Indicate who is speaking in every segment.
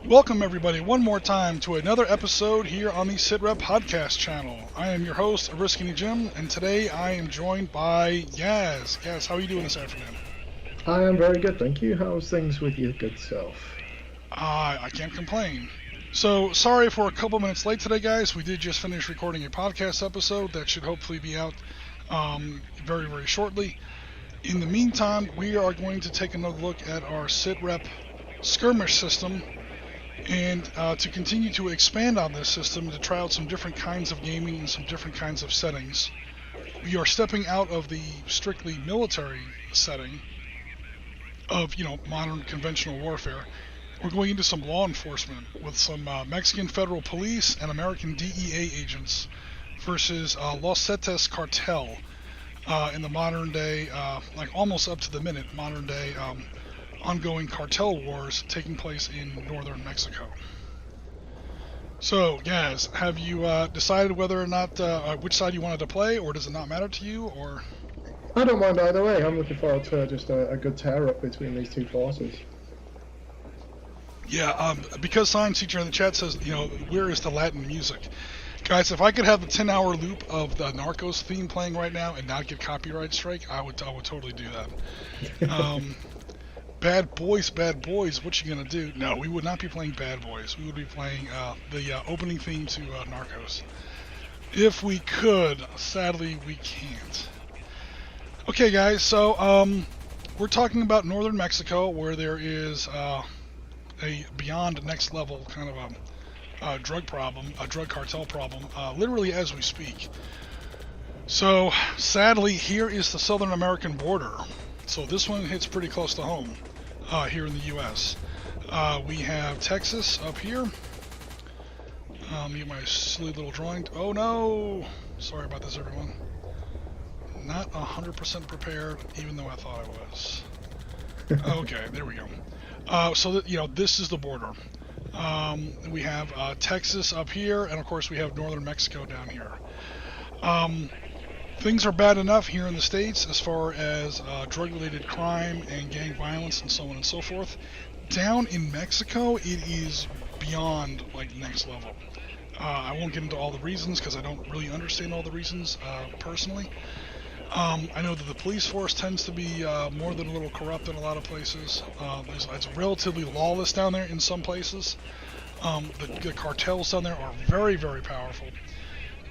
Speaker 1: Welcome, everybody, one more time to another episode here on the Sitrep podcast channel. I am your host, Ariskini Jim, and today I am joined by Yaz. Yaz, how are you doing this afternoon?
Speaker 2: I am very good, thank you. How's things with your good self?
Speaker 1: I can't complain. So, sorry for a couple minutes late today, guys. We did just finish recording a podcast episode that should hopefully be out very, very shortly. In the meantime, we are going to take another look at our Sitrep Skirmish system and to continue to expand on this system to try out some different kinds of gaming and some different kinds of settings. We are stepping out of the strictly military setting of, modern conventional warfare. We're going into some law enforcement with some Mexican federal police and American DEA agents versus Los Zetas Cartel in the modern day, like almost up to the minute, modern day ongoing cartel wars taking place in northern Mexico. So, guys, have you decided whether or not which side you wanted to play, or does it not matter to you, or?
Speaker 2: I don't mind either way. I'm looking forward to just a good tear-up between these two forces.
Speaker 1: Yeah, because Science Teacher in the chat says, where is the Latin music? Guys, if I could have the 10-hour loop of the Narcos theme playing right now and not get copyright strike, I would totally do that. Bad Boys, what you gonna do? No, we would not be playing Bad Boys. We would be playing the opening theme to Narcos. If we could, sadly we can't. Okay, guys, so we're talking about northern Mexico, where there is a beyond next level kind of a drug problem, a drug cartel problem, literally as we speak. So, sadly, here is the Southern American border. So this one hits pretty close to home here in the U.S. We have Texas up here. Get my silly little drawing. Oh no! Sorry about this, everyone. Not 100% prepared, even though I thought I was. Okay, there we go. So this is the border. We have Texas up here, and of course we have northern Mexico down here. Things are bad enough here in the States as far as drug-related crime and gang violence and so on and so forth. Down in Mexico, it is beyond, next level. I won't get into all the reasons because I don't really understand all the reasons personally. I know that the police force tends to be more than a little corrupt in a lot of places. It's relatively lawless down there in some places. The cartels down there are very, very powerful.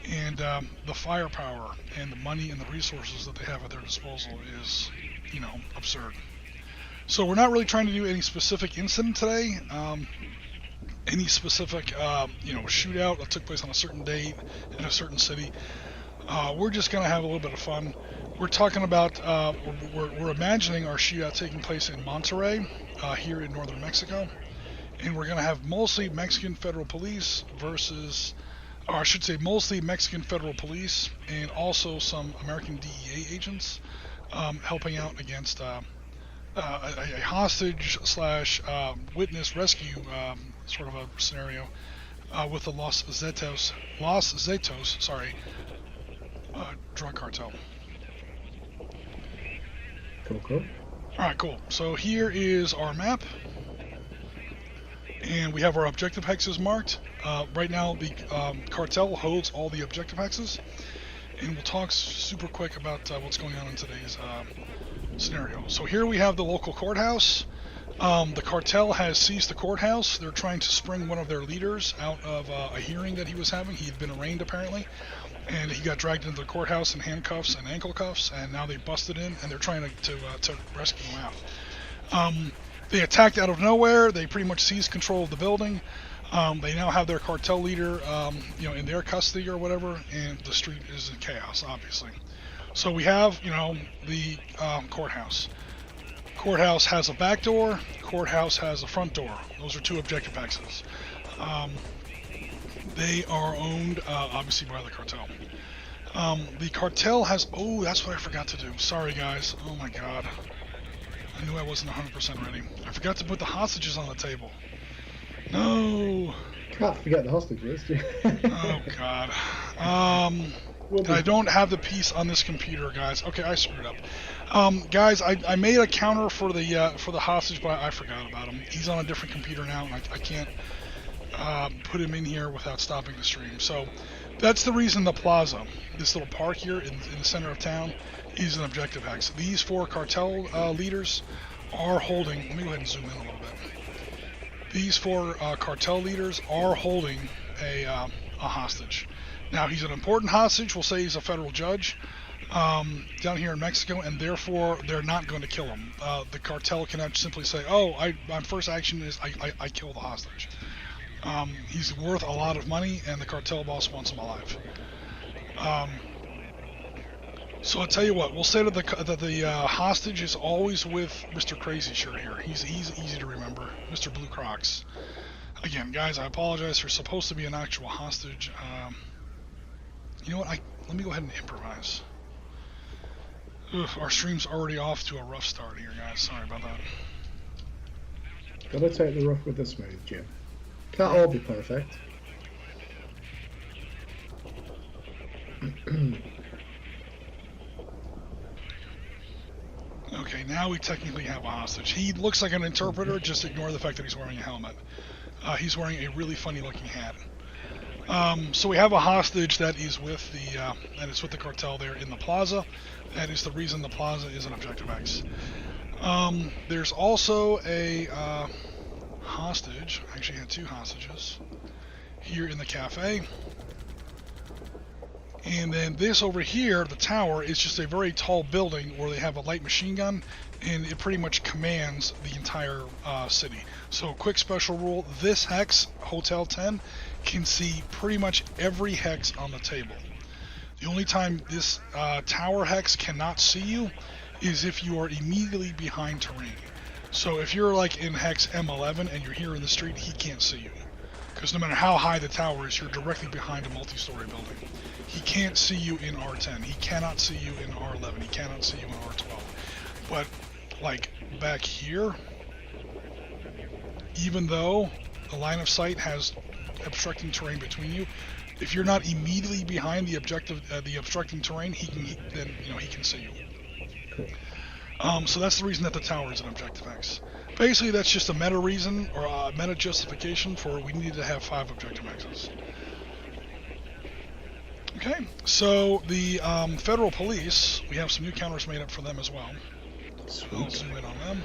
Speaker 1: And the firepower and the money and the resources that they have at their disposal is, absurd. So we're not really trying to do any specific incident today, any specific, shootout that took place on a certain date in a certain city. We're just going to have a little bit of fun. We're talking about, we're imagining our shootout taking place in Monterrey, here in northern Mexico. And we're going to have mostly Mexican federal police versus... or I should say mostly Mexican federal police and also some American DEA agents helping out against a hostage / witness rescue sort of a scenario with the Los Zetos, drug cartel.
Speaker 2: Cool.
Speaker 1: Alright, cool. So here is our map. And we have our objective hexes marked. Right now, the cartel holds all the objective hexes. And we'll talk super quick about what's going on in today's scenario. So here we have the local courthouse. The cartel has seized the courthouse. They're trying to spring one of their leaders out of a hearing that he was having. He had been arraigned, apparently. And he got dragged into the courthouse in handcuffs and ankle cuffs. And now they busted in, and they're trying to rescue him out. They attacked out of nowhere. They pretty much seized control of the building. They now have their cartel leader, in their custody or whatever, and the street is in chaos, obviously. So we have, the courthouse. Courthouse has a back door. Courthouse has a front door. Those are two objective hexes. They are owned, obviously, by the cartel. The cartel has... Oh, that's what I forgot to do. Sorry, guys. Oh, my God. I knew I wasn't 100% ready. I forgot to put the hostages on the table. No.
Speaker 2: Can't forget the hostages.
Speaker 1: Oh God. And I don't have the piece on this computer, guys. Okay, I screwed up. Guys, I made a counter for the hostage, but I forgot about him. He's on a different computer now, and I can't put him in here without stopping the stream. So that's the reason the plaza, this little park here in the center of town, is an objective hex. These 4 cartel leaders are holding. Let me go ahead and zoom in a little bit. These 4 cartel leaders are holding a hostage. Now, he's an important hostage. We'll say he's a federal judge down here in Mexico, and therefore they're not going to kill him. The cartel cannot simply say, "Oh, my first action is I kill the hostage." He's worth a lot of money, and the cartel boss wants him alive. So I'll tell you what. We'll say that the hostage is always with Mr. Crazy Shirt here. He's easy to remember, Mr. Blue Crocs. Again, guys, I apologize. There's supposed to be an actual hostage. You know what? Let me go ahead and improvise. Our stream's already off to a rough start here, guys. Sorry about that.
Speaker 2: Gotta take the rough with the smooth, Jim. Can't all be perfect.
Speaker 1: Okay, now we technically have a hostage. He looks like an interpreter, just ignore the fact that he's wearing a helmet. He's wearing a really funny looking hat. So we have a hostage that is with the cartel there in the plaza. That is the reason the plaza is an objective X. There's also a hostage. I actually had 2 hostages here in the cafe. And then this over here, the tower, is just a very tall building where they have a light machine gun, and it pretty much commands the entire city. So quick special rule, this hex, Hotel 10, can see pretty much every hex on the table. The only time this tower hex cannot see you is if you are immediately behind terrain. So if you're like in hex M11 and you're here in the street, he can't see you. Because no matter how high the tower is, you're directly behind a multi-story building. He can't see you in R10. He cannot see you in R11. He cannot see you in R12. But like back here, even though the line of sight has obstructing terrain between you, if you're not immediately behind the obstructing terrain, he can see you.
Speaker 2: Cool.
Speaker 1: So that's the reason that the tower is an objective X. Basically, that's just a meta reason or a meta justification for we need to have 5 objective X's. Okay, so the federal police, we have some new counters made up for them as well.
Speaker 2: Sweet.
Speaker 1: I'll zoom in on them.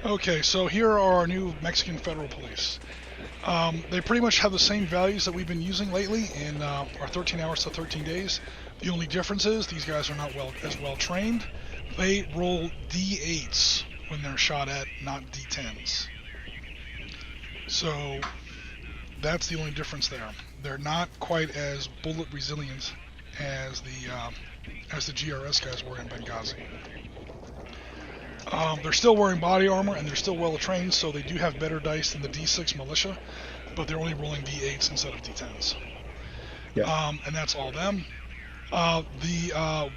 Speaker 1: Okay, so here are our new Mexican federal police. They pretty much have the same values that we've been using lately in our 13 hours to 13 days. The only difference is these guys are not as well trained. They roll D8s when they're shot at, not D10s. So that's the only difference there. They're not quite as bullet resilient as the GRS guys were in Benghazi. They're still wearing body armor and they're still well trained, so they do have better dice than the D6 militia, but they're only rolling D8s instead of D10s.
Speaker 2: Yeah.
Speaker 1: And that's all them. The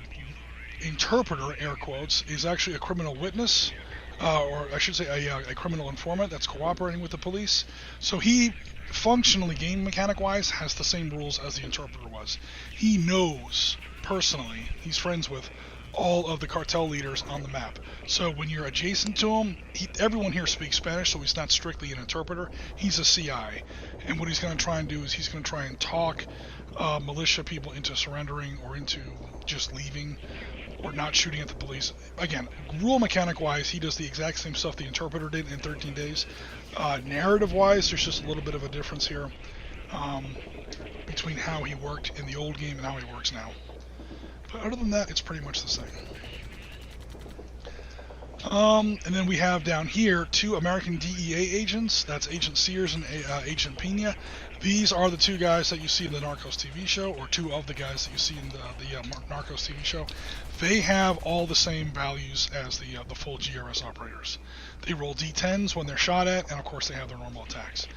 Speaker 1: interpreter, air quotes, is actually a criminal witness, or I should say a criminal informant that's cooperating with the police. So he, functionally, game mechanic-wise, has the same rules as the interpreter was. He knows, personally, he's friends with all of the cartel leaders on the map. So when you're adjacent to him, everyone here speaks Spanish, so he's not strictly an interpreter. He's a CI. And what he's going to try and do is he's going to try and talk militia people into surrendering or into just leaving or not shooting at the police. Again, rule mechanic-wise, he does the exact same stuff the interpreter did in 13 days. Narrative-wise, there's just a little bit of a difference here between how he worked in the old game and how he works now. But other than that, it's pretty much the same. And then we have down here 2 American DEA agents. That's Agent Sears and Agent Pena. These are the 2 guys that you see in the Narcos TV show, or 2 of the guys that you see in the Narcos TV show. They have all the same values as the full GRS operators. They roll D10s when they're shot at, and of course they have their normal attacks.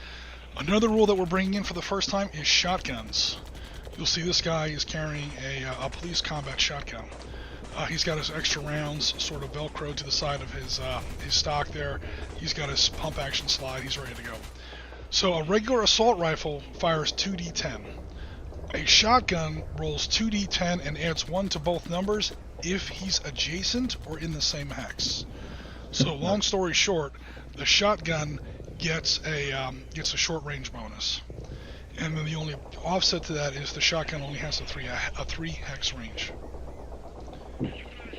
Speaker 1: Another rule that we're bringing in for the first time is shotguns. You'll see this guy is carrying a police combat shotgun. He's got his extra rounds sort of velcroed to the side of his stock there. He's got his pump action slide. He's ready to go. So a regular assault rifle fires 2d10. A shotgun rolls 2d10 and adds 1 to both numbers if he's adjacent or in the same hex. So long story short, the shotgun gets a short range bonus, and then the only offset to that is the shotgun only has a 3 hex range.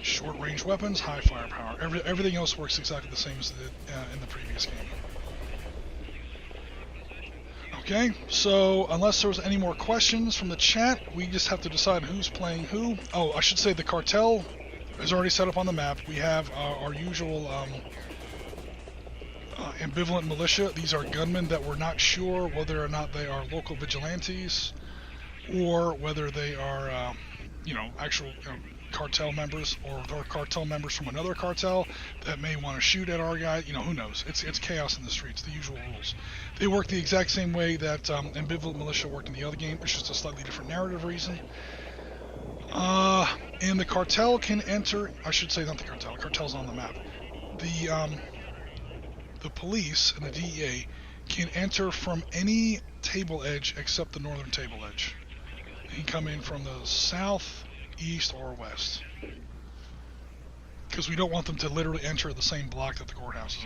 Speaker 1: Short range weapons, high firepower. Everything else works exactly the same as it did in the previous game. Okay, so unless there was any more questions from the chat, we just have to decide who's playing who. Oh, I should say the cartel is already set up on the map. We have our usual ambivalent militia. These are gunmen that we're not sure whether or not they are local vigilantes or whether they are, actual cartel members or cartel members from another cartel that may want to shoot at our guy. Who knows? It's chaos in the streets, the usual rules. They work the exact same way that ambivalent militia worked in the other game. It's just a slightly different narrative reason. And the cartel can enter. I should say not the cartel. The cartel's on the map. The police and the DEA can enter from any table edge except the northern table edge. They can come in from the south, east, or west. Because we don't want them to literally enter the same block that the courthouse is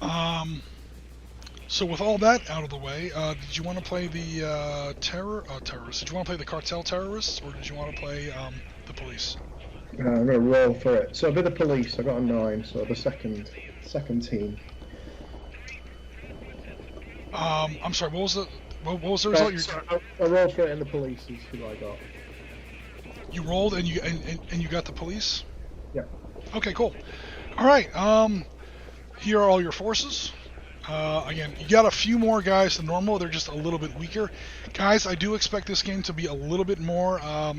Speaker 1: on. So with all that out of the way, did you want to play the terrorists? Did you want to play the cartel terrorists, or did you want to play the police?
Speaker 2: I'm going to roll for it. So I'll be the police. I got a 9, so the second team.
Speaker 1: I'm sorry. What was the result?
Speaker 2: So I rolled for it, and the police is who I got.
Speaker 1: You rolled and you got the police?
Speaker 2: Yeah.
Speaker 1: Okay, cool. All right. Here are all your forces. Again, you got a few more guys than normal. They're just a little bit weaker. Guys, I do expect this game to be a little bit more, a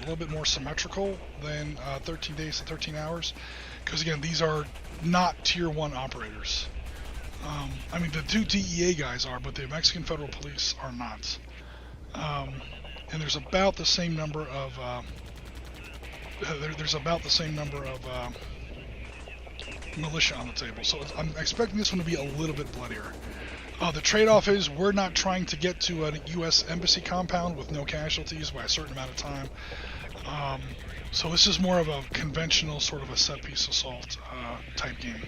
Speaker 1: little bit more symmetrical than 13 days and 13 hours. Because, again, these are not Tier 1 operators. The 2 DEA guys are, but the Mexican Federal Police are not. And there's about the same number of, militia on the table, so I'm expecting this one to be a little bit bloodier. The trade-off is we're not trying to get to a U.S. Embassy compound with no casualties by a certain amount of time. So this is more of a conventional sort of a set-piece assault type game.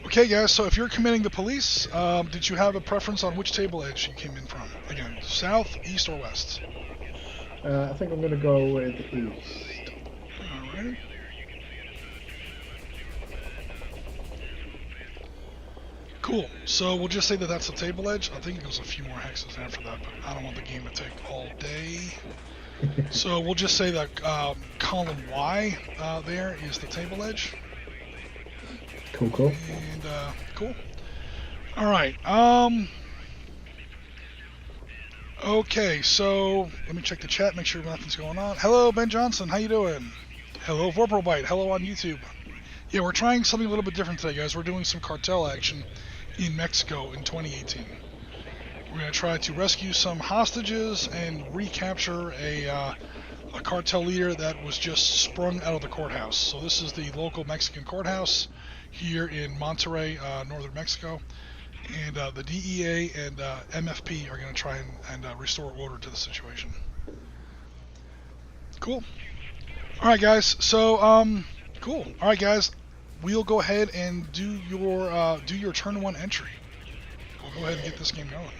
Speaker 1: Okay, guys, so if you're committing the police, did you have a preference on which table edge you came in from? Again, south, east, or west?
Speaker 2: I think I'm going to go with east.
Speaker 1: Alright. Cool. So we'll just say that that's the table edge. I think there's a few more hexes after that, but I don't want the game to take all day. So we'll just say that column Y there is the table edge.
Speaker 2: Cool.
Speaker 1: And cool. All right. Okay. So let me check the chat, make sure nothing's going on. Hello, Ben Johnson. How you doing? Hello, Vorpalbite. Hello on YouTube. Yeah, we're trying something a little bit different today, guys. We're doing some cartel action in Mexico in 2018. We're going to try to rescue some hostages and recapture a cartel leader that was just sprung out of the courthouse. So this is the local Mexican courthouse here in Monterrey, northern Mexico. And the DEA and MFP are going to try and restore order to the situation. Cool. All right, guys. So, cool. All right, guys. We'll go ahead and do your turn 1 entry. We'll go ahead and get this game going.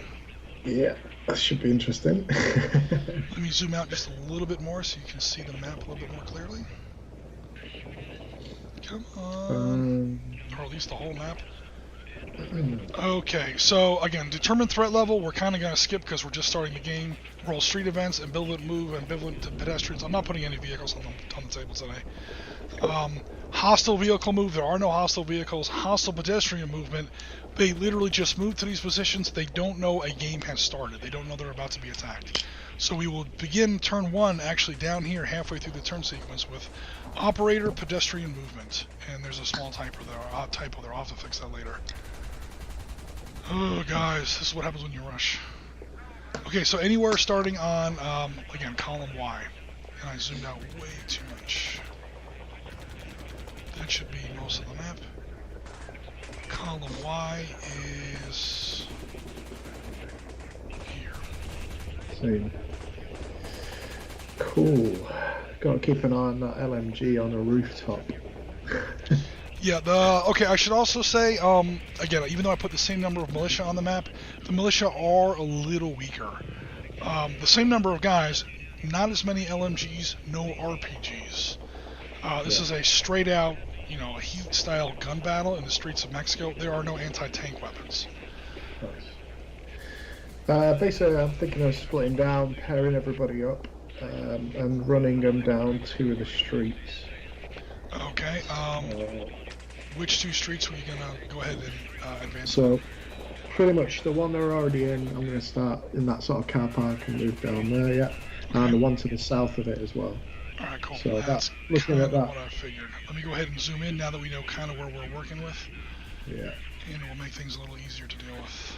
Speaker 2: Yeah, that should be interesting.
Speaker 1: Let me zoom out just a little bit more so you can see the map a little bit more clearly. Come on. Or at least the whole map. Okay, so again, determine threat level, we're kind of going to skip because we're just starting the game. Roll street events, ambivalent move, ambivalent to pedestrians. I'm not putting any vehicles on the table today. Hostile vehicle move, there are no hostile vehicles. Hostile pedestrian movement, they literally just move to these positions. They don't know a game has started. They don't know they're about to be attacked. So we will begin turn 1 actually down here halfway through the turn sequence with operator pedestrian movement. And there's a small typo there. I'll have to fix that later. Oh, guys, this is what happens when you rush. Okay, so anywhere starting on, again, column Y. And I zoomed out way too much. That should be most of the map. Column Y is
Speaker 2: Soon. Cool. Got to keep an eye on that LMG on a rooftop.
Speaker 1: Yeah, okay, I should also say, again, even though I put the same number of militia on the map, the militia are a little weaker. The same number of guys, not as many LMGs, no RPGs. This is a straight out, a heat-style gun battle in the streets of Mexico. There are no anti-tank weapons.
Speaker 2: Nice. Basically, I'm thinking of splitting down, pairing everybody up, and running them down 2 of the streets.
Speaker 1: Okay, which 2 streets were you going to go ahead and advance?
Speaker 2: So, pretty much the one they're already in, I'm going to start in that sort of car park and move down there, yeah. Okay. And the one to the south of it as well.
Speaker 1: Alright, cool.
Speaker 2: So
Speaker 1: that's
Speaker 2: looking at that.
Speaker 1: What I figured. Let me go ahead and zoom in now that we know kind of where we're working with.
Speaker 2: Yeah.
Speaker 1: And it will make things a little easier to deal with.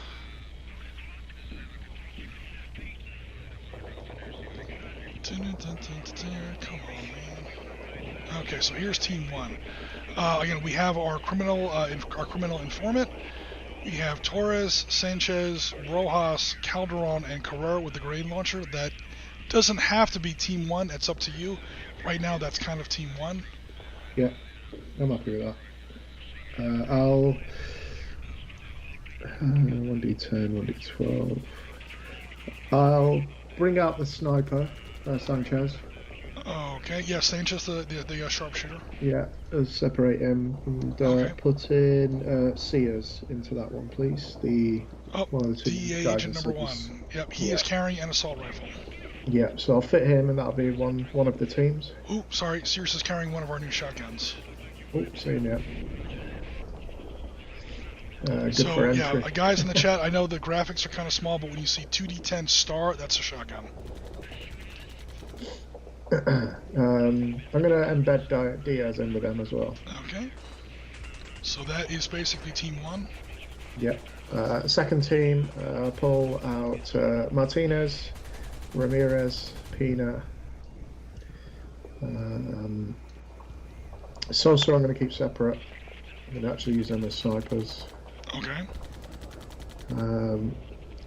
Speaker 1: Come on, man. Okay, so here's Team 1. Again, we have our criminal informant. We have Torres, Sanchez, Rojas, Calderon, and Carrera with the grenade launcher. That doesn't have to be Team 1. It's up to you. Right now, that's kind of Team 1.
Speaker 2: Yeah, I'm happy with that. I'll 1d10, 1d12. I'll bring out the sniper, Sanchez.
Speaker 1: Okay, yeah, Sanchez, the sharpshooter.
Speaker 2: Yeah, separate him and put in Sears into that one, please. One of the 2
Speaker 1: DEA agent number 1. Yep, he is carrying an assault rifle.
Speaker 2: Yeah, so I'll fit him, and that'll be one of the teams.
Speaker 1: Ooh, sorry, Sears is carrying one of our new shotguns.
Speaker 2: Oh, same, yeah. Good
Speaker 1: so,
Speaker 2: for entry.
Speaker 1: Yeah, guys in the chat, I know the graphics are kind of small, but when you see 2d10 star, that's a shotgun.
Speaker 2: I'm going to embed Diaz in with them as well.
Speaker 1: Okay. So that is basically Team 1.
Speaker 2: Yep. Second team, pull out Martinez, Ramirez, Pina. Sosa I'm going to keep separate. I'm going to actually use them as snipers.
Speaker 1: Okay.
Speaker 2: And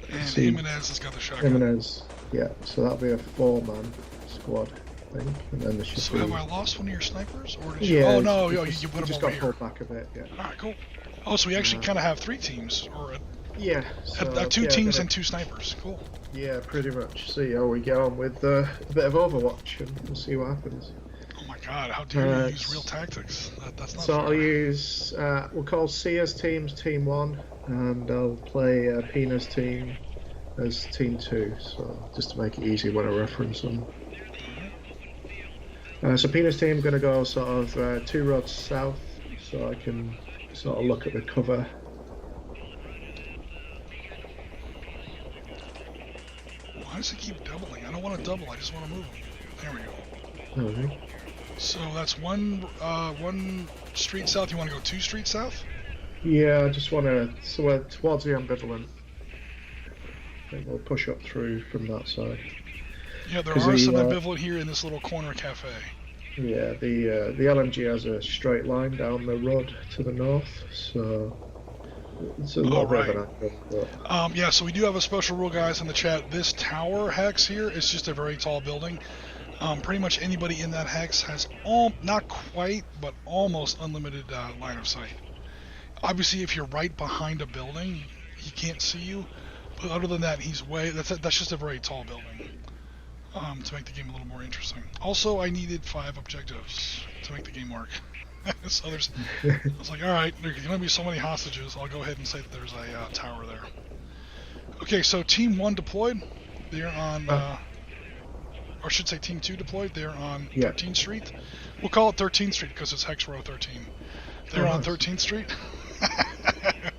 Speaker 1: Jimenez has got the shotgun.
Speaker 2: Jimenez, yeah. So that'll be a 4-man squad, I think. And then there should
Speaker 1: so
Speaker 2: be...
Speaker 1: have I lost one of your snipers? Or did you...
Speaker 2: Yeah,
Speaker 1: oh, no, you put them
Speaker 2: just
Speaker 1: over
Speaker 2: got
Speaker 1: here.
Speaker 2: pulled back a bit, yeah.
Speaker 1: Alright, cool. Oh, so we actually kind of have 3 teams, or
Speaker 2: yeah, so,
Speaker 1: 2 teams and 2 snipers. Cool.
Speaker 2: Yeah, pretty much. See how we get on with a bit of Overwatch, and we'll see what happens.
Speaker 1: Oh my god, how dare you use real tactics? That's not
Speaker 2: so
Speaker 1: fair.
Speaker 2: I'll use, we'll call Sia's teams Team 1, and I'll play Pina's team as Team 2, so just to make it easy when I reference them. So Pina's team are going to go sort of 2 roads south, so I can sort of look at the cover.
Speaker 1: Why does it keep doubling? I don't want to double, I just want to move them. There we go.
Speaker 2: Okay.
Speaker 1: So that's one street south. You want to go 2 streets south?
Speaker 2: Yeah, I just want to, so we're towards the ambivalent. I think we'll push up through from that side.
Speaker 1: Yeah, there are some ambivalent here in this little corner cafe.
Speaker 2: Yeah, the LMG has a straight line down the road to the north, so it's a little bit of an angle. But...
Speaker 1: yeah, so we do have a special rule, guys, in the chat. This tower hex here is just a very tall building. Pretty much anybody in that hex has not quite, but almost unlimited line of sight. Obviously, if you're right behind a building, he can't see you. But other than that, he's that's just a very tall building. To make the game a little more interesting. Also, I needed 5 objectives to make the game work. So I was like, alright, there's going to be so many hostages, I'll go ahead and say that there's a tower there. Okay, so Team 1 deployed. They're on, or I should say Team 2 deployed. They're on 13th Street. We'll call it 13th Street because it's Hex Row 13. They're on 13th Street.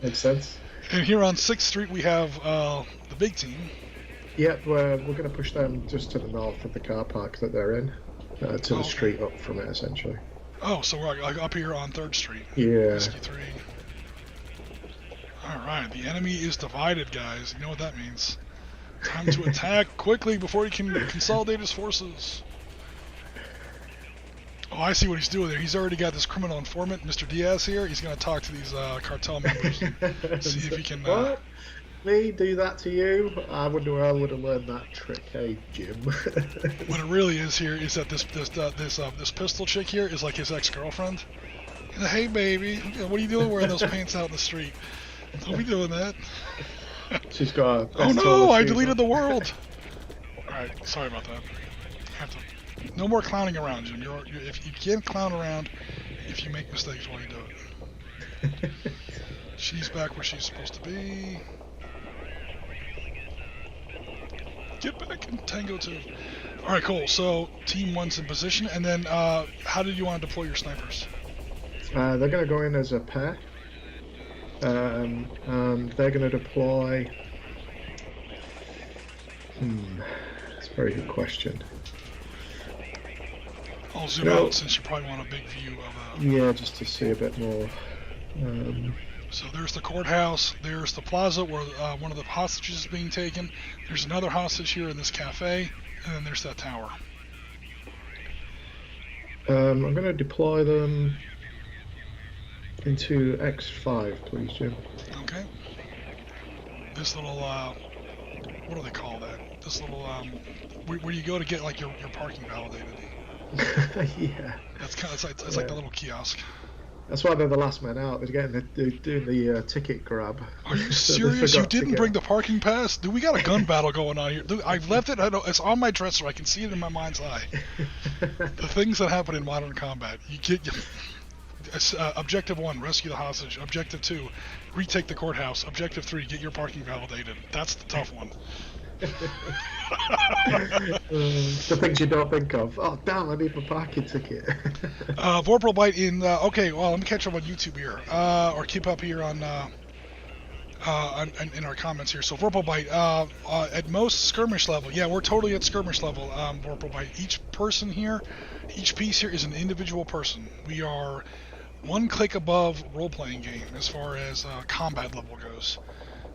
Speaker 2: Makes sense.
Speaker 1: And here on 6th Street we have the big team.
Speaker 2: Yep, we're going to push them just to the north of the car park that they're in, to the street up from it, essentially.
Speaker 1: Oh, so we're like up here on 3rd Street.
Speaker 2: Yeah.
Speaker 1: 63. Alright, the enemy is divided, guys. You know what that means. Time to attack quickly before he can consolidate his forces. Oh, I see what he's doing there. He's already got this criminal informant, Mr. Diaz here. He's going to talk to these cartel members and see if he can...
Speaker 2: Me do that to you? I wonder where I would have learned that trick, hey Jim.
Speaker 1: What it really is here is that this pistol chick here is like his ex-girlfriend. Hey baby, what are you doing wearing those pants out in the street? Don't be doing that.
Speaker 2: She's got a
Speaker 1: Oh no, I deleted the world. Alright, sorry about that. No more clowning around, Jim. If you can't clown around if you make mistakes while you do it. She's back where she's supposed to be. Get back in Tango 2. Alright, cool. So, Team 1's in position, and then how did you want to deploy your snipers?
Speaker 2: They're going to go in as a pair. And they're going to deploy... That's a very good question.
Speaker 1: I'll zoom out since you probably want a big view of
Speaker 2: Yeah, just to see a bit more.
Speaker 1: So there's the courthouse, there's the plaza where one of the hostages is being taken, there's another hostage here in this cafe, and then there's that tower.
Speaker 2: I'm going to deploy them into X5, please, Jim.
Speaker 1: Okay. This little, what do they call that? This little, where you go to get like your parking validated.
Speaker 2: Yeah.
Speaker 1: That's kind of, it's like the little kiosk.
Speaker 2: That's why they're the last man out. They're doing the ticket grab.
Speaker 1: Are you serious? You didn't bring the parking pass? Dude, we got a gun battle going on here. Dude, I've left it. It's on my dresser. I can see it in my mind's eye. The things that happen in modern combat. Objective 1, rescue the hostage. Objective 2, retake the courthouse. Objective 3, get your parking validated. That's the tough one.
Speaker 2: The things you don't think of. Oh damn! I need my parking ticket.
Speaker 1: Vorpal Bite in. Okay, well, let me catch up on YouTube here, or keep up here on in our comments here. So Vorpal Bite at most skirmish level. Yeah, we're totally at skirmish level. Vorpal Bite. Each person here, each piece here is an individual person. We are one click above role-playing game as far as combat level goes.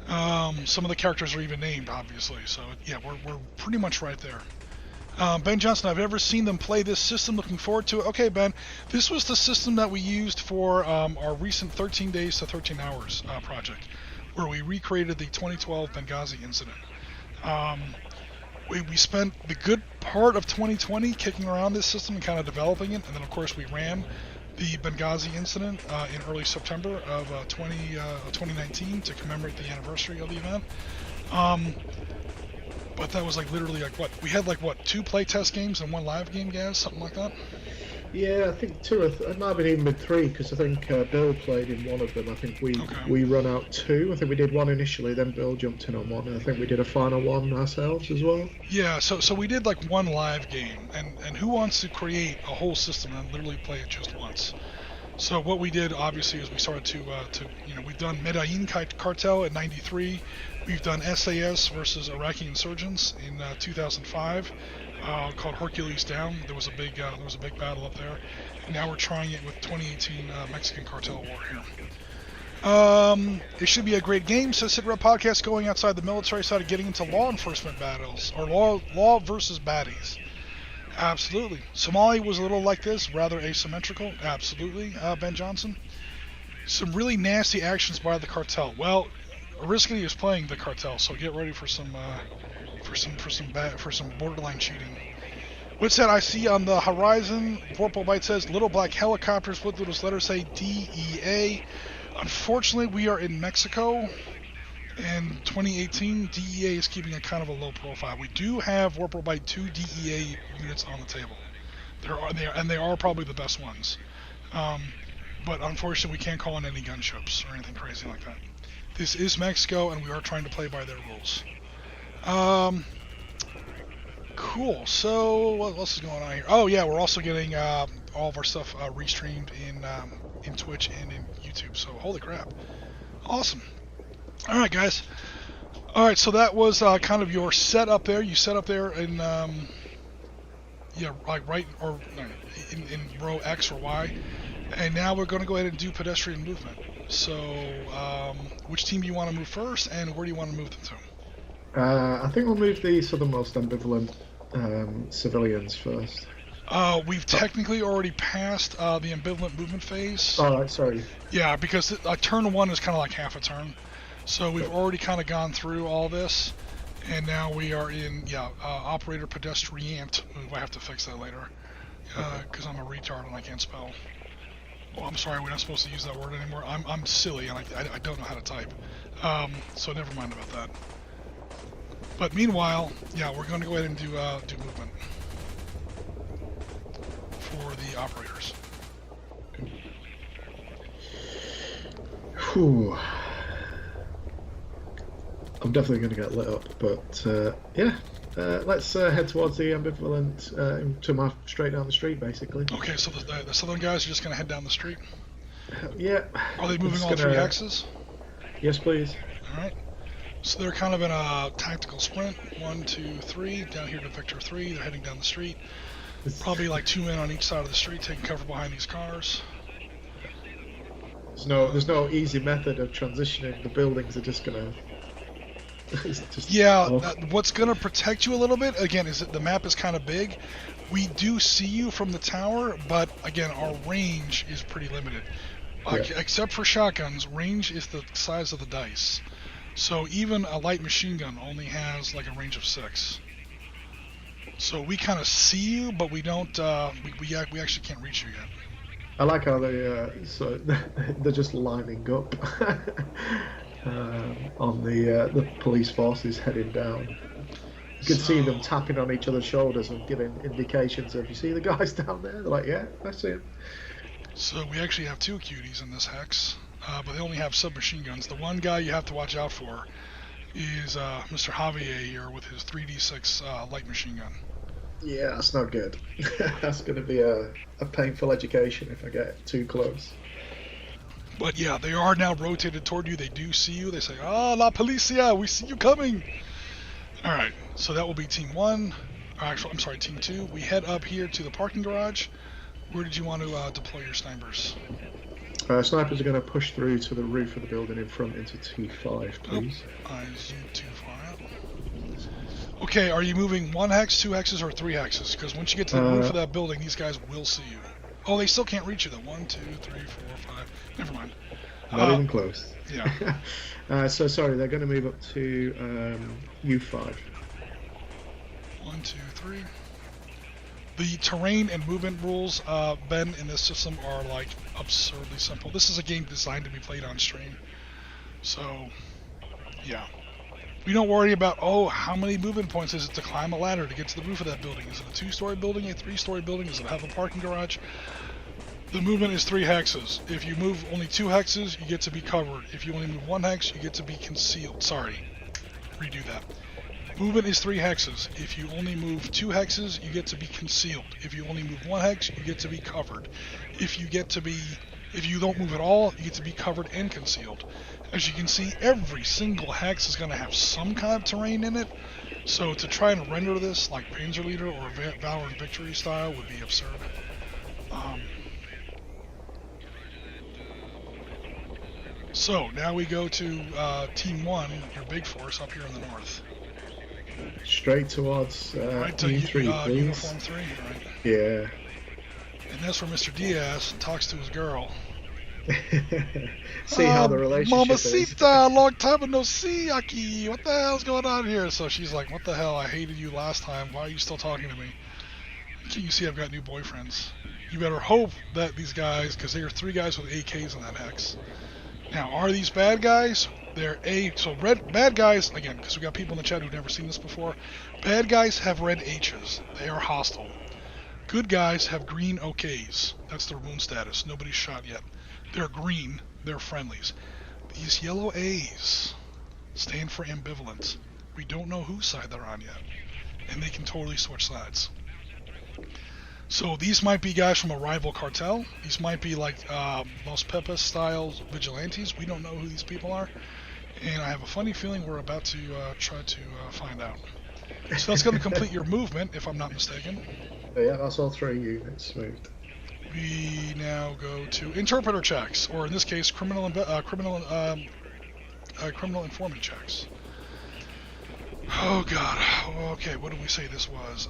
Speaker 1: Some of the characters are even named, obviously, so yeah, we're pretty much right there. Ben Johnson, I've never seen them play this system, looking forward to it. Okay, Ben, this was the system that we used for our recent 13 Days to 13 Hours project, where we recreated the 2012 Benghazi incident. We spent the good part of 2020 kicking around this system and kind of developing it, and then of course we ran the Benghazi incident in early September of 2019 to commemorate the anniversary of the event. But that was like literally like what? We had like what, 2 playtest games and 1 live game, guys? Something like that?
Speaker 2: Yeah, I think 2 or it might have been even 3, because I think Bill played in one of them. I think we run out 2. I think we did 1 initially, then Bill jumped in on 1, and I think we did a final 1 ourselves as well.
Speaker 1: Yeah, so we did like 1 live game, and who wants to create a whole system and literally play it just once? So what we did, obviously, is we started to we've done Medellin Cartel in '93, we've done SAS versus Iraqi insurgents in 2005. Called Hercules Down. There was a big battle up there, and now we're trying it with 2018 Mexican cartel war here. It should be a great game, says Sitrep Podcast, going outside the military side of getting into law enforcement battles, or law versus baddies. Absolutely. Somalia was a little like this, rather asymmetrical. Absolutely, Ben Johnson. Some really nasty actions by the cartel. Well, Ariskity is playing the cartel, so get ready for some borderline cheating. What's that I see on the horizon? Vorpal Bite says little black helicopters with those letters say DEA. Unfortunately, we are in Mexico. In 2018, DEA is keeping a kind of a low profile. We do have Vorpal Bite 2 DEA units on the table. They are probably the best ones. But unfortunately, we can't call in any gunships or anything crazy like that. This is Mexico, and we are trying to play by their rules. Cool. So what else is going on here? Oh yeah, we're also getting all of our stuff restreamed in Twitch and in YouTube. So holy crap, awesome. All right, guys. All right, so that was kind of your setup there. You set up there in right or in row X or Y, and now we're going to go ahead and do pedestrian movement. So which team do you want to move first, and where do you want to move them to?
Speaker 2: I think we'll move the southernmost ambivalent civilians first.
Speaker 1: We've technically already passed the ambivalent movement phase.
Speaker 2: Oh, sorry.
Speaker 1: Yeah, because turn 1 is kind of like half a turn. So we've already kind of gone through all this, and now we are in, operator pedestriant. Ooh, I have to fix that later, because I'm a retard and I can't spell. Oh, I'm sorry, we're not supposed to use that word anymore. I'm silly and I don't know how to type. So never mind about that. But meanwhile, yeah, we're going to go ahead and do movement for the operators.
Speaker 2: Whew. I'm definitely going to get lit up, but let's head towards the ambivalent straight down the street, basically.
Speaker 1: Okay, so the southern guys are just going to head down the street?
Speaker 2: Yeah.
Speaker 1: Are they moving all 3 hexes?
Speaker 2: Yes, please.
Speaker 1: Alright. So they're kind of in a tactical sprint. 1, 2, 3, down here to Victor 3. They're heading down the street. Probably like 2 men on each side of the street, taking cover behind these cars.
Speaker 2: There's no easy method of transitioning. The buildings are just gonna.
Speaker 1: What's gonna protect you a little bit again is that the map is kind of big. We do see you from the tower, but again, our range is pretty limited. Except for shotguns, range is the size of the dice. So even a light machine gun only has like a range of 6. So we kind of see you, but we don't. We actually can't reach you yet.
Speaker 2: I like how they're just lining up on the police forces heading down. You could see them tapping on each other's shoulders and giving indications of, you see the guys down there? They're like, yeah, I see them.
Speaker 1: So we actually have 2 cuties in this hex, but they only have submachine guns. The one guy you have to watch out for is Mr. Javier here with his 3d6 light machine gun.
Speaker 2: Yeah, that's not good. That's going to be a painful education if I get too close.
Speaker 1: But yeah, they are now rotated toward you. They do see you. They say, La Policia, we see you coming. Alright, so that will be Team 1. Actually, I'm sorry, Team 2. We head up here to the parking garage. Where did you want to deploy your snipers?
Speaker 2: Snipers are going to push through to the roof of the building in front into T5, please.
Speaker 1: I zoomed too far out. Okay, are you moving 1 hex, 2 hexes, or 3 hexes? Because once you get to the roof of that building, these guys will see you. Oh, they still can't reach you though. 1, 2, 3, 4, 5. Never mind.
Speaker 2: Not even close.
Speaker 1: Yeah.
Speaker 2: So sorry, they're going to move up to U5.
Speaker 1: 1, 2, 3. The terrain and movement rules, Ben, in this system are like absurdly simple. This is a game designed to be played on stream. So, yeah. We don't worry about, how many movement points is it to climb a ladder to get to the roof of that building? Is it a 2-story building, a 3-story building? Does it have a parking garage? The movement is 3 hexes. If you move only 2 hexes, you get to be covered. If you only move 1 hex, you get to be concealed. Sorry. Redo that. Movement is 3 hexes. If you only move 2 hexes, you get to be concealed. If you only move 1 hex, you get to be covered. If you don't move at all, you get to be covered and concealed. As you can see, every single hex is going to have some kind of terrain in it. So to try and render this like Panzerleader or Valor and Victory style would be absurd. So now we go to Team 1, your big force up here in the north.
Speaker 2: Straight towards Team 3, please.
Speaker 1: Uniform 3, right?
Speaker 2: Yeah.
Speaker 1: And that's where Mr. Diaz talks to his girl.
Speaker 2: See how the relationship
Speaker 1: Mamacita, long time no see, Aki. What the hell's going on here? So she's like, what the hell? I hated you last time. Why are you still talking to me? Can't you see I've got new boyfriends? You better hope that these guys, because there are 3 guys with AKs in that hex. Now, are these bad guys? They're bad guys, again, because we got people in the chat who've never seen this before. Bad guys have red H's. They are hostile. Good guys have green OKs. That's their wound status. Nobody's shot yet. They're green. They're friendlies. These yellow A's stand for ambivalent. We don't know whose side they're on yet. And they can totally switch sides. So these might be guys from a rival cartel. These might be like Los Pepas style vigilantes. We don't know who these people are. And I have a funny feeling we're about to try to find out. So that's going to complete your movement, if I'm not mistaken.
Speaker 2: Yeah, that's all 3 units moved.
Speaker 1: We now go to interpreter checks, or in this case, criminal informant checks. Oh god. Okay, what did we say this was?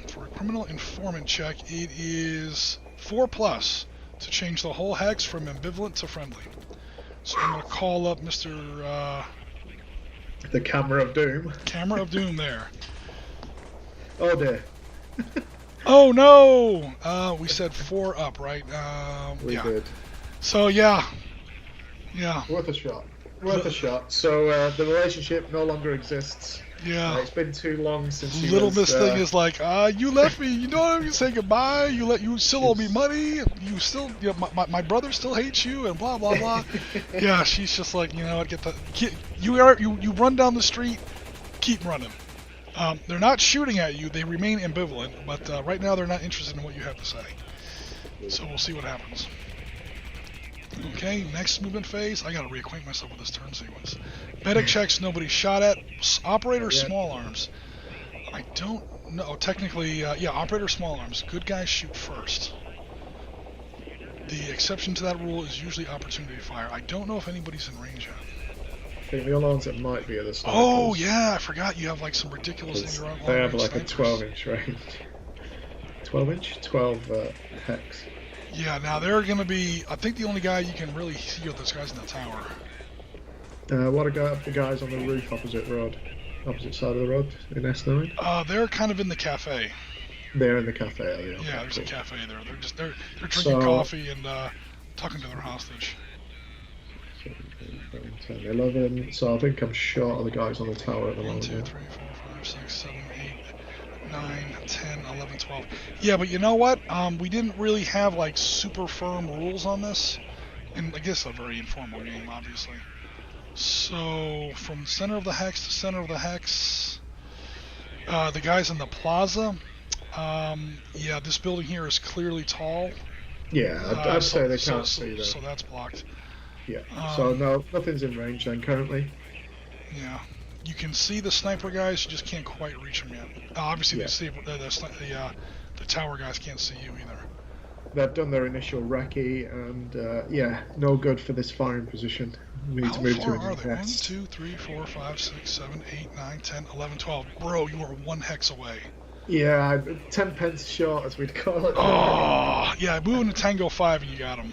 Speaker 1: For a criminal informant check, it is 4+ to change the whole hex from ambivalent to friendly. So I'm going to call up Mr.
Speaker 2: The Camera of Doom.
Speaker 1: Camera of Doom there.
Speaker 2: Oh dear.
Speaker 1: Oh no! We said 4 up, right?
Speaker 2: We
Speaker 1: yeah.
Speaker 2: did.
Speaker 1: So yeah.
Speaker 2: Worth a shot. Worth a shot. So the relationship no longer exists.
Speaker 1: Yeah.
Speaker 2: It's been too long since you
Speaker 1: Little Miss Thing is like, you left me. You don't even say goodbye. You still owe me money. You still, my brother still hates you, and blah blah blah. Yeah, she's just like, you know what? You run down the street, keep running. They're not shooting at you. They remain ambivalent, but right now they're not interested in what you have to say. So we'll see what happens. Okay, next movement phase. I gotta reacquaint myself with this turn sequence. Medic checks, nobody shot at. Operator, small arms. I don't know. Technically, yeah, operator, small arms. Good guys shoot first. The exception to that rule is usually opportunity fire. I don't know if anybody's in range yet.
Speaker 2: I think the only ones that might be are the snipers.
Speaker 1: Oh, yeah, I forgot you have like some ridiculous thing around.
Speaker 2: They have like snipers. A 12-inch range. 12-inch? 12 hex.
Speaker 1: Yeah, now they're going to be, I think the only guy you can really see are those guys in the tower.
Speaker 2: What about the guys on the roof opposite side of the road in S9?
Speaker 1: They're kind of in the cafe.
Speaker 2: They're in the cafe area.
Speaker 1: Yeah, there's a cafe there. They're drinking coffee and talking to their hostage.
Speaker 2: 10, 11. So I think I'm short of the guys on the tower at the
Speaker 1: 1,
Speaker 2: moment.
Speaker 1: 2, 3, 4, 5, 6, 7, 8, 9, 10, 11, 12. Yeah, but you know what? We didn't really have like super firm rules on this, and I guess a very informal game, obviously. So from center of the hex to center of the hex, the guys in the plaza. Yeah, this building here is clearly tall.
Speaker 2: Yeah, I'd say they can't see that.
Speaker 1: So that's blocked.
Speaker 2: Yeah. So no, nothing's in range then currently.
Speaker 1: Yeah. You can see the sniper guys, you just can't quite reach them yet. Obviously, the tower guys can't see you either.
Speaker 2: They've done their initial recce, and yeah, no good for this firing position. We need to move to
Speaker 1: How far are they? 1,
Speaker 2: next.
Speaker 1: 2, 3, 4, 5, 6, 7, 8, 9, 10, 11, 12. Bro, you are 1 hex away.
Speaker 2: Yeah, 10 pence short, as we'd call it.
Speaker 1: Oh, yeah, moving to Tango 5 and you got him.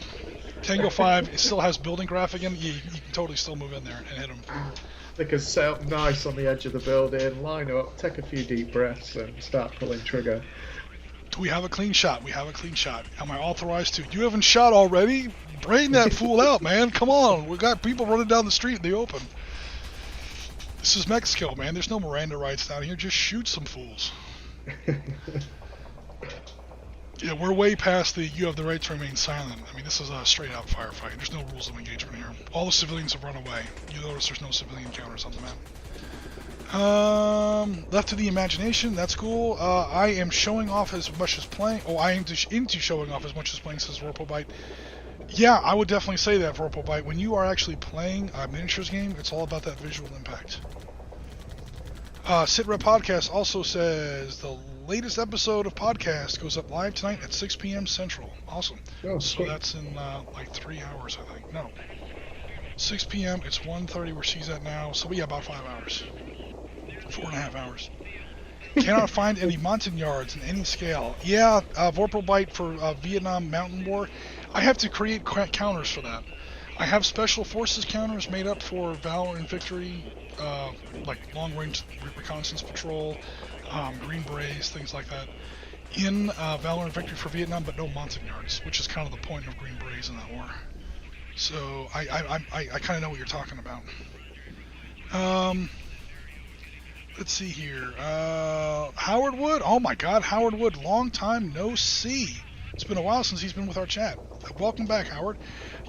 Speaker 1: Tango 5, it still has building graphic in it. You can totally still move in there and hit him.
Speaker 2: They can set up nice on the edge of the building, line up, take a few deep breaths, and start pulling trigger.
Speaker 1: Do we have a clean shot? We have a clean shot. Am I authorized to? You haven't shot already? Brain that fool out, man. Come on. We got people running down the street in the open. This is Mexico, man. There's no Miranda rights down here. Just shoot some fools. Yeah, we're way past the you have the right to remain silent. I mean, this is a straight-out firefight. There's no rules of engagement here. All the civilians have run away. You notice there's no civilian counters on the map. Left to the imagination. That's cool. I am showing off as much as playing. Oh, I am into showing off as much as playing, says Vorpalbite. Yeah, I would definitely say that, Vorpalbite. When you are actually playing a miniatures game, it's all about that visual impact. Sitrep Podcast also says the latest episode of podcast goes up live tonight at 6 p.m. Central. Awesome.
Speaker 2: Oh,
Speaker 1: so
Speaker 2: cool.
Speaker 1: That's in like 3 hours, I think. No. 6 p.m. It's 1:30 where she's at now. So yeah, about 5 hours. 4.5 hours. Cannot find any Montagnards in any scale. Yeah, Vorpalbite for Vietnam Mountain War. I have to create counters for that. I have special forces counters made up for Valor and Victory, like long-range reconnaissance patrol, Green Berets, things like that, in Valor and Victory for Vietnam, but no Montagnards, which is kind of the point of Green Berets in that war. So I kind of know what you're talking about. Let's see here. Howard Wood. Oh my God, Howard Wood. Long time no see. It's been a while since he's been with our chat. Welcome back, Howard.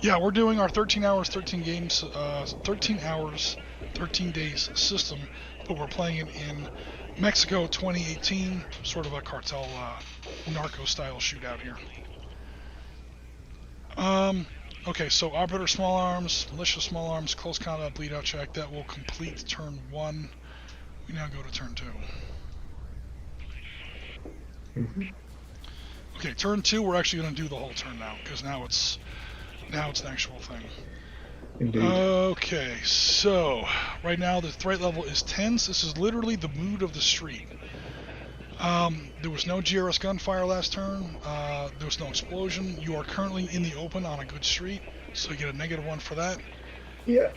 Speaker 1: Yeah, we're doing our 13 hours, 13 games, 13 hours, 13 days system, but we're playing it in Mexico 2018, sort of a Cartel Narco style shootout here. Okay, so operator small arms, militia small arms, close combat bleed out check. That will complete turn 1. We now go to turn 2.
Speaker 2: Mm-hmm.
Speaker 1: Okay, turn 2. We're actually going to do the whole turn now because now it's an actual thing.
Speaker 2: Indeed.
Speaker 1: Okay, so right now the threat level is tense. This is literally the mood of the street. There was no GRS gunfire last turn. There was no explosion. You are currently in the open on a good street, so you get a -1 for that.
Speaker 2: Yeah.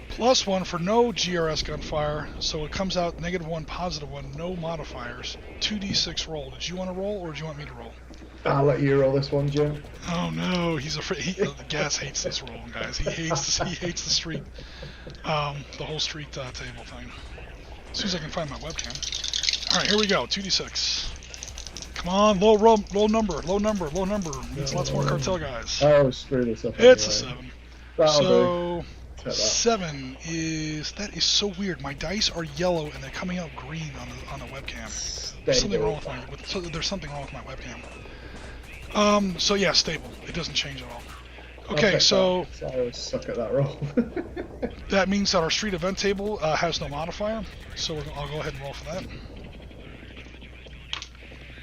Speaker 1: +1 for no GRS gunfire, so it comes out -1, +1, no modifiers. 2d6 roll. Did you want to roll, or did you want me to roll?
Speaker 2: I'll let you roll this one, Jim.
Speaker 1: Oh no, he's afraid. The Gas hates this roll, guys. He hates the street, the whole street table thing. As soon as I can find my webcam. All right, here we go. 2d6. Come on, low number. Needs lots more cartel guys.
Speaker 2: Oh, screw this up.
Speaker 1: It's
Speaker 2: anyway.
Speaker 1: a 7. So 7 is so weird. My dice are yellow and they're coming out green on the webcam. There's something wrong with my webcam. So yeah, stable. It doesn't change at all. Okay, so
Speaker 2: I always suck at that roll.
Speaker 1: that means that our street event table has no modifier. So I'll go ahead and roll for that.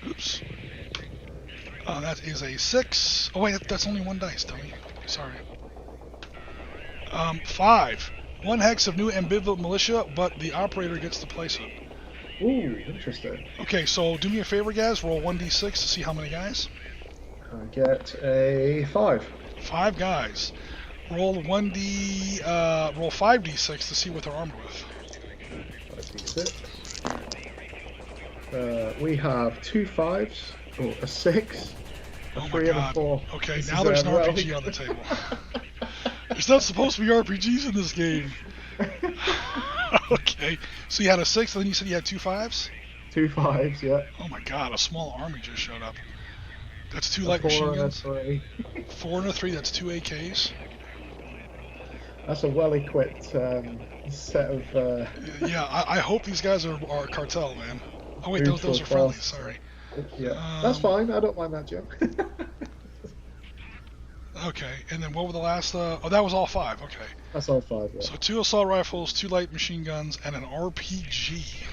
Speaker 1: Oops. That is a 6. Oh wait, that's only one dice, dummy. Sorry. 5. 1 hex of new ambivalent militia, but the operator gets to place it.
Speaker 2: Ooh, interesting.
Speaker 1: Okay, so do me a favor, guys. Roll 1d6 to see how many guys.
Speaker 2: I get a 5.
Speaker 1: 5 guys. Roll 5d6 to see what they're armed with.
Speaker 2: 5d6. We have 2 5s, a 6, a 3, and a 4.
Speaker 1: Okay, now there's an RPG on the table. There's not supposed to be RPGs in this game. Okay, so you had a 6, and then you said you had 2 5s?
Speaker 2: 2 5s, yeah.
Speaker 1: Oh my god, a small army just showed up. That's 2 light machine guns.
Speaker 2: 4 and a 3.
Speaker 1: 4 and a 3, that's 2 AKs.
Speaker 2: That's a well-equipped set of...
Speaker 1: Yeah, I hope these guys are Cartel, man. Oh wait, those are friendly, sorry.
Speaker 2: Yeah, that's fine, I don't mind that, Jim.
Speaker 1: Okay, and then what were the last... oh, that was all 5, okay.
Speaker 2: That's all 5, yeah.
Speaker 1: So 2 assault rifles, 2 light machine guns, and an RPG.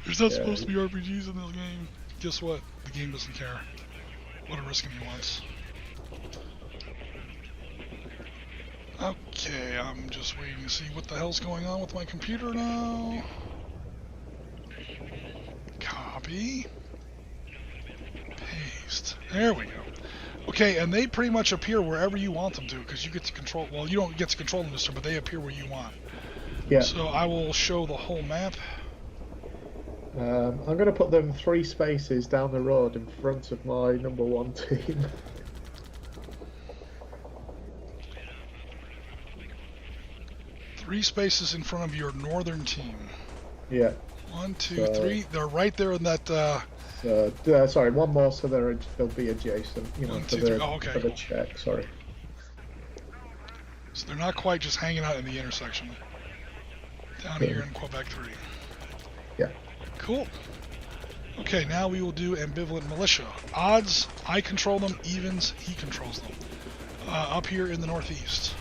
Speaker 1: There's not supposed to be RPGs in this game. Guess what? The game doesn't care. What a risk he wants. Okay, I'm just waiting to see what the hell's going on with my computer now. Copy. Paste. There we go. Okay, and they pretty much appear wherever you want them to, because you get to control... Well, you don't get to control them, mister, but they appear where you want.
Speaker 2: Yeah.
Speaker 1: So I will show the whole map.
Speaker 2: I'm going to put them 3 spaces down the road in front of my number 1 team.
Speaker 1: Three spaces in front of your northern team.
Speaker 2: Yeah.
Speaker 1: 1, 2, 3. They're right there in that...
Speaker 2: sorry, one more, so they'll be adjacent. You know,
Speaker 1: 1, 2,
Speaker 2: for
Speaker 1: 3.
Speaker 2: the,
Speaker 1: Oh, okay.
Speaker 2: for the check. Sorry.
Speaker 1: So they're not quite just hanging out in the intersection. Down here in Quebec 3.
Speaker 2: Yeah.
Speaker 1: Cool. Okay, now we will do ambivalent militia. Odds, I control them. Evens, he controls them. Up here in the northwest.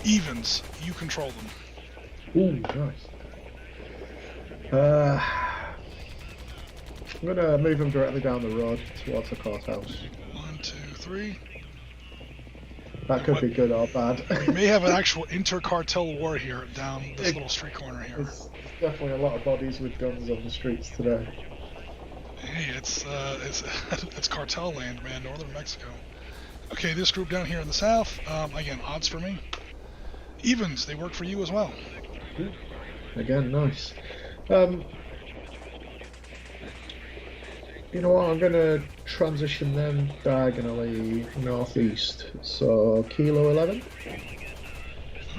Speaker 1: Evens, you control them.
Speaker 2: Ooh, nice. I'm going to move them directly down the road towards the courthouse.
Speaker 1: 1, 2, 3.
Speaker 2: That could be good or bad.
Speaker 1: We may have an actual inter-cartel war here down this little street corner here.
Speaker 2: There's definitely a lot of bodies with guns on the streets today.
Speaker 1: Hey, it's cartel land, man, northern Mexico. Okay, this group down here in the south, again, odds for me. Evens, they work for you as well.
Speaker 2: Again, nice. You know what, I'm going to transition them diagonally northeast. So, Kilo 11.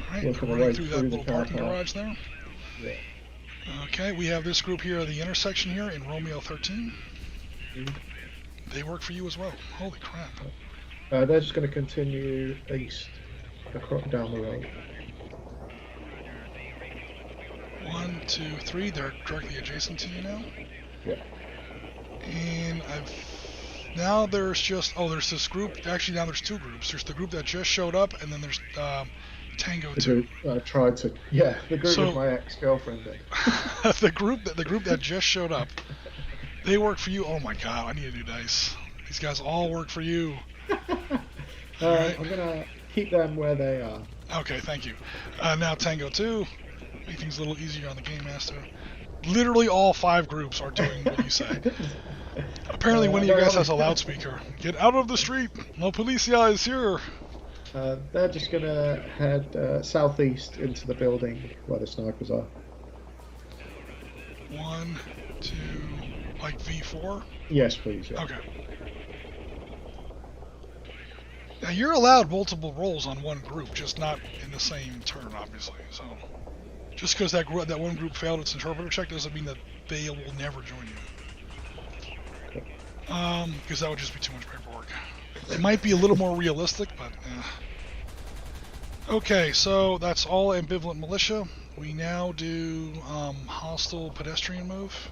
Speaker 1: Alright, running through that little parking garage there.
Speaker 2: Yeah.
Speaker 1: Okay, we have this group here at the intersection here in Romeo 13. They work for you as well. Holy crap.
Speaker 2: They're just going to continue east, down the road.
Speaker 1: 1, 2, 3, they're directly adjacent to you now.
Speaker 2: Yeah.
Speaker 1: And now there's just, there's this group, actually now there's 2 groups. There's the group that just showed up, and then there's Tango 2.
Speaker 2: I tried to, the group with my ex-girlfriend did.
Speaker 1: the group that just showed up, they work for you. Oh my god, I need a new dice. These guys all work for you. Right.
Speaker 2: I'm gonna keep them where they are.
Speaker 1: Okay, thank you. Now Tango 2, make things a little easier on the Game Master. Literally all 5 groups are doing what you say. Apparently one of you guys has a loudspeaker. Get out of the street! No Policia is here!
Speaker 2: They're just going to head southeast into the building where the snipers are.
Speaker 1: 1, 2, like V4?
Speaker 2: Yes, please. Yeah.
Speaker 1: Okay. Now you're allowed multiple roles on one group, just not in the same turn, obviously. So, just because that one group failed its interpreter check doesn't mean that they will never join you. Because that would just be too much paperwork. It might be a little more realistic, but okay, so that's all ambivalent militia. We now do hostile pedestrian move.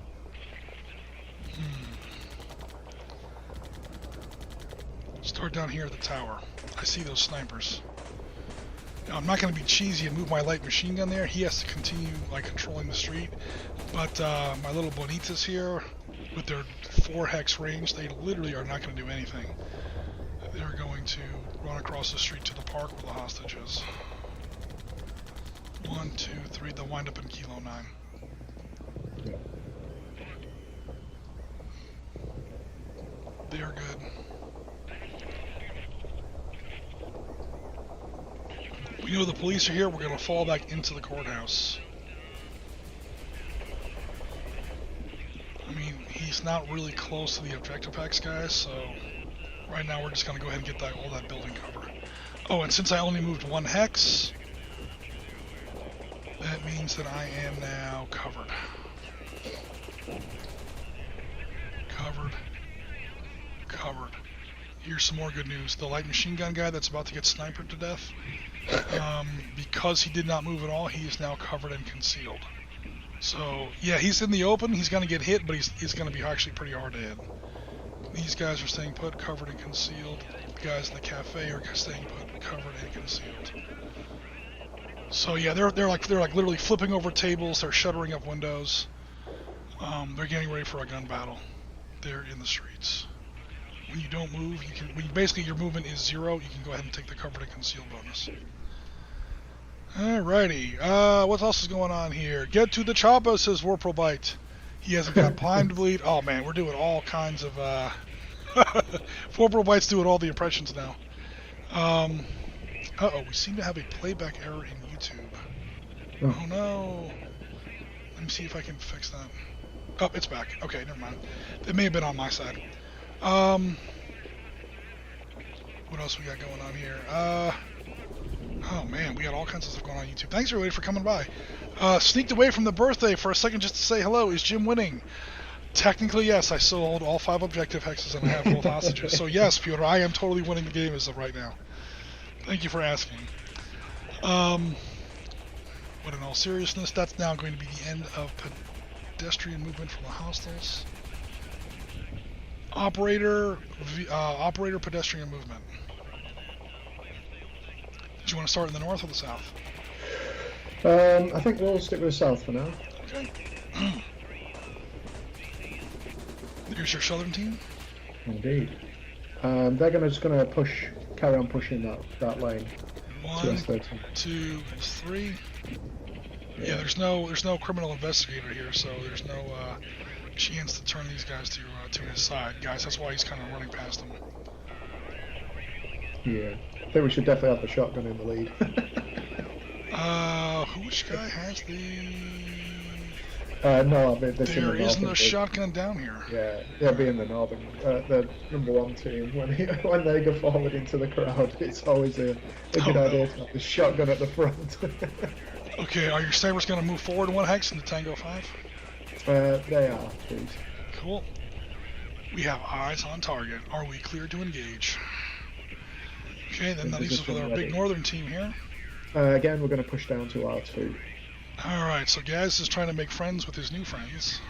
Speaker 1: Start down here at the tower. I see those snipers. Now, I'm not going to be cheesy and move my light machine gun there. He has to continue like controlling the street. But my little bonitas here, with their 4 hex range, they literally are not going to do anything. They're going to run across the street to the park where the hostage is. 1, 2, 3. They'll wind up in Kilo 9.
Speaker 2: Yeah.
Speaker 1: They are good. We know the police are here. We're going to fall back into the courthouse. I mean, he's not really close to the objective hex, guys, so right now we're just going to go ahead and get all that building cover. Oh, and since I only moved 1 hex, that means that I am now covered. Covered. Here's some more good news. The light machine gun guy that's about to get sniped to death, because he did not move at all, he is now covered and concealed. So, yeah, he's in the open. He's going to get hit, but he's going to be actually pretty hard to hit. These guys are staying put, covered and concealed. The guys in the cafe are staying put, covered and concealed. So yeah, they're like literally flipping over tables. They're shuttering up windows. They're getting ready for a gun battle. They're in the streets. When you don't move, basically your movement is 0. You can go ahead and take the covered and concealed bonus. Alrighty. What else is going on here? Get to the chopper, says Warprobite. He hasn't got time to bleed. Oh man, we're doing all kinds of Warprobite's doing all the impressions now. Uh-oh, we seem to have a playback error in YouTube. Oh no. Let me see if I can fix that. Oh, it's back. Okay, never mind. It may have been on my side. What else we got going on here? Oh man, we got all kinds of stuff going on YouTube. Thanks everybody for coming by. Sneaked away from the birthday for a second just to say hello. Is Jim winning? Technically, yes. I still hold all 5 objective hexes and I have both hostages. So yes, Pyotr, I am totally winning the game as of right now. Thank you for asking. But in all seriousness, that's now going to be the end of pedestrian movement for the hostiles. Operator pedestrian movement. Did you want to start in the north or the south?
Speaker 2: I think we'll stick with the south for now.
Speaker 1: Okay. Here's your southern team.
Speaker 2: Indeed. They're just gonna carry on pushing that lane.
Speaker 1: 1, 2, 3. Yeah, there's no criminal investigator here, so there's no chance to turn these guys to his side, guys. That's why he's kind of running past them.
Speaker 2: Yeah, I think we should definitely have the shotgun in the lead.
Speaker 1: Which guy has the?
Speaker 2: No, there
Speaker 1: isn't a shotgun down here.
Speaker 2: Yeah, they'll be in the northern, the number 1 team. When they go forward into the crowd, it's always a good idea to have the shotgun at the front.
Speaker 1: Okay, are your snipers going to move forward 1 hex into Tango 5?
Speaker 2: They are, please.
Speaker 1: Cool. We have eyes on target. Are we clear to engage? Okay, then that leaves us with our big northern team here.
Speaker 2: Again, we're going to push down to R2.
Speaker 1: Alright, so Gaz is trying to make friends with his new friends.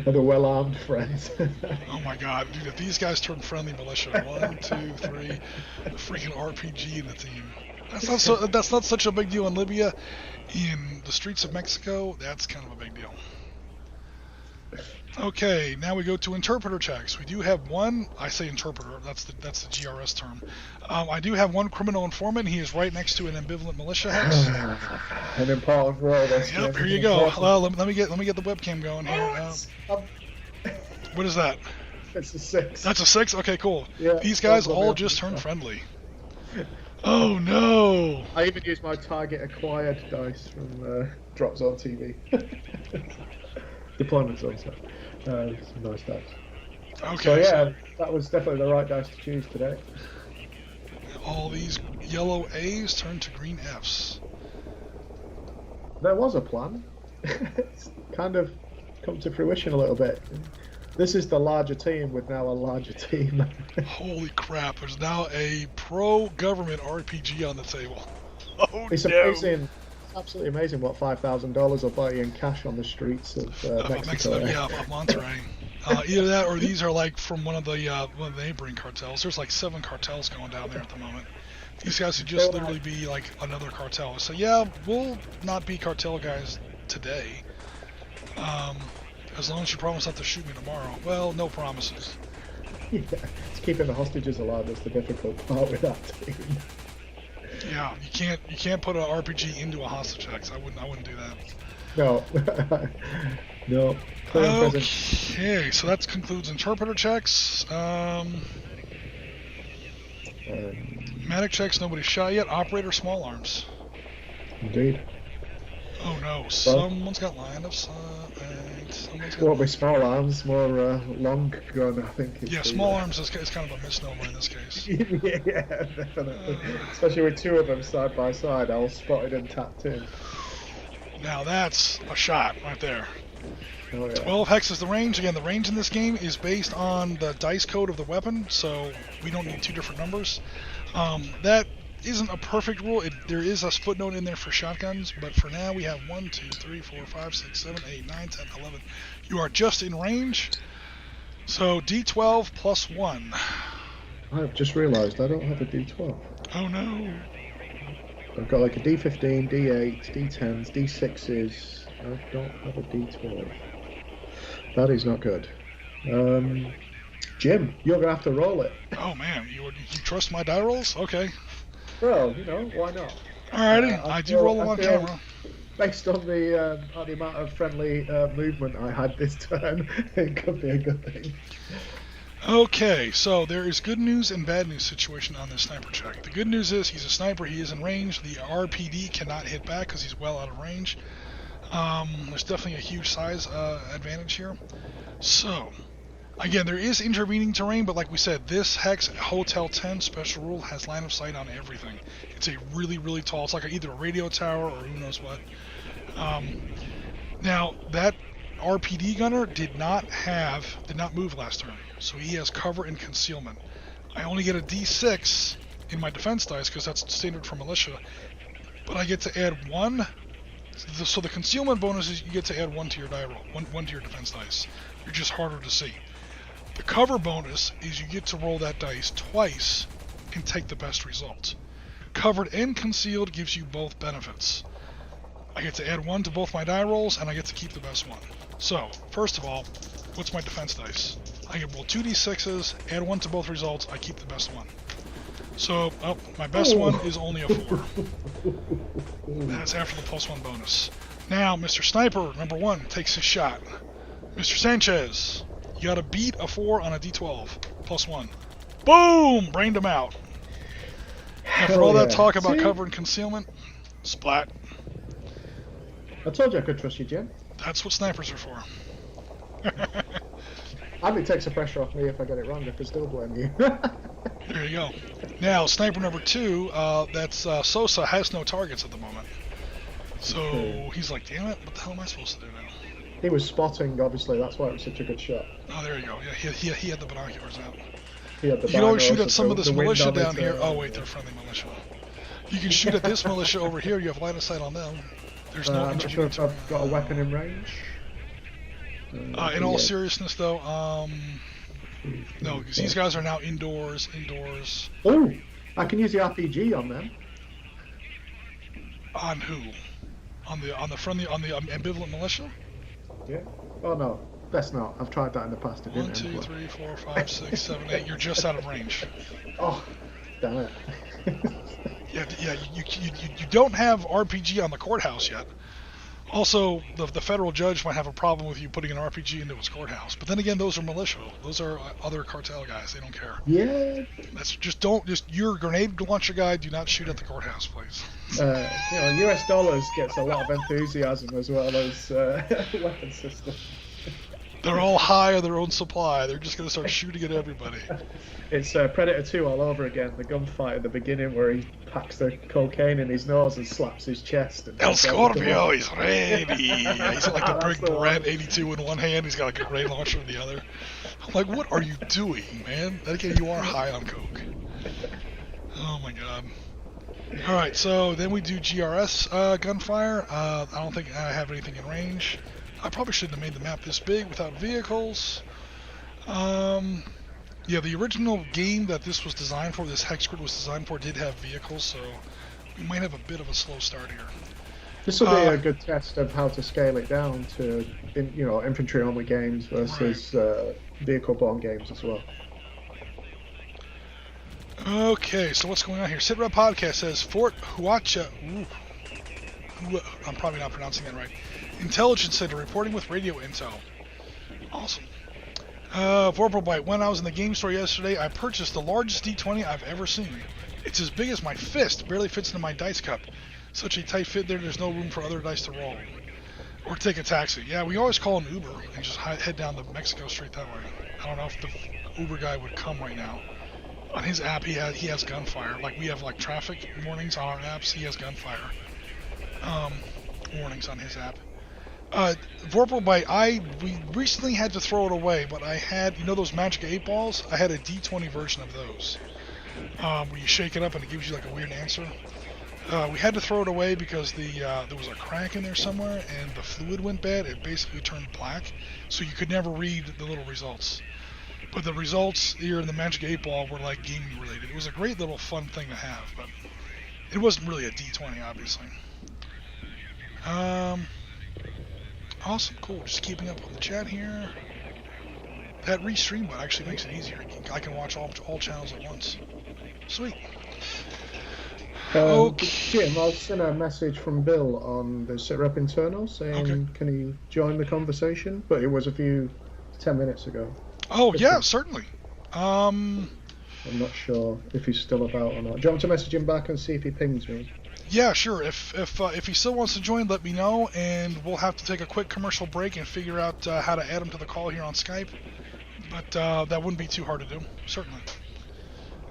Speaker 2: The well-armed friends.
Speaker 1: Oh my god, dude, if these guys turn friendly militia, 1, 2, 3, the freaking RPG in the team. That's not such a big deal in Libya. In the streets of Mexico, that's kind of a big deal. Okay, now we go to interpreter checks. We do have one. I say interpreter. That's the GRS term. I do have one criminal informant. He is right next to an ambivalent militia hex.
Speaker 2: An important role.
Speaker 1: Yep. Here you go. Well, let me get the webcam going here. What is that?
Speaker 2: It's a 6.
Speaker 1: That's a 6? Okay, cool.
Speaker 2: Yeah,
Speaker 1: These guys all just turned friendly. Oh, no!
Speaker 2: I even used my target acquired dice from Drop Zone TV. Deployment Zone, so some nice dice.
Speaker 1: Okay.
Speaker 2: So yeah, that was definitely the right dice to choose today.
Speaker 1: All these yellow A's turned to green F's.
Speaker 2: There was a plan. It's kind of come to fruition a little bit. This is the larger team with now a larger team.
Speaker 1: Holy crap, there's now a pro-government RPG on the table. Oh,
Speaker 2: it's amazing. It's absolutely amazing what $5,000 will buy you in cash on the streets of Mexico.
Speaker 1: Yeah, of Monterrey. Either that or these are like from one of the neighboring cartels. There's like 7 cartels going down there at the moment. These guys would just literally be like another cartel. So yeah, we'll not be cartel guys today. As long as you promise not to shoot me tomorrow. Well, no promises.
Speaker 2: Yeah, it's keeping the hostages alive that's the difficult part with that team.
Speaker 1: Yeah, you can't put an RPG into a hostage X. I wouldn't do that.
Speaker 2: No. No.
Speaker 1: Okay, so that concludes interpreter checks. Medic checks, nobody shot yet. Operator, small arms.
Speaker 2: Indeed.
Speaker 1: Oh no, someone's got line of sight.
Speaker 2: Won't be small arms, more long gun, I think.
Speaker 1: Yeah, small arms is kind of a misnomer in this case.
Speaker 2: Yeah, definitely. Especially with 2 of them side by side, all spotted and tapped in.
Speaker 1: Now that's a shot right there.
Speaker 2: Oh, yeah.
Speaker 1: 12 hex is the range. Again, the range in this game is based on the dice code of the weapon, so we don't need 2 different numbers. That isn't a perfect rule. There is a footnote in there for shotguns, but for now we have 1, 2, 3, 4, 5, 6, 7, 8, 9, 10, 11. You are just in range. So D12 plus 1.
Speaker 2: I've just realised I don't have a D12.
Speaker 1: Oh no.
Speaker 2: I've got like a D15, D8, D10s, D6s. I don't have a D12. That is not good. Jim, you're going to have to roll it.
Speaker 1: Oh man, you trust my die rolls? Okay.
Speaker 2: Well, why not?
Speaker 1: Alrighty, I do roll them on camera.
Speaker 2: Based on the amount of friendly movement I had this turn, it could be a good thing.
Speaker 1: Okay, so there is good news and bad news situation on this sniper check. The good news is he's a sniper, he is in range. The RPD cannot hit back because he's well out of range. There's definitely a huge size advantage here. So, again, there is intervening terrain, but like we said, this Hex Hotel 10 special rule has line of sight on everything. It's a really, really tall, it's like either a radio tower or who knows what. Now, that RPD gunner did not move last turn, so he has cover and concealment. I only get a D6 in my defense dice because that's standard for militia, but I get to add 1. So the concealment bonus is you get to add 1 to your die roll, 1 to your defense dice. You're just harder to see. The cover bonus is you get to roll that dice twice and take the best result. Covered and concealed gives you both benefits. I get to add 1 to both my die rolls, and I get to keep the best one. So, first of all, what's my defense dice? I can roll 2d6s, add 1 to both results, I keep the best one. So, my best one is only a 4. That's after the +1 bonus. Now, Mr. Sniper, number 1, takes his shot. Mr. Sanchez, you gotta beat a 4 on a d12, +1. Boom! Brained him out. After all that talk about cover and concealment, splat.
Speaker 2: I told you I could trust you, Jim.
Speaker 1: That's what snipers are for.
Speaker 2: And it takes the pressure off me if I get it wrong. I can still blame you.
Speaker 1: There you go. Now, sniper number 2, that's Sosa has no targets at the moment. So he's like, damn it, what the hell am I supposed to do now?
Speaker 2: He was spotting, obviously. That's why it was such a good shot.
Speaker 1: Oh, there you go. Yeah, he had the binoculars out.
Speaker 2: He had the
Speaker 1: you can always shoot at some
Speaker 2: the,
Speaker 1: of this militia down here. Oh, wait, they're friendly militia. You can shoot at this militia over here. You have line of sight on them. There's no
Speaker 2: I'm not sure if I've got a weapon in range.
Speaker 1: In all seriousness, though, no, because these guys are now indoors.
Speaker 2: Oh, I can use the RPG on them.
Speaker 1: On who? On the ambivalent militia?
Speaker 2: Yeah. Oh no, that's not. I've tried that in the past.
Speaker 1: 1, 2, 3, 4, 5, 6, 7, 8. You're just out of range.
Speaker 2: Oh, damn it.
Speaker 1: Yeah. You don't have RPG on the courthouse yet. Also, the federal judge might have a problem with you putting an RPG into his courthouse. But then again, those are militia. Those are other cartel guys. They don't care.
Speaker 2: Yeah.
Speaker 1: That's just you're a grenade launcher guy. Do not shoot at the courthouse, please.
Speaker 2: US dollars gets a lot of enthusiasm as well as weapon system.
Speaker 1: They're all high on their own supply. They're just going to start shooting at everybody.
Speaker 2: It's Predator 2 all over again. The gunfight at the beginning where he packs the cocaine in his nose and slaps his chest. And
Speaker 1: El Scorpio is ready. He's got like the
Speaker 2: That's
Speaker 1: big
Speaker 2: the
Speaker 1: Red
Speaker 2: one.
Speaker 1: 82 in one hand. He's got like a grenade launcher in the other. I'm like, what are you doing, man? Then again, you are high on coke. Oh my god. All right, so then we do GRS gunfire. I don't think I have anything in range. I probably shouldn't have made the map this big without vehicles. Yeah, the original game that this was designed for, this hex grid was designed for, did have vehicles, so we might have a bit of a slow start here.
Speaker 2: This will be a good test of how to scale it down to, infantry-only games versus vehicle-borne games as well.
Speaker 1: Okay, so what's going on here? Sitrep Podcast says Fort Huacha. I'm probably not pronouncing that right. Intelligence Center reporting with radio intel. Awesome. Vorpal Bite. When I was in the game store yesterday, I purchased the largest D20 I've ever seen. It's as big as my fist, barely fits into my dice cup. Such a tight fit there's no room for other dice to roll. Or take a taxi. Yeah, we always call an Uber and just head down the Mexico Street that way. I don't know if the Uber guy would come right now. On his app, he has gunfire. Like, we have, like, traffic warnings on our apps. He has gunfire warnings on his app. Vorpal Bite, we recently had to throw it away, but I had, those Magic 8 balls? I had a D20 version of those. Where you shake it up and it gives you, like, a weird answer. We had to throw it away because there was a crack in there somewhere, and the fluid went bad. It basically turned black, so you could never read the little results. But the results here in the Magic 8 Ball were like gaming related. It was a great little fun thing to have, but it wasn't really a D20, obviously. Awesome, cool. Just keeping up on the chat here. That restream button actually makes it easier. I can watch all channels at once. Sweet.
Speaker 2: Jim, I'll send a message from Bill on the Sitrep internal saying, Can he join the conversation? But it was 10 minutes ago.
Speaker 1: Oh, yeah, certainly.
Speaker 2: I'm not sure if he's still about or not. Do you want to message him back and see if he pings me?
Speaker 1: Yeah, sure. If he still wants to join, let me know, and we'll have to take a quick commercial break and figure out how to add him to the call here on Skype. But that wouldn't be too hard to do, certainly.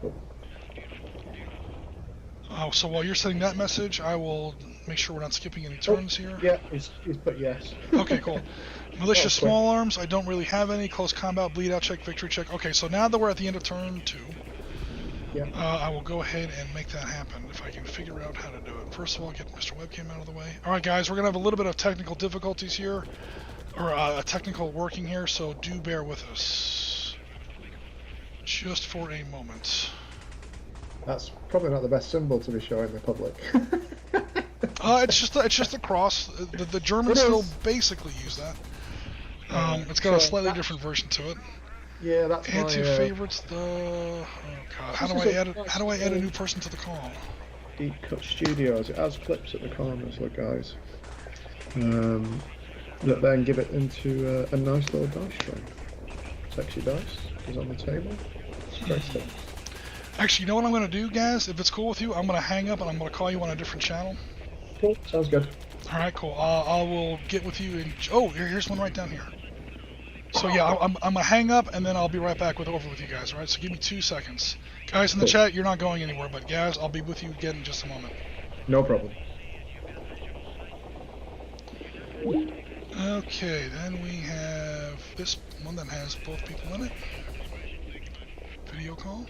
Speaker 2: Cool.
Speaker 1: So while you're sending that message, I will make sure we're not skipping any turns here.
Speaker 2: Yeah, he's put yes.
Speaker 1: Okay, cool. Militia small arms, I don't really have any. Close combat, bleed out check, victory check. Okay, so now that we're at the end of turn 2, I will go ahead and make that happen if I can figure out how to do it. First of all, get Mr. Webcam out of the way. Alright guys, we're going to have a little bit of technical difficulties here, or a technical working here, so do bear with us. Just for a moment.
Speaker 2: That's probably not the best symbol to be showing the public.
Speaker 1: It's just a cross. The Germans still basically use that. It's got a slightly different version to it.
Speaker 2: Yeah, that's
Speaker 1: add to favorites. Oh god, how do I add a new person to the call?
Speaker 2: Deep Cut Studios. It has clips at the corners, look guys. That then give it into a nice little dice tray. Sexy dice is on the table. Great stuff.
Speaker 1: Actually, you know what I'm going to do, guys? If it's cool with you, I'm going to hang up and I'm going to call you on a different channel.
Speaker 2: Cool, sounds good.
Speaker 1: Alright, cool. I will get with you in... Oh, here's one right down here. So yeah, I'm going to hang up and then I'll be right back over with you guys, alright? So give me 2 seconds. Guys in the chat, you're not going anywhere, but guys, I'll be with you again in just a moment.
Speaker 2: No problem.
Speaker 1: Okay, then we have this one that has both people in it. Video call.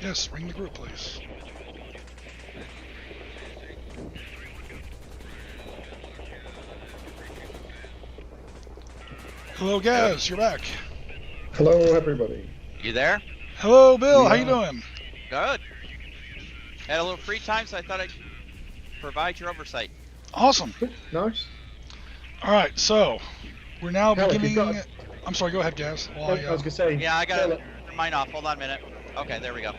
Speaker 1: Yes, ring the group, please. Hello, Gaz, you're back.
Speaker 2: Hello, everybody.
Speaker 3: You there?
Speaker 1: Hello, Bill, how you doing?
Speaker 3: Good. Had a little free time, so I thought I'd provide your oversight.
Speaker 1: Awesome.
Speaker 2: Nice.
Speaker 1: Alright, so, we're now beginning...
Speaker 2: got...
Speaker 1: I'm sorry, go ahead, Gaz.
Speaker 2: I was going to say...
Speaker 3: Yeah, I got mine off. Hold on a minute. Okay, there we go.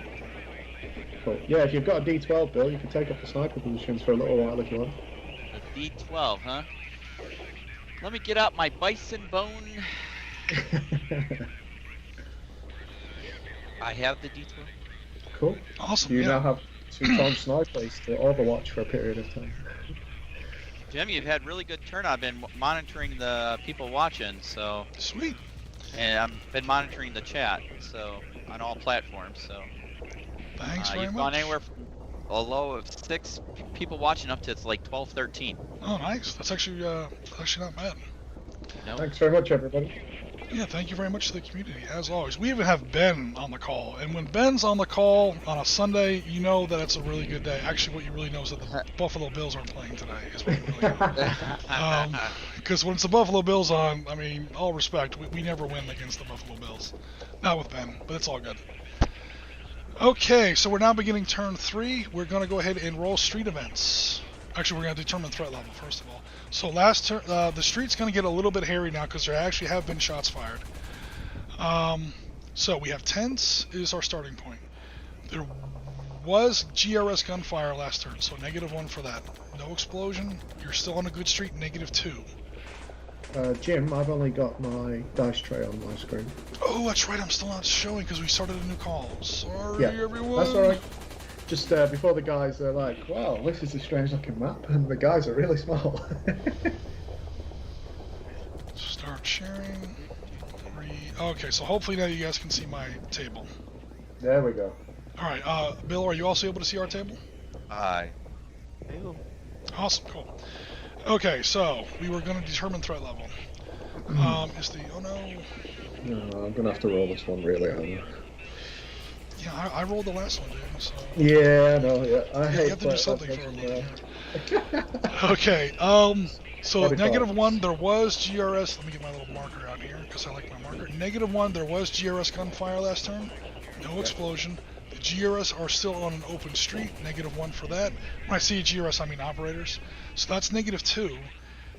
Speaker 2: Cool. Yeah, if you've got a D12, Bill, you can take up the sniper positions for a little while if you want.
Speaker 3: A D12, huh? Let me get out my bison bone. I have the D12.
Speaker 2: Cool.
Speaker 1: Awesome.
Speaker 2: You
Speaker 1: yeah.
Speaker 2: now have 2 snipers to overwatch for a period of time.
Speaker 3: Jim, you've had really good turnout. I've been monitoring the people watching, so.
Speaker 1: Sweet.
Speaker 3: And I've been monitoring the chat, so on all platforms. So.
Speaker 1: Thanks very
Speaker 3: you've
Speaker 1: much.
Speaker 3: gone anywhere from a low of 6 people watching up to it's like 12, 13.
Speaker 1: Oh, nice. That's actually not bad.
Speaker 3: No.
Speaker 2: Thanks very much, everybody.
Speaker 1: Yeah, thank you very much to the community, as always. We even have Ben on the call, and when Ben's on the call on a Sunday, you know that it's a really good day. Actually, what you really know is that the Buffalo Bills aren't playing today, is what you really know. Because when it's the Buffalo Bills on, I mean, all respect, we never win against the Buffalo Bills. Not with Ben, but it's all good. Okay, so we're now beginning turn 3. We're going to go ahead and roll street events. Actually, we're going to determine threat level, first of all. So last turn, the street's going to get a little bit hairy now because there actually have been shots fired. So we have tents is our starting point. There was GRS gunfire last turn, so -1 for that. No explosion. You're still on a good street, -2.
Speaker 2: Jim, I've only got my dice tray on my screen.
Speaker 1: Oh, that's right. I'm still not showing because we started a new call. Sorry,
Speaker 2: Yeah,
Speaker 1: everyone.
Speaker 2: that's alright. Just before the guys are like, wow, this is a strange looking map, and the guys are really small.
Speaker 1: Start sharing. Okay, so hopefully now you guys can see my table.
Speaker 2: There we go.
Speaker 1: Alright, Bill, are you also able to see our table?
Speaker 3: Aye.
Speaker 1: Awesome, cool. Okay, so we were going to determine threat level. Oh no.
Speaker 2: No, I'm gonna have to roll this one really hard.
Speaker 1: Yeah, I rolled the last one, dude, so...
Speaker 2: Yeah, no, yeah. I hate
Speaker 1: you have to do
Speaker 2: that
Speaker 1: something for a
Speaker 2: one,
Speaker 1: living here. Okay, so -1, there was GRS. Let me get my little marker out here, because I like my marker. -1, there was GRS gunfire last turn. No explosion. The GRS are still on an open street. -1 for that. When I see GRS, I mean operators. So that's -2.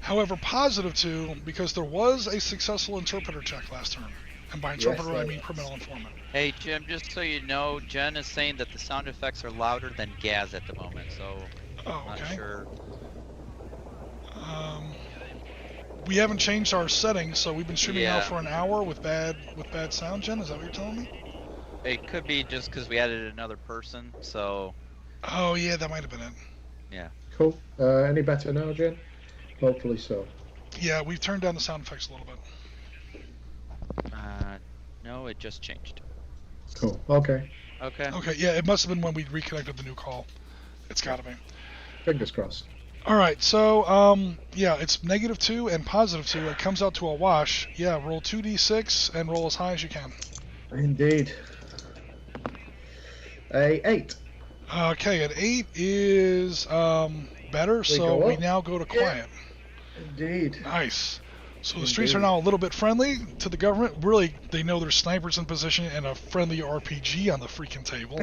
Speaker 1: However, +2, because there was a successful interpreter check last turn. And by interpreter, I mean criminal informant.
Speaker 3: Hey, Jim, just so you know, Jen is saying that the sound effects are louder than Gaz at the moment, so
Speaker 1: Oh,
Speaker 3: I'm
Speaker 1: okay.
Speaker 3: not sure.
Speaker 1: We haven't changed our settings, so we've been streaming now
Speaker 3: Yeah.
Speaker 1: for an hour with bad sound, Jen? Is that what you're telling me?
Speaker 3: It could be just because we added another person, so
Speaker 1: Oh, yeah, that might have been it.
Speaker 3: yeah.
Speaker 2: Cool. Any better now, Jen? Hopefully so.
Speaker 1: Yeah, we've turned down the sound effects a little bit.
Speaker 3: No, it just changed.
Speaker 2: Cool. Okay.
Speaker 3: Okay.
Speaker 1: Okay, yeah, it must have been when we reconnected the new call. It's gotta be.
Speaker 2: Fingers crossed.
Speaker 1: Alright, so, yeah, it's -2 and +2. It comes out to a wash. Yeah, roll 2d6 and roll as high as you can.
Speaker 2: Indeed. A 8.
Speaker 1: Okay, an 8 is, better, so we now go to quiet.
Speaker 2: Indeed.
Speaker 1: Nice. So the streets are now a little bit friendly to the government. Really, they know there's snipers in position and a friendly RPG on the freaking table.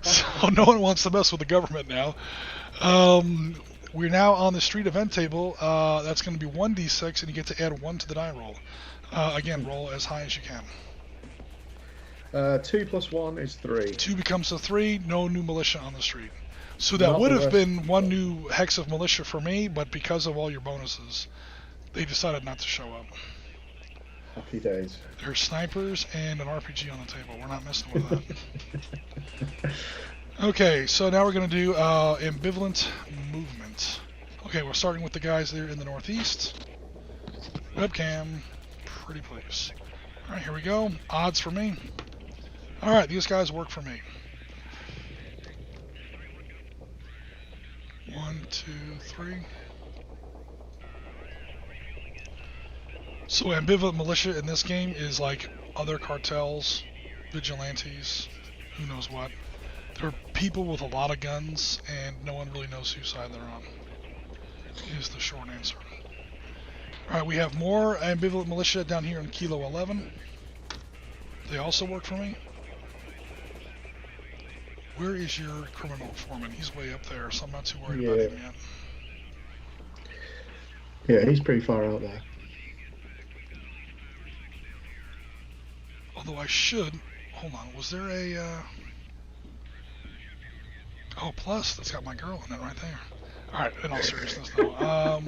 Speaker 1: So no one wants to mess with the government now. We're now on the street event table. That's going to be 1d6, and you get to add 1 to the die roll. Again, roll as high as you can.
Speaker 2: 2 + 1 is 3.
Speaker 1: 2 becomes a 3, no new militia on the street. So that
Speaker 2: Not
Speaker 1: would
Speaker 2: the
Speaker 1: have
Speaker 2: rest.
Speaker 1: been 1 new hex of militia for me, but because of all your bonuses, they decided not to show up.
Speaker 2: Happy days.
Speaker 1: There's snipers and an RPG on the table. We're not messing with that. Okay, so now we're going to do ambivalent movement. Okay, we're starting with the guys there in the northeast. Webcam, pretty please. Alright, here we go. Odds for me. Alright, these guys work for me. 1, 2, 3. So ambivalent militia in this game is like other cartels, vigilantes, who knows what. There are people with a lot of guns, and no one really knows whose side they're on, is the short answer. Alright, we have more ambivalent militia down here in Kilo 11. They also work for me. Where is your criminal foreman? He's way up there, so I'm not too worried about him yet.
Speaker 2: Yeah, he's pretty far out there.
Speaker 1: Although I should... Hold on, was there a... Oh, plus that's got my girl in it right there. All right, in all seriousness though. All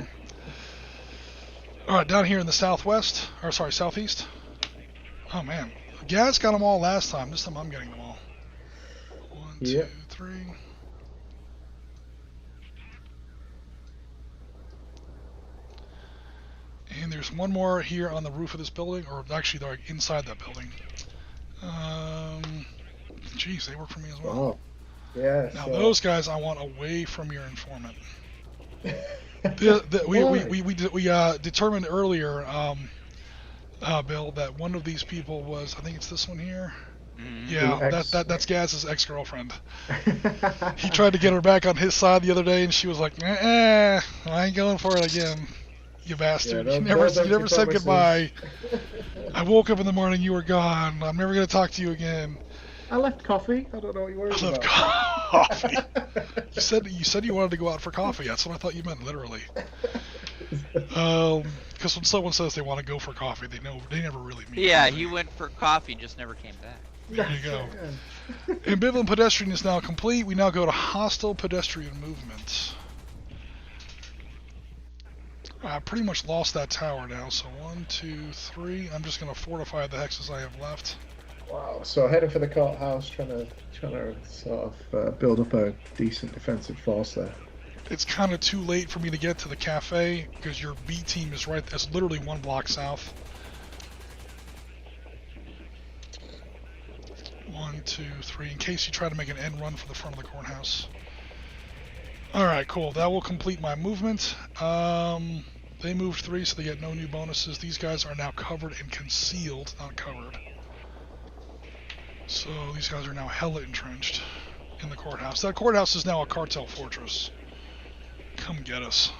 Speaker 1: right, down here in the southwest, or sorry, southeast. Oh man, Gaz got them all last time. This time I'm getting them all. 1, 2, 3. And there's one more here on the roof of this building, or actually they're like inside that building. Geez, they work for me as well.
Speaker 2: Oh, yeah.
Speaker 1: Now
Speaker 2: so...
Speaker 1: those guys I want away from your informant. We determined earlier, Bill, that one of these people was, I think it's this one here. Yeah, that's Gaz's ex-girlfriend. He tried to get her back on his side the other day, and she was like, I ain't going for it again. You bastard. You never said goodbye. I woke up in the morning, you were gone. I'm never going to talk to you again.
Speaker 2: I left coffee. I don't know what you're worried about.
Speaker 1: Coffee. You said you wanted to go out for coffee. That's what I thought you meant, literally. Because when someone says they want to go for coffee, they never really mean it.
Speaker 3: Yeah, he went for coffee, just never came back.
Speaker 1: There you go. Ambivalent pedestrian is now complete. We now go to hostile pedestrian movement. I pretty much lost that tower now, so 1, 2, 3. I'm just going to fortify the hexes I have left.
Speaker 2: Wow, so heading for the courthouse, trying to sort of build up a decent defensive force there.
Speaker 1: It's kind of too late for me to get to the cafe, because your B team is right, it's literally 1 block south. 1, 2, 3, in case you try to make an end run for the front of the courthouse. Alright, cool. That will complete my movement. They moved 3, so they get no new bonuses. These guys are now covered and concealed, not covered. So these guys are now hella entrenched in the courthouse. That courthouse is now a cartel fortress. Come get us.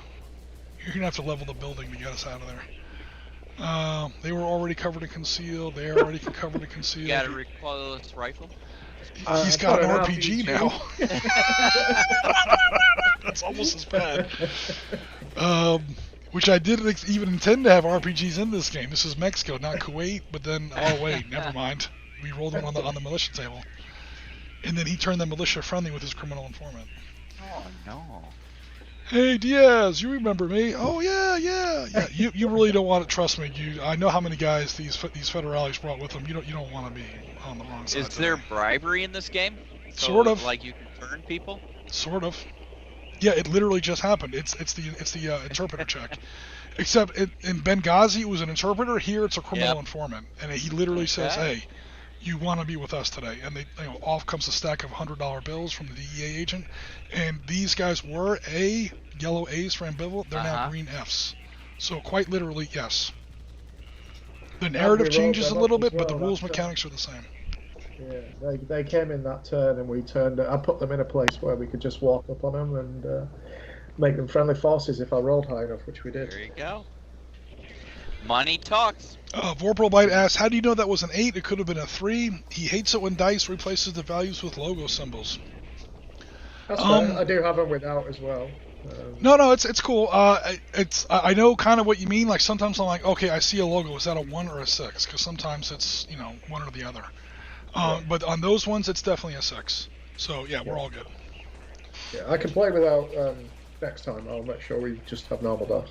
Speaker 1: You're going to have to level the building to get us out of there. They were already covered and concealed. They're already covered and concealed.
Speaker 3: You got a recoilless rifle?
Speaker 1: He's got an RPG now. That's almost as bad. Which I didn't even intend to have RPGs in this game. This is Mexico, not Kuwait. But then, oh wait, never mind. We rolled one on the militia table. And then he turned them militia friendly with his criminal informant.
Speaker 3: Oh no.
Speaker 1: Hey Diaz, you remember me? Oh yeah. You really don't want to trust me. I know how many guys these federales brought with them. You don't want to be on the wrong side.
Speaker 3: Is there bribery in this game? So,
Speaker 1: sort of.
Speaker 3: Like you can turn people?
Speaker 1: Sort of. Yeah, it literally just happened. It's the interpreter check. Except in Benghazi it was an interpreter. Here it's a criminal informant, and he literally says, "Hey, you want to be with us today?" And off comes a stack of $100 bills from the DEA agent. And these guys were yellow A's for ambivalent. They're now green F's. So quite literally, yes. The narrative changes a little bit, but the rules mechanics are the same.
Speaker 2: Yeah, they came in that turn, and we turned. I put them in a place where we could just walk up on them and make them friendly forces if I rolled high enough, which we did.
Speaker 3: There you go. Money talks.
Speaker 1: Vorpal Bite asks, how do you know that was an 8? It could have been a 3. He hates it when dice replaces the values with logo symbols.
Speaker 2: That's fair. I do have them without as well.
Speaker 1: No, it's cool. I know kind of what you mean. Like sometimes I'm like, okay, I see a logo. Is that a 1 or a 6? Because sometimes it's one or the other. But on those ones, it's definitely a 6. So yeah, we're all good.
Speaker 2: Yeah, I can play without. Next time, I'll make sure we just have normal dice.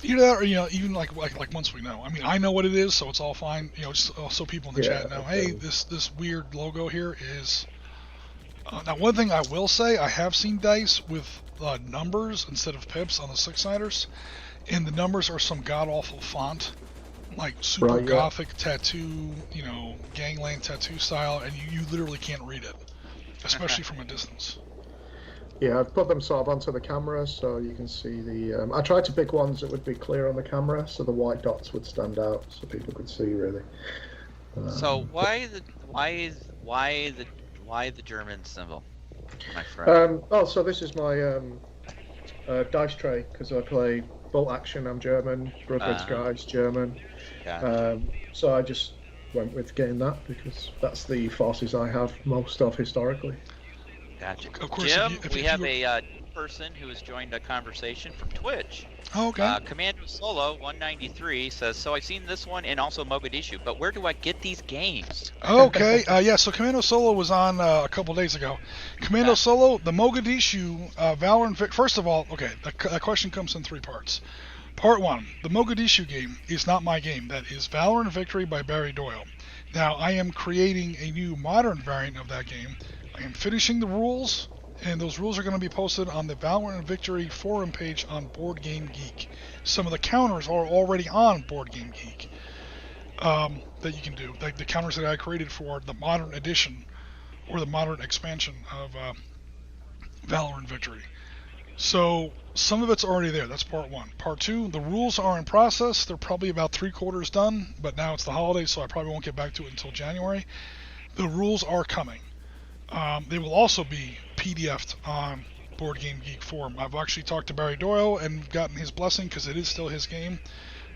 Speaker 1: Either that, or even like once we know. I mean, I know what it is, so it's all fine. Just so people in the chat know. Hey, this weird logo here is. Now, one thing I will say, I have seen dice with numbers instead of pips on the 6-siders, and the numbers are some god-awful font, like super gothic tattoo, gangland tattoo style, and you literally can't read it, especially from a distance.
Speaker 2: Yeah, I've put them sort of onto the camera so you can see the. I tried to pick ones that would be clear on the camera, so the white dots would stand out, so people could see really.
Speaker 3: So why the German symbol, my friend?
Speaker 2: So this is my dice tray because I play bolt action. I'm German. Brotherhood's guys German.
Speaker 3: Gotcha.
Speaker 2: So I just went with getting that because that's the forces I have most of historically.
Speaker 3: Gotcha.
Speaker 1: Of course,
Speaker 3: Jim, we have a person who has joined a conversation from Twitch.
Speaker 1: Oh, okay.
Speaker 3: Commando Solo 193 says, so I've seen this one and also Mogadishu, but where do I get these games?
Speaker 1: Okay. Yeah. So Commando Solo was on a couple days ago. Commando Solo, the Mogadishu, Valor, first of all, okay, the question comes in 3 parts. Part 1, the Mogadishu game is not my game. That is Valor and Victory by Barry Doyle. Now, I am creating a new modern variant of that game. I am finishing the rules, and those rules are going to be posted on the Valor and Victory forum page on Board Game Geek. Some of the counters are already on Board Game Geek that you can do. Like the counters that I created for the modern edition or the modern expansion of Valor and Victory. So some of it's already there. That's part 1. Part 2, the rules are in process. They're probably about 3/4 done, but now it's the holidays, so I probably won't get back to it until January. The rules are coming. They will also be PDF'd on Board Game Geek forum. I've actually talked to Barry Doyle and gotten his blessing because it is still his game.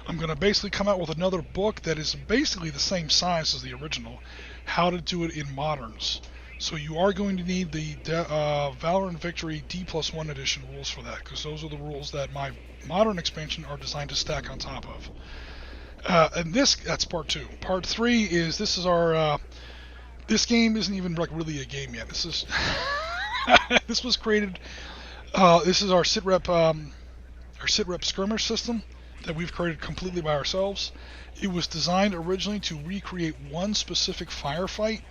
Speaker 1: I'm going to basically come out with another book that is basically the same size as the original, how to do it in moderns. So you are going to need the Valor and Victory D+1 edition rules for that, because those are the rules that my modern expansion are designed to stack on top of. And that's part 2. Part 3 is this is our... this game isn't even like really a game yet. This is this was created. This is our Sitrep Skirmish system that we've created completely by ourselves. It was designed originally to recreate one specific firefight,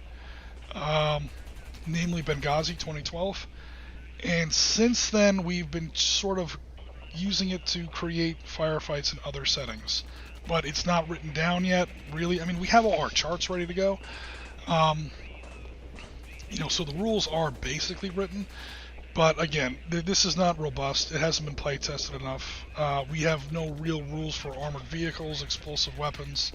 Speaker 1: namely Benghazi 2012. And since then, we've been sort of using it to create firefights in other settings. But it's not written down yet, really. I mean, we have all our charts ready to go. So the rules are basically written, but again, this is not robust. It hasn't been play tested enough. We have no real rules for armored vehicles, explosive weapons.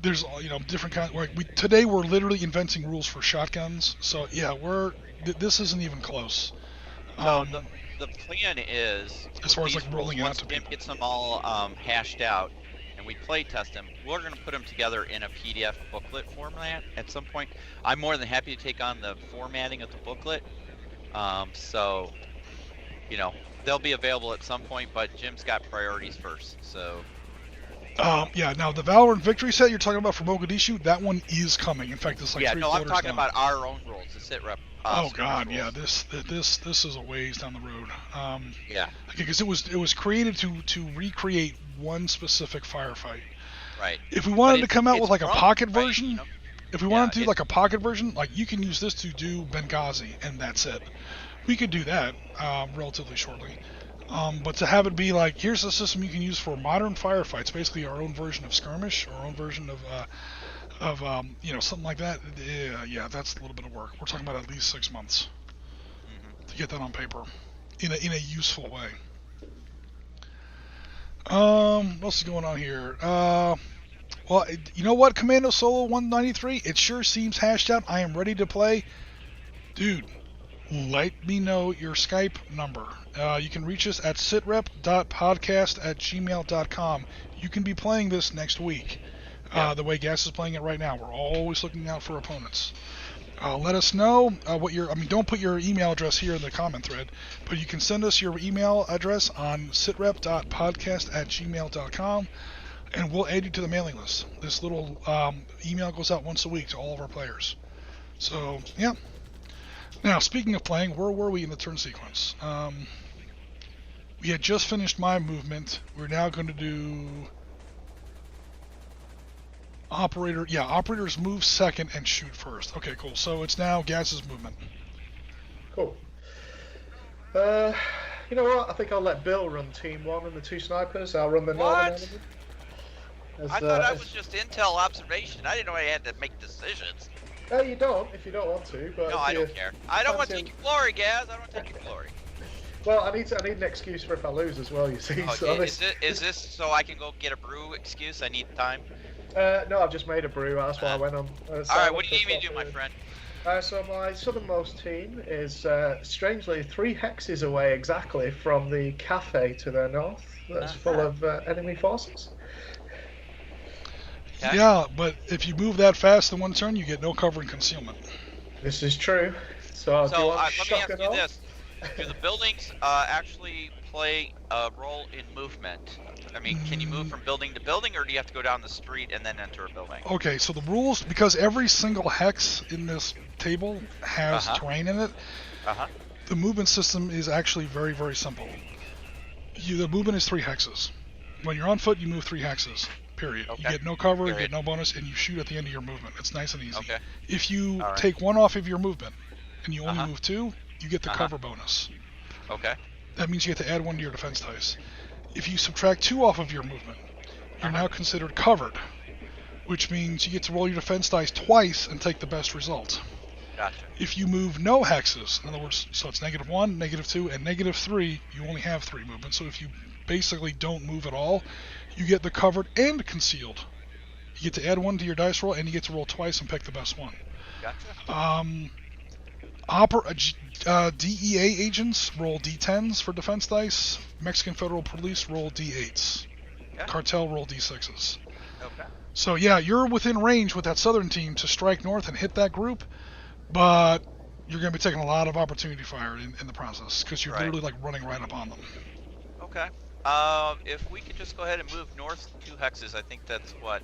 Speaker 1: There's different kinds. Today we're literally inventing rules for shotguns. So yeah, this isn't even close.
Speaker 3: So the plan is,
Speaker 1: as far as like rolling out
Speaker 3: once
Speaker 1: to
Speaker 3: Jim
Speaker 1: people,
Speaker 3: gets them all hashed out, and we play test them, we're going to put them together in a PDF booklet format at some point. I'm more than happy to take on the formatting of the booklet. So, they'll be available at some point, but Jim's got priorities first. So.
Speaker 1: Yeah. Now the Valor and Victory set you're talking about for Mogadishu, that one is coming. In fact, it's like 3/4
Speaker 3: I'm talking
Speaker 1: done.
Speaker 3: about our own rules, the Sitrep.
Speaker 1: Oh God, rules. Yeah. This is a ways down the road.
Speaker 3: Yeah.
Speaker 1: Because it was created to recreate one specific firefight.
Speaker 3: Right.
Speaker 1: If we wanted to come out with like a pocket version,
Speaker 3: right?
Speaker 1: If we wanted to do like a pocket version, like you can use this to do Benghazi and that's it. We could do that relatively shortly. But to have it be like, here's a system you can use for modern firefights, basically our own version of Skirmish, our own version of something like that. Yeah, that's a little bit of work. We're talking about at least 6 months to get that on paper in a useful way. What else is going on here? Well, you know what, Commando Solo 193? It sure seems hashed out. I am ready to play. Dude, let me know your Skype number. You can reach us at sitrep.podcast@gmail.com. You can be playing this next week. The way Gas is playing it right now. We're always looking out for opponents. Let us know what don't put your email address here in the comment thread, but you can send us your email address on sitrep.podcast@gmail.com, and we'll add you to the mailing list. This little email goes out once a week to all of our players. So, yeah. Now, speaking of playing, where were we in the turn sequence? We had just finished my movement. We're now going to do operator. Yeah, operators move second and shoot first. Okay, cool. So it's now Gaz's movement.
Speaker 2: Cool. You know what? I think I'll let Bill run Team 1 and the 2 snipers. I'll run the northern element.
Speaker 3: I thought I was just intel observation. I didn't know I had to make decisions.
Speaker 2: No, you don't, if you don't want to. But
Speaker 3: no, I don't care. I don't want to take your glory, Gaz. I don't want to take your glory.
Speaker 2: Well, I need an excuse for if I lose as well, you see.
Speaker 3: Okay,
Speaker 2: so
Speaker 3: is this so I can go get a brew excuse? I need time.
Speaker 2: No, I've just made a brew. That's why I went on.
Speaker 3: Alright, what do you need me to do, my friend?
Speaker 2: So my southernmost team is, strangely, 3 hexes away exactly from the cafe to their north. That's full of enemy forces.
Speaker 3: Okay.
Speaker 1: Yeah, but if you move that fast in one turn, you get no cover and concealment.
Speaker 2: This is true. So do you want
Speaker 3: let me ask you
Speaker 2: off?
Speaker 3: this. Do the buildings actually play a role in movement? I mean, can you move from building to building, or do you have to go down the street and then enter a building?
Speaker 1: Okay, so the rules, because every single hex in this table has terrain in it, the movement system is actually very, very simple. The movement is 3 hexes. When you're on foot, you move 3 hexes, period.
Speaker 3: Okay.
Speaker 1: You get no cover, you get no bonus, and you shoot at the end of your movement. It's nice and easy.
Speaker 3: Okay.
Speaker 1: If you take 1 off of your movement, and you only move 2, you get the cover bonus.
Speaker 3: Okay.
Speaker 1: That means you get to add 1 to your defense dice. If you subtract 2 off of your movement, you're now considered covered, which means you get to roll your defense dice twice and take the best result.
Speaker 3: Gotcha.
Speaker 1: If you move no hexes, in other words, so it's -1, -2, and -3, you only have 3 movements. So if you basically don't move at all, you get the covered and concealed. You get to add 1 to your dice roll, and you get to roll twice and pick the best one.
Speaker 3: Gotcha.
Speaker 1: DEA agents roll D10s for defense dice. Mexican Federal Police roll D8s.
Speaker 3: Okay.
Speaker 1: Cartel roll D6s.
Speaker 3: Okay.
Speaker 1: So yeah, you're within range with that southern team to strike north and hit that group, but you're going to be taking a lot of opportunity fire in the process because you're literally like running right up on them.
Speaker 3: Okay. If we could just go ahead and move north 2 hexes, I think that's what.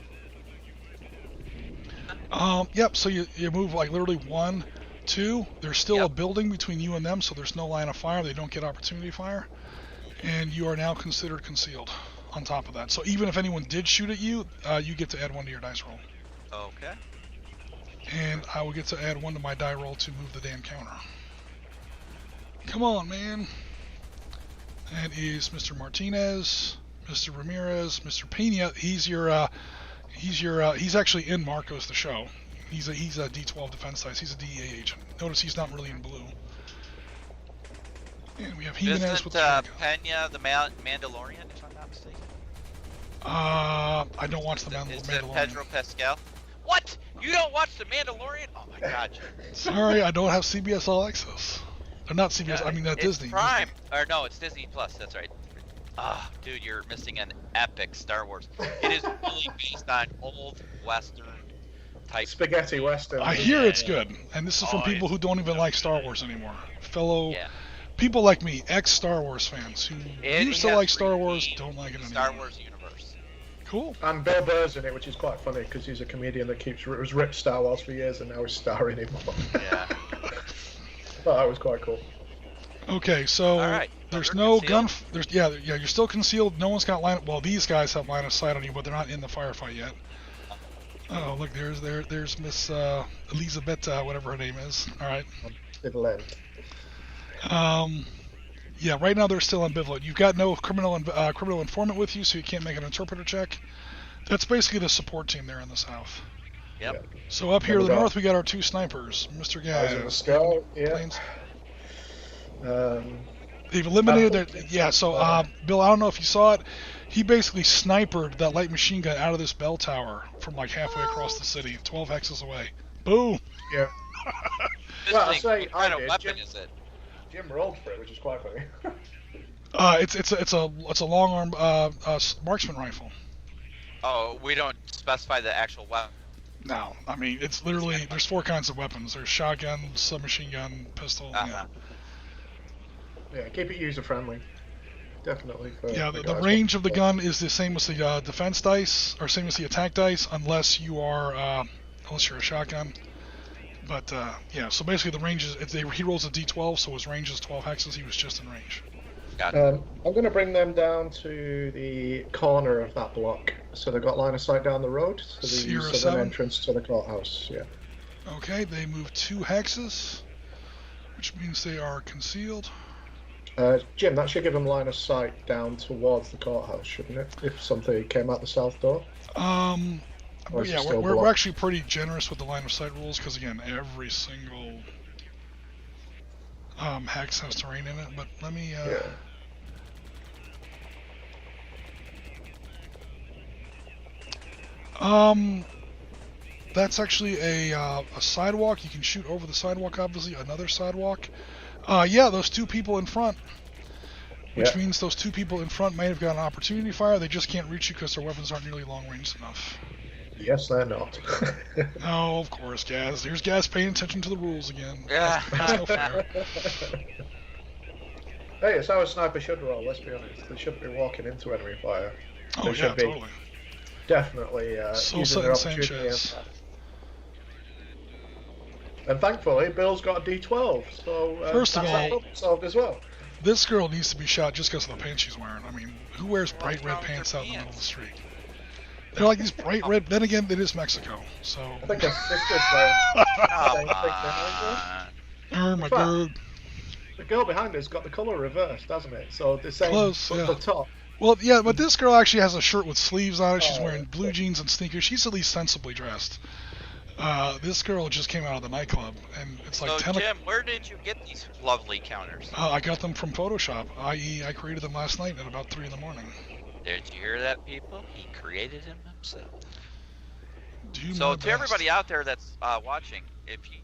Speaker 1: Yep. So you move like literally 1, 2. There's still a building between you and them, so there's no line of fire. They don't get opportunity fire, and you are now considered concealed. On top of that, so even if anyone did shoot at you, you get to add 1 to your dice roll.
Speaker 3: Okay.
Speaker 1: And I will get to add 1 to my die roll to move the damn counter. Come on, man. That is Mr. Martinez, Mr. Ramirez, Mr. Pena. He's actually in Marcos the show. He's a D12 defense dice. He's a DEA agent. Notice he's not really in blue. And we have Jimenez with the
Speaker 3: Pena the Mandalorian, if I'm not mistaken.
Speaker 1: I don't watch the Mandalorian.
Speaker 3: Is it Pedro Pascal? What? You don't watch the Mandalorian? Oh my God.
Speaker 1: Sorry, I don't have CBS All Access. Or not CBS. I mean Disney.
Speaker 3: It's Prime. Or no, it's Disney Plus. That's right. Ah, dude, you're missing an epic Star Wars. It is really based on old Western type
Speaker 2: spaghetti Western.
Speaker 1: I hear it's good, and this is from people who don't even like Star Wars anymore. People like me, ex-Star Wars fans who used to like Star Wars, don't like it anymore.
Speaker 3: Star Wars universe.
Speaker 1: Cool.
Speaker 2: And Bill Burr's in it, which is quite funny because he's a comedian that was ripped Star Wars for years and now is starring him.
Speaker 3: Yeah.
Speaker 2: I thought that was quite cool.
Speaker 1: Okay, so there's no gun. You're still concealed. No one's got line. Well, these guys have line of sight on you, but they're not in the firefight yet. Oh, look, there's Miss Elizabeth, whatever her name is. All right. Yeah, right now they're still ambivalent. You've got no criminal informant with you, so you can't make an interpreter check. That's basically the support team there in the south.
Speaker 3: Yep.
Speaker 1: So up here to the north, we got our 2 snipers, Mr. Gaz. They've eliminated their. Yeah. So Bill, I don't know if you saw it. He basically sniped that light machine gun out of this bell tower from like halfway across the city, 12 hexes away. Boom.
Speaker 2: Yeah.
Speaker 3: Well, what kind of weapon is it?
Speaker 2: Jim rolled for it, which is quite funny.
Speaker 1: It's a long arm marksman rifle.
Speaker 3: Oh, we don't specify the actual weapon.
Speaker 1: No, I mean it's literally there's 4 kinds of weapons. There's shotgun, submachine gun, pistol.
Speaker 2: Yeah, keep it user friendly. Definitely.
Speaker 1: The range of the gun is the same as the defense dice, or same as the attack dice, unless you're a shotgun. But so basically the range is he rolls a D12, so his range is 12 hexes. He was just in range.
Speaker 3: Got it.
Speaker 2: I'm going to bring them down to the corner of that block, so they've got line of sight down the road to the southern entrance to the courthouse. Yeah.
Speaker 1: Okay, they move 2 hexes, which means they are concealed.
Speaker 2: Jim, that should give them line of sight down towards the courthouse, shouldn't it? If something came out the south door.
Speaker 1: We're actually pretty generous with the line of sight rules because again, every single hex has terrain in it. But let me. That's actually a sidewalk. You can shoot over the sidewalk. Obviously, another sidewalk. Those 2 people in front. Which means those 2 people in front may have got an opportunity fire. They just can't reach you because their weapons aren't nearly long range enough.
Speaker 2: Yes, they're not.
Speaker 1: Oh, of course, Gaz. There's Gaz paying attention to the rules again.
Speaker 3: Yeah.
Speaker 1: That's no fair.
Speaker 2: Hey, it's how a sniper should roll, let's be honest. They shouldn't be walking into enemy fire.
Speaker 1: Oh,
Speaker 2: They
Speaker 1: yeah,
Speaker 2: should be
Speaker 1: totally.
Speaker 2: definitely
Speaker 1: Sosa
Speaker 2: using their
Speaker 1: and
Speaker 2: opportunity.
Speaker 1: Sanchez.
Speaker 2: And thankfully, Bill's got a D12, so
Speaker 1: First of
Speaker 2: that's
Speaker 1: all-
Speaker 2: that problem solved as well.
Speaker 1: This girl needs to be shot just because of the pants she's wearing. I mean, who wears bright red
Speaker 3: wrong with
Speaker 1: pants
Speaker 3: her
Speaker 1: out in the middle of the
Speaker 3: pants?
Speaker 1: street? They're like these bright red. Then again, it is Mexico, so.
Speaker 2: I think her sister's wearing the
Speaker 3: Come
Speaker 2: same thing behind her.
Speaker 3: on.
Speaker 1: Oh my
Speaker 2: In fact,
Speaker 1: god.
Speaker 2: The girl behind her's got the colour reversed, hasn't it? So the same
Speaker 1: Close,
Speaker 2: at
Speaker 1: yeah.
Speaker 2: the top.
Speaker 1: Well, yeah, but this girl actually has a shirt with sleeves on it. She's
Speaker 2: Oh,
Speaker 1: wearing
Speaker 2: yeah.
Speaker 1: blue jeans and sneakers. She's at least sensibly dressed. This girl just came out of the nightclub, and it's like
Speaker 3: So
Speaker 1: 10
Speaker 3: Jim, where did you get these lovely counters?
Speaker 1: I got them from Photoshop, i.e. I created them last night at about 3 in the morning.
Speaker 3: Did you hear that, people? He created them himself.
Speaker 1: Do
Speaker 3: So
Speaker 1: my
Speaker 3: to
Speaker 1: best.
Speaker 3: everybody out there that's watching, if you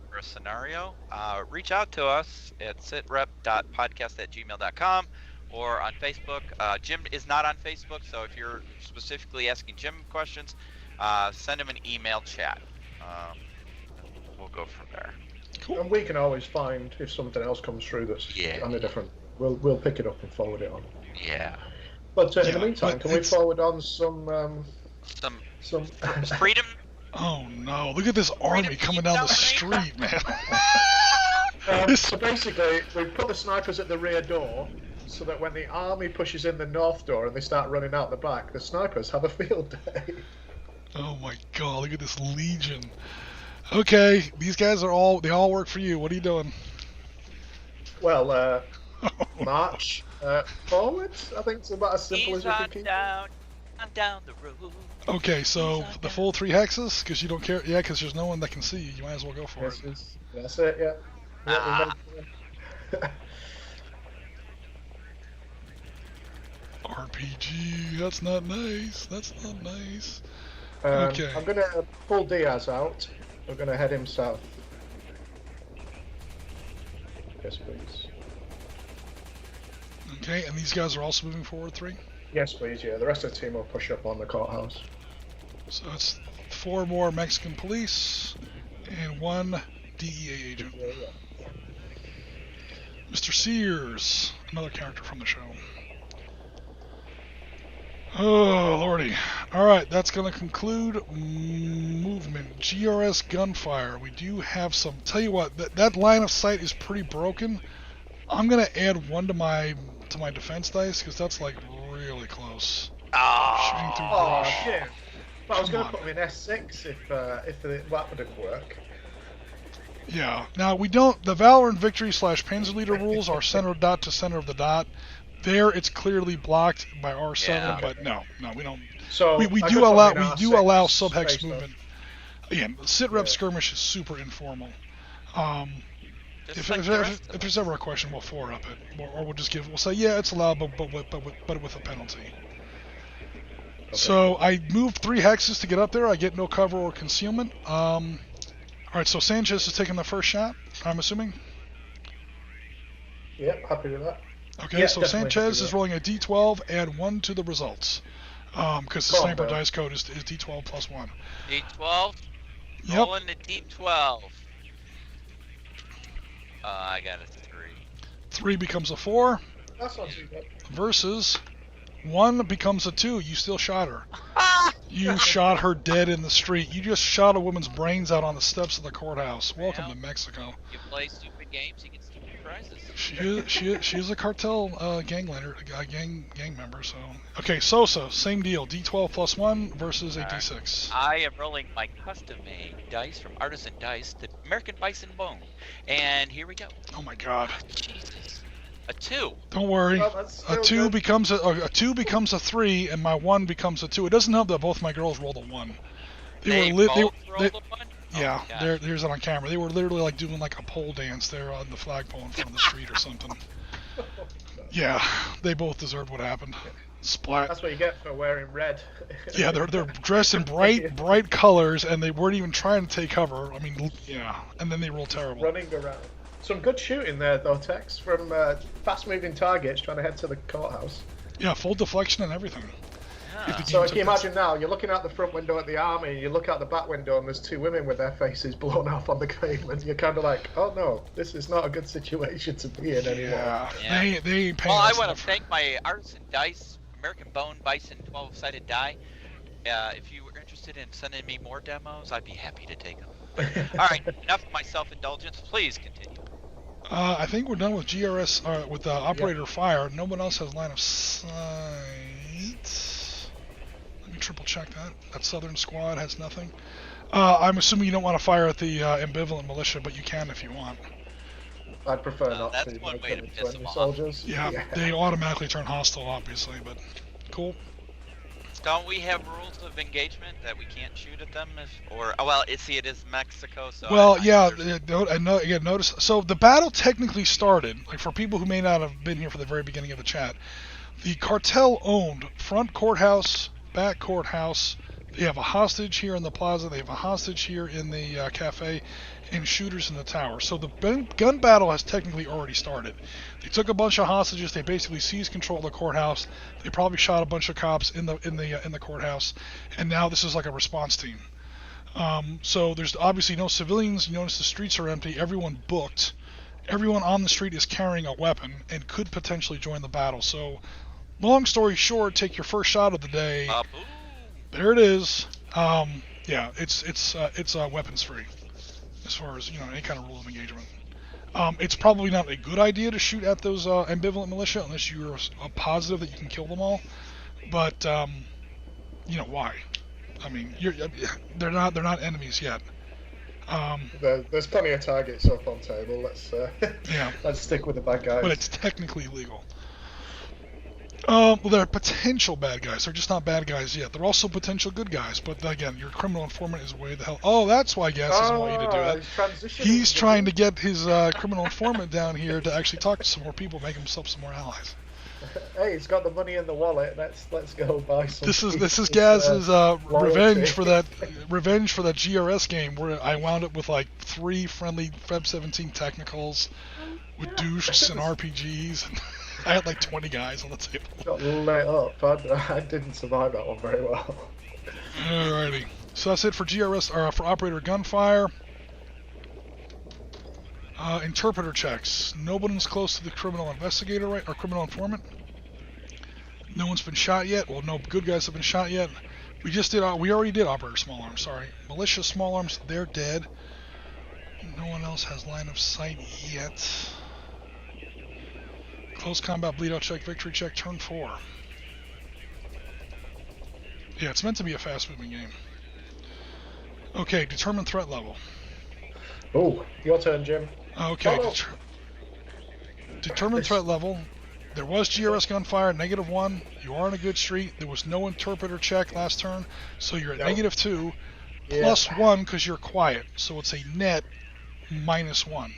Speaker 3: for a scenario, reach out to us at sitrep.podcast@gmail.com or on Facebook. Jim is not on Facebook, so if you're specifically asking Jim questions, send him an email chat. We'll go from there.
Speaker 1: Cool.
Speaker 2: And we can always find if something else comes through that's
Speaker 3: Yeah.
Speaker 2: on a different. We'll pick it up and forward it on.
Speaker 3: Yeah.
Speaker 2: But in
Speaker 1: Yeah,
Speaker 2: the meantime,
Speaker 1: but
Speaker 2: can we
Speaker 1: it's-
Speaker 2: forward on some
Speaker 3: Some freedom.
Speaker 1: Oh no, look at this army coming down the street, man.
Speaker 2: So basically, we put the snipers at the rear door, so that when the army pushes in the north door and they start running out the back, the snipers have a field day.
Speaker 1: Oh my god, look at this legion. Okay, these guys are all, they all work for you. What are you doing?
Speaker 2: Well, march forward. I think it's about as simple as
Speaker 3: He's
Speaker 2: we can
Speaker 3: on
Speaker 2: keep.
Speaker 3: down the road.
Speaker 1: Okay, so the full 3 hexes? Because you don't care? Yeah, because there's no one that can see you. You might as well go for it.
Speaker 2: That's it, yeah.
Speaker 1: RPG, that's not nice. That's not nice.
Speaker 2: Um,
Speaker 1: Okay.
Speaker 2: I'm going to pull Diaz out. We're going to head him south. Yes, please.
Speaker 1: Okay, and these guys are also moving forward 3?
Speaker 2: Yes, please, yeah. The rest of the team will push up on the courthouse.
Speaker 1: So it's 4 more Mexican police and 1 DEA agent.
Speaker 2: Yeah.
Speaker 1: Mr. Sears, another character from the show. Oh, lordy. Alright, that's going to conclude movement. GRS gunfire. We do have some... Tell you what, that line of sight is pretty broken. I'm going to add 1 to my defense dice, because that's like really close. Shooting through
Speaker 2: Oh,
Speaker 1: brush.
Speaker 2: shit. Well, I was
Speaker 1: Come
Speaker 2: going to
Speaker 1: on.
Speaker 2: put him in S6 if that wouldn't work.
Speaker 1: Yeah. Now, we don't... The Valor and Victory / Panzer Leader rules are center dot to center of the dot. There, it's clearly blocked by R7,
Speaker 3: Yeah.
Speaker 1: but no, we don't...
Speaker 2: So
Speaker 1: We
Speaker 2: I
Speaker 1: do
Speaker 2: could put him
Speaker 1: allow
Speaker 2: in
Speaker 1: we
Speaker 2: R6
Speaker 1: do allow sub-hex
Speaker 2: based on-
Speaker 1: movement. Again, Sitrep
Speaker 2: Yeah.
Speaker 1: Skirmish is super informal.
Speaker 3: Just
Speaker 1: If,
Speaker 3: like
Speaker 1: if,
Speaker 3: the
Speaker 1: if,
Speaker 3: rest of
Speaker 1: if there's ever a question, we'll 4-up it, or we'll just we'll say yeah, it's allowed, but with a penalty.
Speaker 2: Okay.
Speaker 1: So I moved 3 hexes to get up there. I get no cover or concealment. All right, so Sanchez is taking the first shot, I'm assuming.
Speaker 2: Yep, happy with that.
Speaker 1: Okay,
Speaker 2: Yeah,
Speaker 1: so
Speaker 2: definitely
Speaker 1: Sanchez
Speaker 2: happy
Speaker 1: is
Speaker 2: with
Speaker 1: rolling a D12, add 1 to the results. Because the
Speaker 2: Go on,
Speaker 1: sniper
Speaker 2: Bill.
Speaker 1: dice code is D12 plus 1.
Speaker 3: D12.
Speaker 1: Yep.
Speaker 3: Rolling the D12. I got a 3.
Speaker 1: 3 becomes a 4,
Speaker 2: That's not too bad.
Speaker 1: versus 1 becomes a 2. You still shot her. You shot her dead in the street. You just shot a woman's brains out on the steps of the courthouse. Welcome
Speaker 3: Well.
Speaker 1: to Mexico.
Speaker 3: You play stupid games, you get stupid prizes.
Speaker 1: She is a cartel gang leader, gang member. So okay, Sosa, same deal. D12 plus 1 versus a
Speaker 3: All right.
Speaker 1: D6.
Speaker 3: I am rolling my custom-made dice from Artisan Dice, the American Bison Bone. And here we go.
Speaker 1: Oh my God!
Speaker 3: Jesus. A 2.
Speaker 1: Don't worry.
Speaker 2: Well, that's
Speaker 1: A
Speaker 2: still
Speaker 1: 2
Speaker 2: good.
Speaker 1: becomes a 2 becomes a 3, and my 1 becomes a 2. It doesn't help that both my girls rolled a 1.
Speaker 3: They
Speaker 1: they
Speaker 3: both
Speaker 1: they-
Speaker 3: rolled a 1?
Speaker 1: Yeah,
Speaker 3: Oh, gosh.
Speaker 1: there's it on camera. They were literally like doing like a pole dance there on the flagpole in front of the street or something. Yeah, they both deserved what happened. Splat.
Speaker 2: That's what you get for wearing red.
Speaker 1: Yeah, they're dressed in bright colors, and they weren't even trying to take cover. I mean, yeah, and then they roll terrible.
Speaker 2: running around. Some good shooting there, though, Tex, from fast-moving targets trying to head to the courthouse.
Speaker 1: Yeah, full deflection and everything.
Speaker 3: Ah.
Speaker 2: So can you imagine now, you're looking out the front window at the army, and you look out the back window and there's two women with their faces blown off on the pavement. You're kind of like, oh no, this is not a good situation to be in anymore.
Speaker 1: Yeah,
Speaker 3: Yeah.
Speaker 1: they ain't paying
Speaker 3: Well, I
Speaker 1: us
Speaker 3: want
Speaker 1: enough.
Speaker 3: to thank my Artisan Dice American Bone Bison 12-sided die. If you were interested in sending me more demos, I'd be happy to take them. All right, enough of my self-indulgence. Please continue.
Speaker 1: I think we're done with GRS, with Operator Fire. No one else has line of sight. Let me triple check that. That Southern Squad has nothing. I'm assuming you don't want to fire at the Ambivalent Militia, but you can if you want.
Speaker 2: I'd prefer not
Speaker 3: that's
Speaker 2: to.
Speaker 3: one
Speaker 2: make
Speaker 3: way to
Speaker 2: any
Speaker 3: piss them
Speaker 2: friendly
Speaker 3: off.
Speaker 2: soldiers.
Speaker 1: Yeah, they automatically turn hostile, obviously, but cool.
Speaker 3: Don't we have rules of engagement that we can't shoot at them? It is Mexico, so...
Speaker 1: Well, yeah,
Speaker 3: there's-
Speaker 1: again, notice, so the battle technically started, like for people who may not have been here for the very beginning of the chat, the cartel owned front courthouse, back courthouse, they have a hostage here in the plaza, they have a hostage here in the cafe, and shooters in the tower. So the gun battle has technically already started. They took a bunch of hostages, they basically seized control of the courthouse, they probably shot a bunch of cops in the courthouse, and now this is like a response team. So there's obviously no civilians. You notice the streets are empty. Everyone booked. Everyone on the street is carrying a weapon and could potentially join the battle. So, long story short, take your first shot of the day. There it is. Yeah, it's weapons free as far as any kind of rule of engagement. It's probably not a good idea to shoot at those ambivalent militia unless you're positive that you can kill them all. But why? I mean, they're not enemies yet.
Speaker 2: There's plenty of targets up on table. Let's stick with the bad guys.
Speaker 1: But it's technically illegal. Well, they're potential bad guys. They're just not bad guys yet. They're also potential good guys. But again, your criminal informant is way the hell. Oh, that's why Gas doesn't want you to do that. He's trying to get his criminal informant down here to actually talk to some more people, make himself some more allies.
Speaker 2: Hey, he's got the money in the wallet. Let's go buy some.
Speaker 1: This is Gaz's revenge for that GRS game where I wound up with like 3 friendly Feb 17 technicals with douches and RPGs. I had like 20 guys on the table.
Speaker 2: Got lit up. I didn't survive that one very well.
Speaker 1: Alrighty. So that's it for GRS or for operator gunfire. Interpreter checks. No one's close to the criminal investigator, right? Or criminal informant. No one's been shot yet. Well, no good guys have been shot yet. We already did operator small arms. Sorry, militia small arms. They're dead. No one else has line of sight yet. Close combat bleed out check. Victory check. Turn 4. Yeah, it's meant to be a fast moving game. Okay, determine threat level.
Speaker 2: Oh, your turn, Jim.
Speaker 1: Okay. Determine threat level. There was GRS gunfire, -1. You are on a good street. There was no interpreter check last turn, so you're at -2, +1 because you're quiet. So it's a net -1.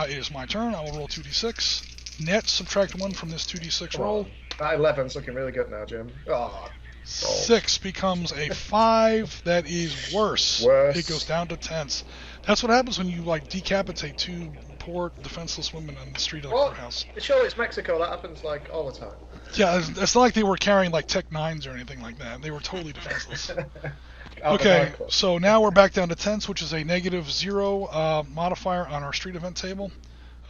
Speaker 1: It is my turn. I will roll 2d6. Net subtract 1 from this 2d6 roll.
Speaker 2: That 11's looking really good now, Jim. Oh.
Speaker 1: 6 becomes a 5. That is worse. It goes down to tense. That's what happens when you decapitate 2 poor defenseless women on the street of the courthouse.
Speaker 2: Sure, it's Mexico. That happens all the time.
Speaker 1: Yeah, it's not like they were carrying Tech 9s or anything like that. They were totally defenseless. Okay, so now we're back down to tense, which is a -0 modifier on our street event table.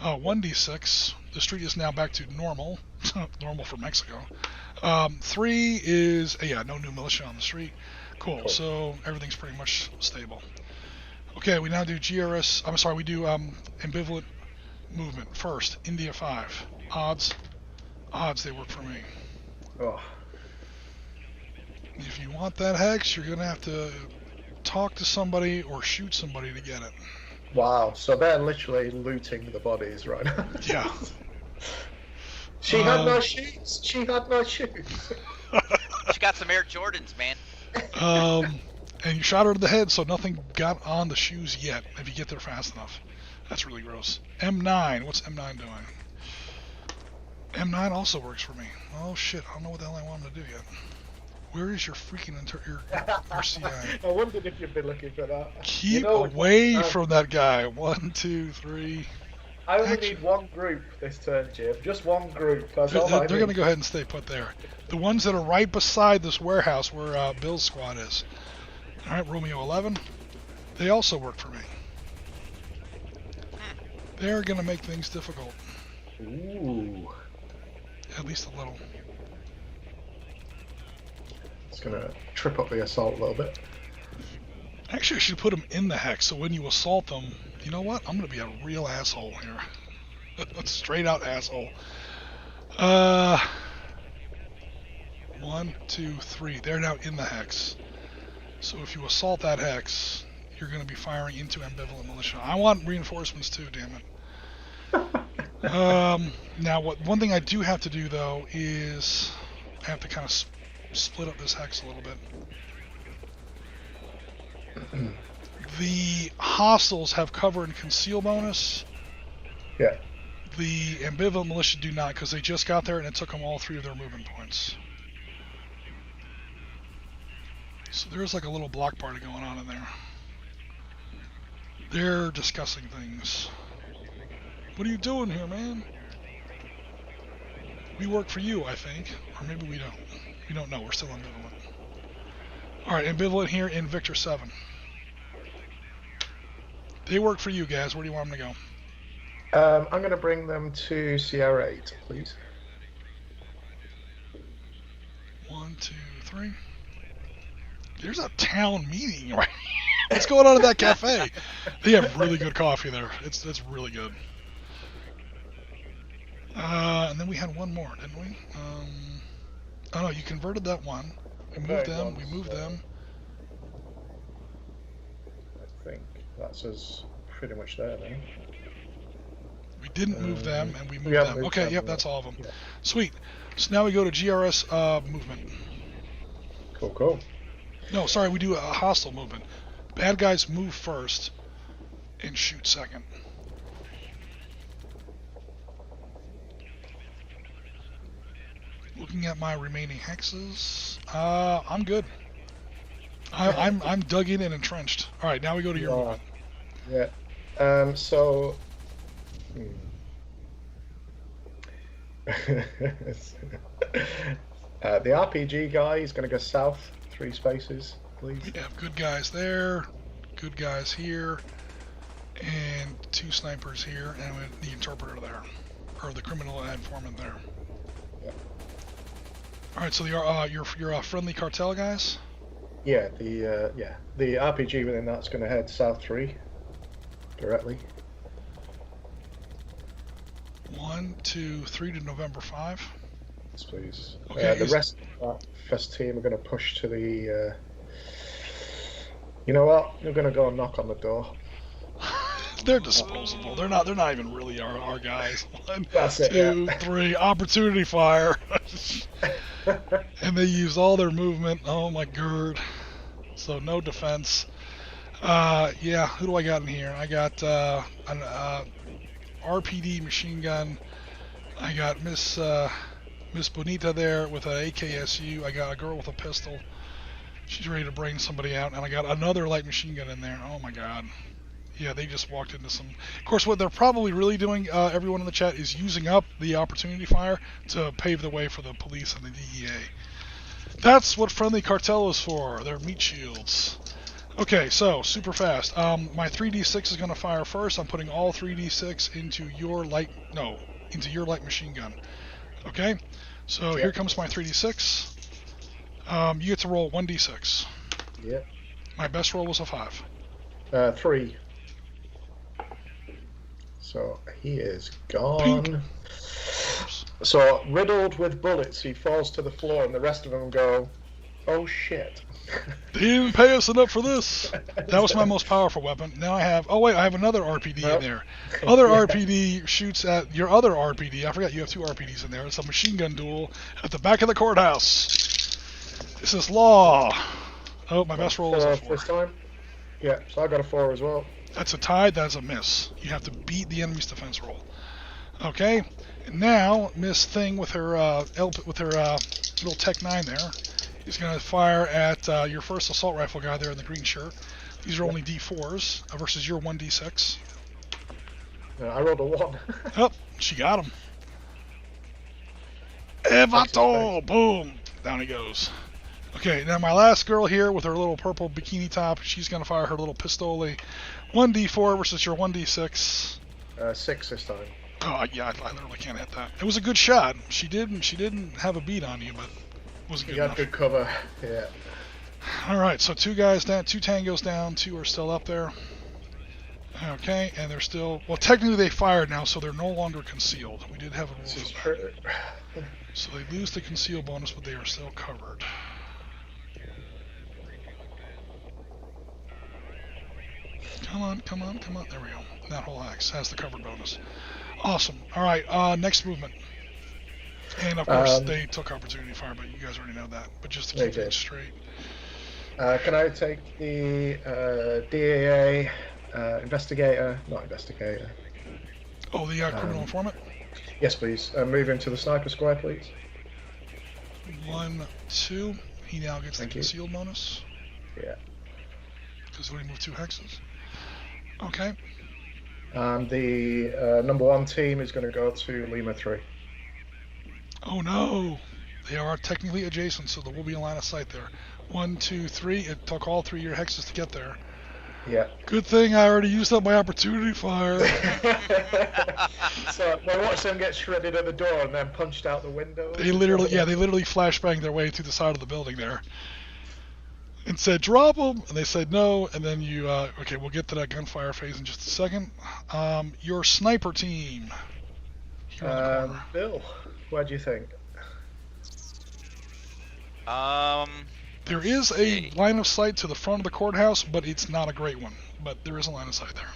Speaker 1: 1d6. The street is now back to normal. Normal for Mexico. 3 is no new militia on the street. Cool. So everything's pretty much stable. Okay, we now do GRS. I'm sorry, we do ambivalent movement first. India 5. Odds, they work for me.
Speaker 2: Oh.
Speaker 1: If you want that hex, you're gonna have to talk to somebody or shoot somebody to get it.
Speaker 2: Wow. So they're literally looting the bodies right now.
Speaker 1: Yeah.
Speaker 2: She had no shoes. She got
Speaker 3: some Air Jordans, man.
Speaker 1: And you shot her in the head, so nothing got on the shoes yet, if you get there fast enough. That's really gross. M9, what's M9 doing? M9 also works for me. Oh shit, I don't know what the hell I want him to do yet. Where is your freaking your RCI?
Speaker 2: I wondered if you'd been looking for that.
Speaker 1: Keep away from that guy. 1, 2, 3.
Speaker 2: I only
Speaker 1: Actually-
Speaker 2: need one group this turn, Jim. Just one group. That's
Speaker 1: They're,
Speaker 2: all I
Speaker 1: they're going to
Speaker 2: need.
Speaker 1: go ahead and stay put there. The ones that are right beside this warehouse where Bill's squad is. All right, Romeo 11. They also work for me. They're going to make things difficult.
Speaker 2: Ooh.
Speaker 1: At least a little.
Speaker 2: It's going to trip up the assault a little bit.
Speaker 1: Actually, I should put them in the hex so when you assault them, you know what? I'm going to be a real asshole here. A straight out asshole. 1, 2, 3. They're now in the hex. So if you assault that hex, you're going to be firing into ambivalent militia. I want reinforcements too, damn it. Now, one thing I do have to do though is I have to kind of split up this hex a little bit. The hostiles have cover and conceal bonus.
Speaker 2: Yeah.
Speaker 1: The ambivalent militia do not, because they just got there and it took them all 3 of their movement points. So there's like a little block party going on in there. They're discussing things. What are you doing here, man? We work for you, I think. Or maybe we don't. We don't know. We're still ambivalent. Alright, ambivalent here in Victor 7. They work for you guys. Where do you want them to go?
Speaker 2: I'm going to bring them to Sierra 8, please.
Speaker 1: 1, 2, 3. There's a town meeting right here. What's going on at that cafe? They have really good coffee there. It's really good. And then we had one more, didn't we? Oh no, you converted that one. We moved them. We moved them.
Speaker 2: I think that's us pretty much there now.
Speaker 1: We didn't move them, and we moved
Speaker 2: yeah,
Speaker 1: them. Okay,
Speaker 2: them,
Speaker 1: yep,
Speaker 2: yeah.
Speaker 1: that's all of them.
Speaker 2: Yeah.
Speaker 1: Sweet. So now we go to GRS movement.
Speaker 2: Cool.
Speaker 1: No, sorry, we do a hostile movement. Bad guys move first and shoot second. Looking at my remaining hexes, I'm good. I'm dug in and entrenched. All right, now we go to your movement.
Speaker 2: Yeah. So. The RPG guy is going to go south 3 spaces, please.
Speaker 1: We have good guys there, good guys here, and 2 snipers here, and the interpreter there, or the criminal informant there.
Speaker 2: Yeah.
Speaker 1: All right, so your friendly cartel guys.
Speaker 2: Yeah, the RPG within that's going to head south 3 directly.
Speaker 1: 1, 2, 3 to November 5.
Speaker 2: Yes, please.
Speaker 1: Okay,
Speaker 2: The rest of that first team are going to push to the. You know what? They're going to go and knock on the door.
Speaker 1: They're disposable. They're not even really our guys. 1,
Speaker 2: That's it,
Speaker 1: 2,
Speaker 2: yeah.
Speaker 1: 3. Opportunity fire. And they used all their movement. Oh my god. So no defense. Yeah. Who do I got in here? I got an RPD machine gun. I got Miss Bonita there with an AKSU. I got a girl with a pistol. She's ready to bring somebody out, and I got another light machine gun in there. Oh my god. Yeah, they just walked into some. Of course, what they're probably really doing, everyone in the chat, is using up the opportunity fire to pave the way for the police and the DEA. That's what friendly cartel is for. They're meat shields. Okay, so super fast. My 3d6 is going to fire first. I'm putting all 3d6 into your light machine gun. Okay, so here comes my 3d6. You get to roll 1d6.
Speaker 2: Yep.
Speaker 1: My best roll was a 5.
Speaker 2: 3. So he is gone.
Speaker 1: Pink.
Speaker 2: So riddled with bullets, he falls to the floor, and the rest of them go, "Oh shit!"
Speaker 1: They didn't pay us enough for this. That was my most powerful weapon. Now I have. Oh wait, I have another RPD in there. Other RPD shoots at your other RPD. I forgot you have 2 RPDs in there. It's a machine gun duel at the back of the courthouse. This is law. Oh, my best roll is a 4.
Speaker 2: This time. Yeah, so I got a 4 as well.
Speaker 1: That's a tie. That's a miss. You have to beat the enemy's defense roll. Okay. And now Miss Thing with her little Tech 9 there is going to fire at your first assault rifle guy there in the green shirt. These are only D4s versus your 1d6.
Speaker 2: I rolled a 1.
Speaker 1: Oh, she got him. Evato! Boom! Down he goes. Okay, now my last girl here with her little purple bikini top, she's going to fire her little pistole. 1d4 versus your 1d6.
Speaker 2: 6 this time.
Speaker 1: Oh, yeah, I literally can't hit that. It was a good shot. She didn't have a beat on you, but it wasn't good enough.
Speaker 2: You had good cover, yeah.
Speaker 1: Alright, so 2 guys down, 2 tangos down, 2 are still up there. Okay, and they're still... Well, technically they fired now, so they're no longer concealed. We did have a rule for that. So they lose the conceal bonus, but they are still covered. Come on. There we go. That whole axe has the covered bonus. Awesome. Alright, next movement. And of course, they took opportunity fire, but you guys already know that. But just to keep things straight.
Speaker 2: Can I take the DEA investigator? Not investigator.
Speaker 1: Oh, the criminal informant?
Speaker 2: Yes, please. Move into the sniper square, please.
Speaker 1: 1, 2. He now gets the concealed bonus.
Speaker 2: Yeah.
Speaker 1: Because we moved 2 hexes. Okay.
Speaker 2: And the number 1 team is going to go to Lima 3.
Speaker 1: Oh no! They are technically adjacent, so there will be a line of sight there. 1, 2, 3. It took all 3 of your hexes to get there.
Speaker 2: Yeah.
Speaker 1: Good thing I already used up my opportunity fire.
Speaker 2: So they watched them get shredded at the door and then punched out the window.
Speaker 1: They literally flashbanged their way through the side of the building there. And said, drop them! And they said no, and then you, okay, we'll get to that gunfire phase in just a second. Your sniper team. Here on the corner.
Speaker 2: Bill, what do you think?
Speaker 1: There is a line of sight to the front of the courthouse, but it's not a great one. But there is a line of sight there.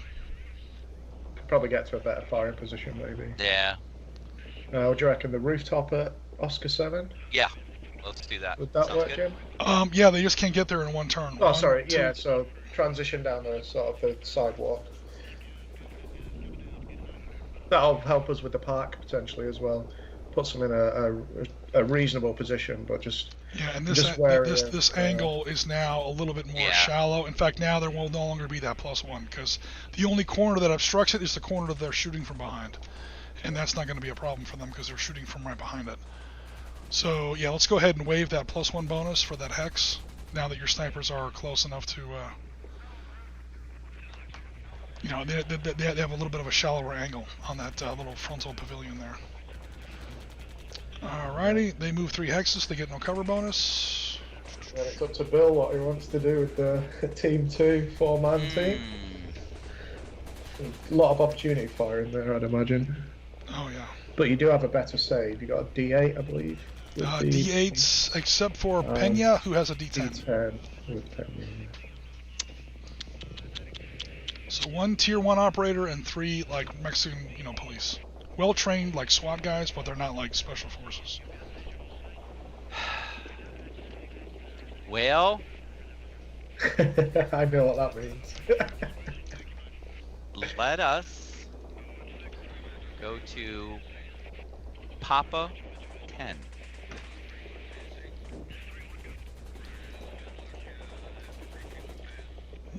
Speaker 2: Probably get to a better firing position, maybe.
Speaker 3: Yeah.
Speaker 2: What do you reckon? The rooftop at Oscar 7?
Speaker 3: Yeah. Let's do that.
Speaker 2: Would that
Speaker 3: Sounds
Speaker 2: work,
Speaker 3: good.
Speaker 2: Jim?
Speaker 1: Yeah, they just can't get there in one turn.
Speaker 2: Oh, sorry. Yeah, so transition down the sort of the sidewalk. That'll help us with the park potentially as well. Puts them in a reasonable position, but just
Speaker 1: and this angle is now a little bit more shallow. In fact, now there will no longer be that +1 because the only corner that obstructs it is the corner that they're shooting from behind, and that's not going to be a problem for them because they're shooting from right behind it. So yeah, let's go ahead and waive that +1 bonus for that hex. Now that your snipers are close enough to, they have a little bit of a shallower angle on that little frontal pavilion there. Alrighty, they move 3 hexes, they get no cover bonus.
Speaker 2: And it's up to Bill what he wants to do with the Team 2 4-man team. A lot of opportunity firing there, I'd imagine.
Speaker 1: Oh yeah.
Speaker 2: But you do have a better save. You got a D8, I believe.
Speaker 1: D8s, except for Pena, who has a D10.
Speaker 2: D10 with Pena.
Speaker 1: So 1 tier 1 operator and 3 like Mexican, police. Well trained like SWAT guys, but they're not like special forces.
Speaker 3: Well,
Speaker 2: I know what that means.
Speaker 3: let us go to Papa 10.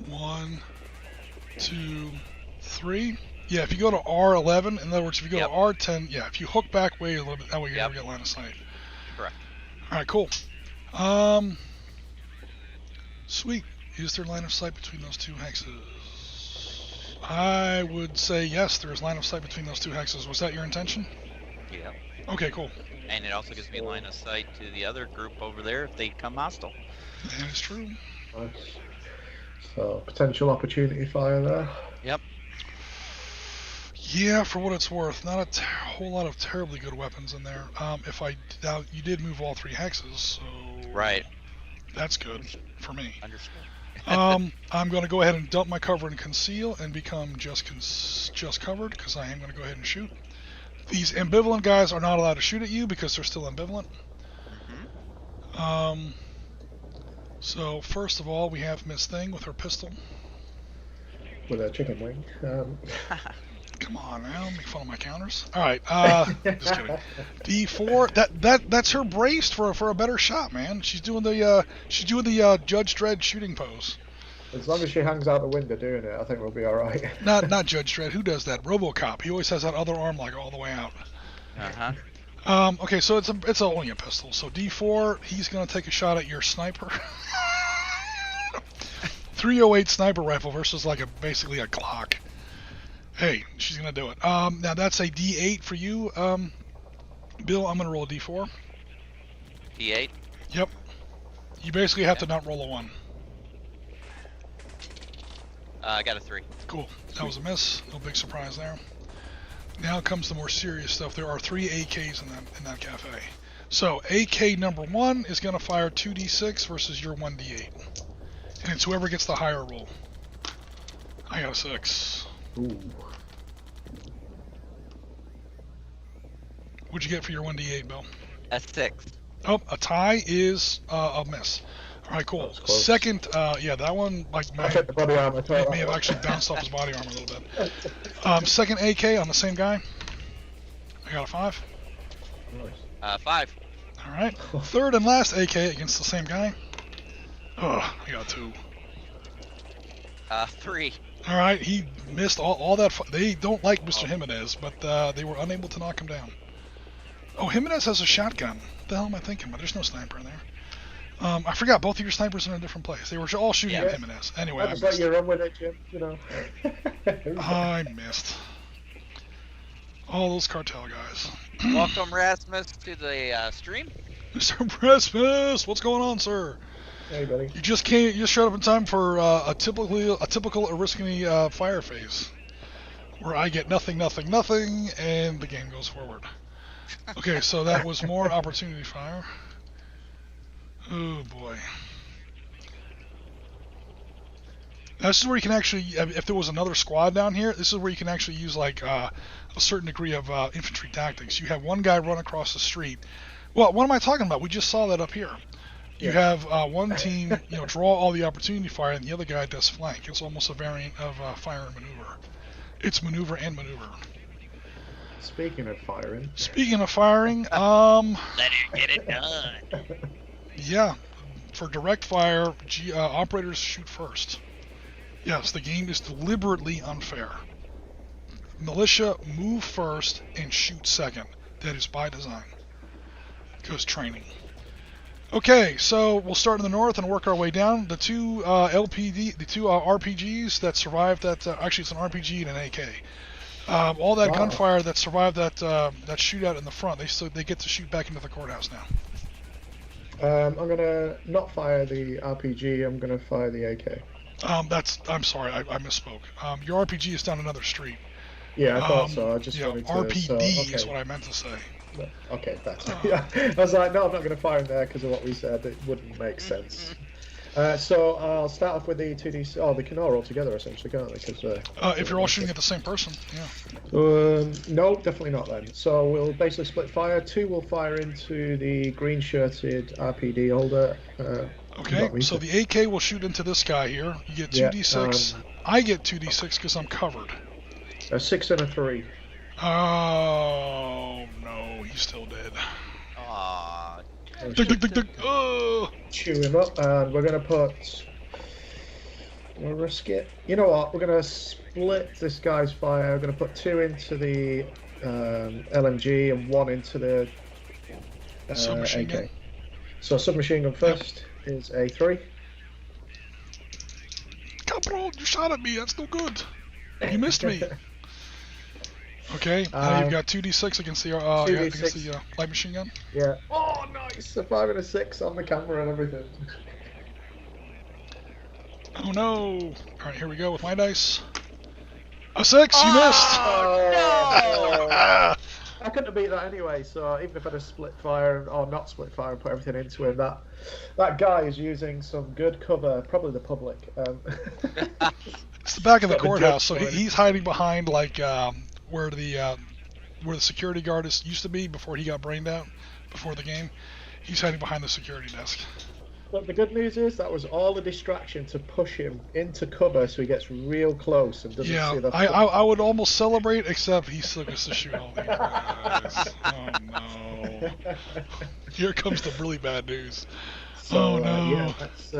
Speaker 1: One, 2, 3. Yeah, if you go to R11, in other words, if you go to R10, if you hook back way a little bit, that way you never get line of sight.
Speaker 3: Correct.
Speaker 1: Alright, cool. Sweet. Is there line of sight between those 2 hexes? I would say yes, there is line of sight between those 2 hexes. Was that your intention?
Speaker 3: Yeah.
Speaker 1: Okay, cool.
Speaker 3: And it also gives me line of sight to the other group over there if they come hostile.
Speaker 1: That is true.
Speaker 2: Nice. So, potential opportunity fire there.
Speaker 3: Yep.
Speaker 1: Yeah, for what it's worth, not a whole lot of terribly good weapons in there. Now you did move all 3 hexes, so
Speaker 3: right.
Speaker 1: That's good for me.
Speaker 3: Understood.
Speaker 1: I'm going to go ahead and dump my cover and conceal and become just covered because I am going to go ahead and shoot. These ambivalent guys are not allowed to shoot at you because they're still ambivalent.
Speaker 3: Mm-hmm.
Speaker 1: So first of all, we have Miss Thing with her pistol.
Speaker 2: With a chicken wing.
Speaker 1: Come on now, make fun of my counters. All right, just kidding. D4. That's her braced for a better shot, man. She's doing the Judge Dredd shooting pose.
Speaker 2: As long as she hangs out the window doing it, I think we'll be all right.
Speaker 1: Not Judge Dredd. Who does that? RoboCop. He always has that other arm like all the way out. Okay, so it's only a pistol. So D4, he's gonna take a shot at your sniper. 308 sniper rifle versus like basically a Glock. Hey, she's gonna do it. Now that's a D8 for you, Bill. I'm gonna roll a D4.
Speaker 3: D8.
Speaker 1: Yep. You basically have to not roll a 1.
Speaker 3: I got a 3.
Speaker 1: Cool. That was a miss. No big surprise there. Now comes the more serious stuff. There are 3 AKs in that cafe. So AK number 1 is going to fire 2d6 versus your 1d8, and it's whoever gets the higher roll. I got a 6.
Speaker 2: Ooh.
Speaker 1: What'd you get for your 1d8, Bill?
Speaker 3: A 6.
Speaker 1: Oh, a tie is a miss. All right, cool. Second, yeah, that one
Speaker 2: I hit the body armor.
Speaker 1: may have actually bounced off his body armor a little bit. Second AK on the same guy. I got a 5.
Speaker 2: Nice.
Speaker 3: 5.
Speaker 1: All right. Third and last AK against the same guy. Oh, I got a 2.
Speaker 3: 3.
Speaker 1: All right, he missed all that. They don't like Mr. Jimenez, but they were unable to knock him down. Oh, Jimenez has a shotgun. What the hell am I thinking? But there's no sniper in there. I forgot both of your snipers are in a different place. They were all shooting at Jimenez. Anyway,
Speaker 2: I just let you run with it, Jim. You know.
Speaker 1: I missed. All those cartel guys.
Speaker 3: Welcome, Rasmus, to the stream.
Speaker 1: Mr. Rasmus, what's going on, sir?
Speaker 2: Hey, buddy.
Speaker 1: You just showed up in time for a typical Oriskany fire phase, where I get nothing, and the game goes forward. Okay, so that was more opportunity fire. Oh boy. Now, this is where you can actually, if there was another squad down here, this is where you can actually use like a certain degree of infantry tactics. You have one guy run across the street. Well, what am I talking about? We just saw that up here. You have one team, draw all the opportunity fire, and the other guy does flank. It's almost a variant of fire and maneuver. It's maneuver and maneuver.
Speaker 2: Speaking of firing.
Speaker 3: Let her get it done.
Speaker 1: Yeah, for direct fire, operators shoot first. Yes, the game is deliberately unfair. Militia move first and shoot second. That is by design. Because training. Okay, so we'll start in the north and work our way down. The two RPGs that survived that, actually it's an RPG and an AK. All that gunfire that survived that shootout in the front, they get to shoot back into the courthouse now.
Speaker 2: I'm gonna not fire the RPG. I'm gonna fire the AK.
Speaker 1: I'm sorry, I misspoke. Your RPG is down another street.
Speaker 2: Yeah, I thought so. I just wanted to.
Speaker 1: RPD is what I meant to say.
Speaker 2: Okay, that's yeah. I was like, no, I'm not going to fire him there because of what we said. It wouldn't make sense. So I'll start off with the 2D. Oh, they can all roll together essentially, can't they? Because
Speaker 1: if you're all shooting at the same person, yeah.
Speaker 2: No, definitely not then. So we'll basically split fire. 2 will fire into the green-shirted RPD holder.
Speaker 1: Okay, so the AK will shoot into this guy here. You get 2d6. I get 2d6 because I'm covered.
Speaker 2: A 6 and a 3.
Speaker 1: Oh no, he's still dead.
Speaker 3: Aww.
Speaker 2: Chew him up, and we're gonna put. We'll risk it. You know what? We're gonna split this guy's fire. We're gonna put 2 into the LMG and 1 into the
Speaker 1: submachine
Speaker 2: AK.
Speaker 1: gun.
Speaker 2: So submachine gun first is a 3.
Speaker 1: Cabrón, you shot at me. That's no good. You missed me. Okay, now you've got 2d6 against the light machine gun.
Speaker 2: Yeah. Oh, nice! A 5 and a 6 on the camera and everything.
Speaker 1: Oh no! All right, here we go with my dice. A 6. You missed.
Speaker 2: Oh, no! I couldn't have beat that anyway. So even if I'd have split fire or not split fire and put everything into him, that guy is using some good cover. Probably the public.
Speaker 1: It's the back of the courthouse, so he's hiding behind like. Where the security guard used to be before he got brained out before the game. He's hiding behind the security desk.
Speaker 2: But the good news is that was all a distraction to push him into cover so he gets real close and doesn't see the...
Speaker 1: I would almost celebrate, except he still gets to shoot all the guys. Oh no. Here comes the really bad news.
Speaker 2: So,
Speaker 1: no.
Speaker 2: yeah, that's,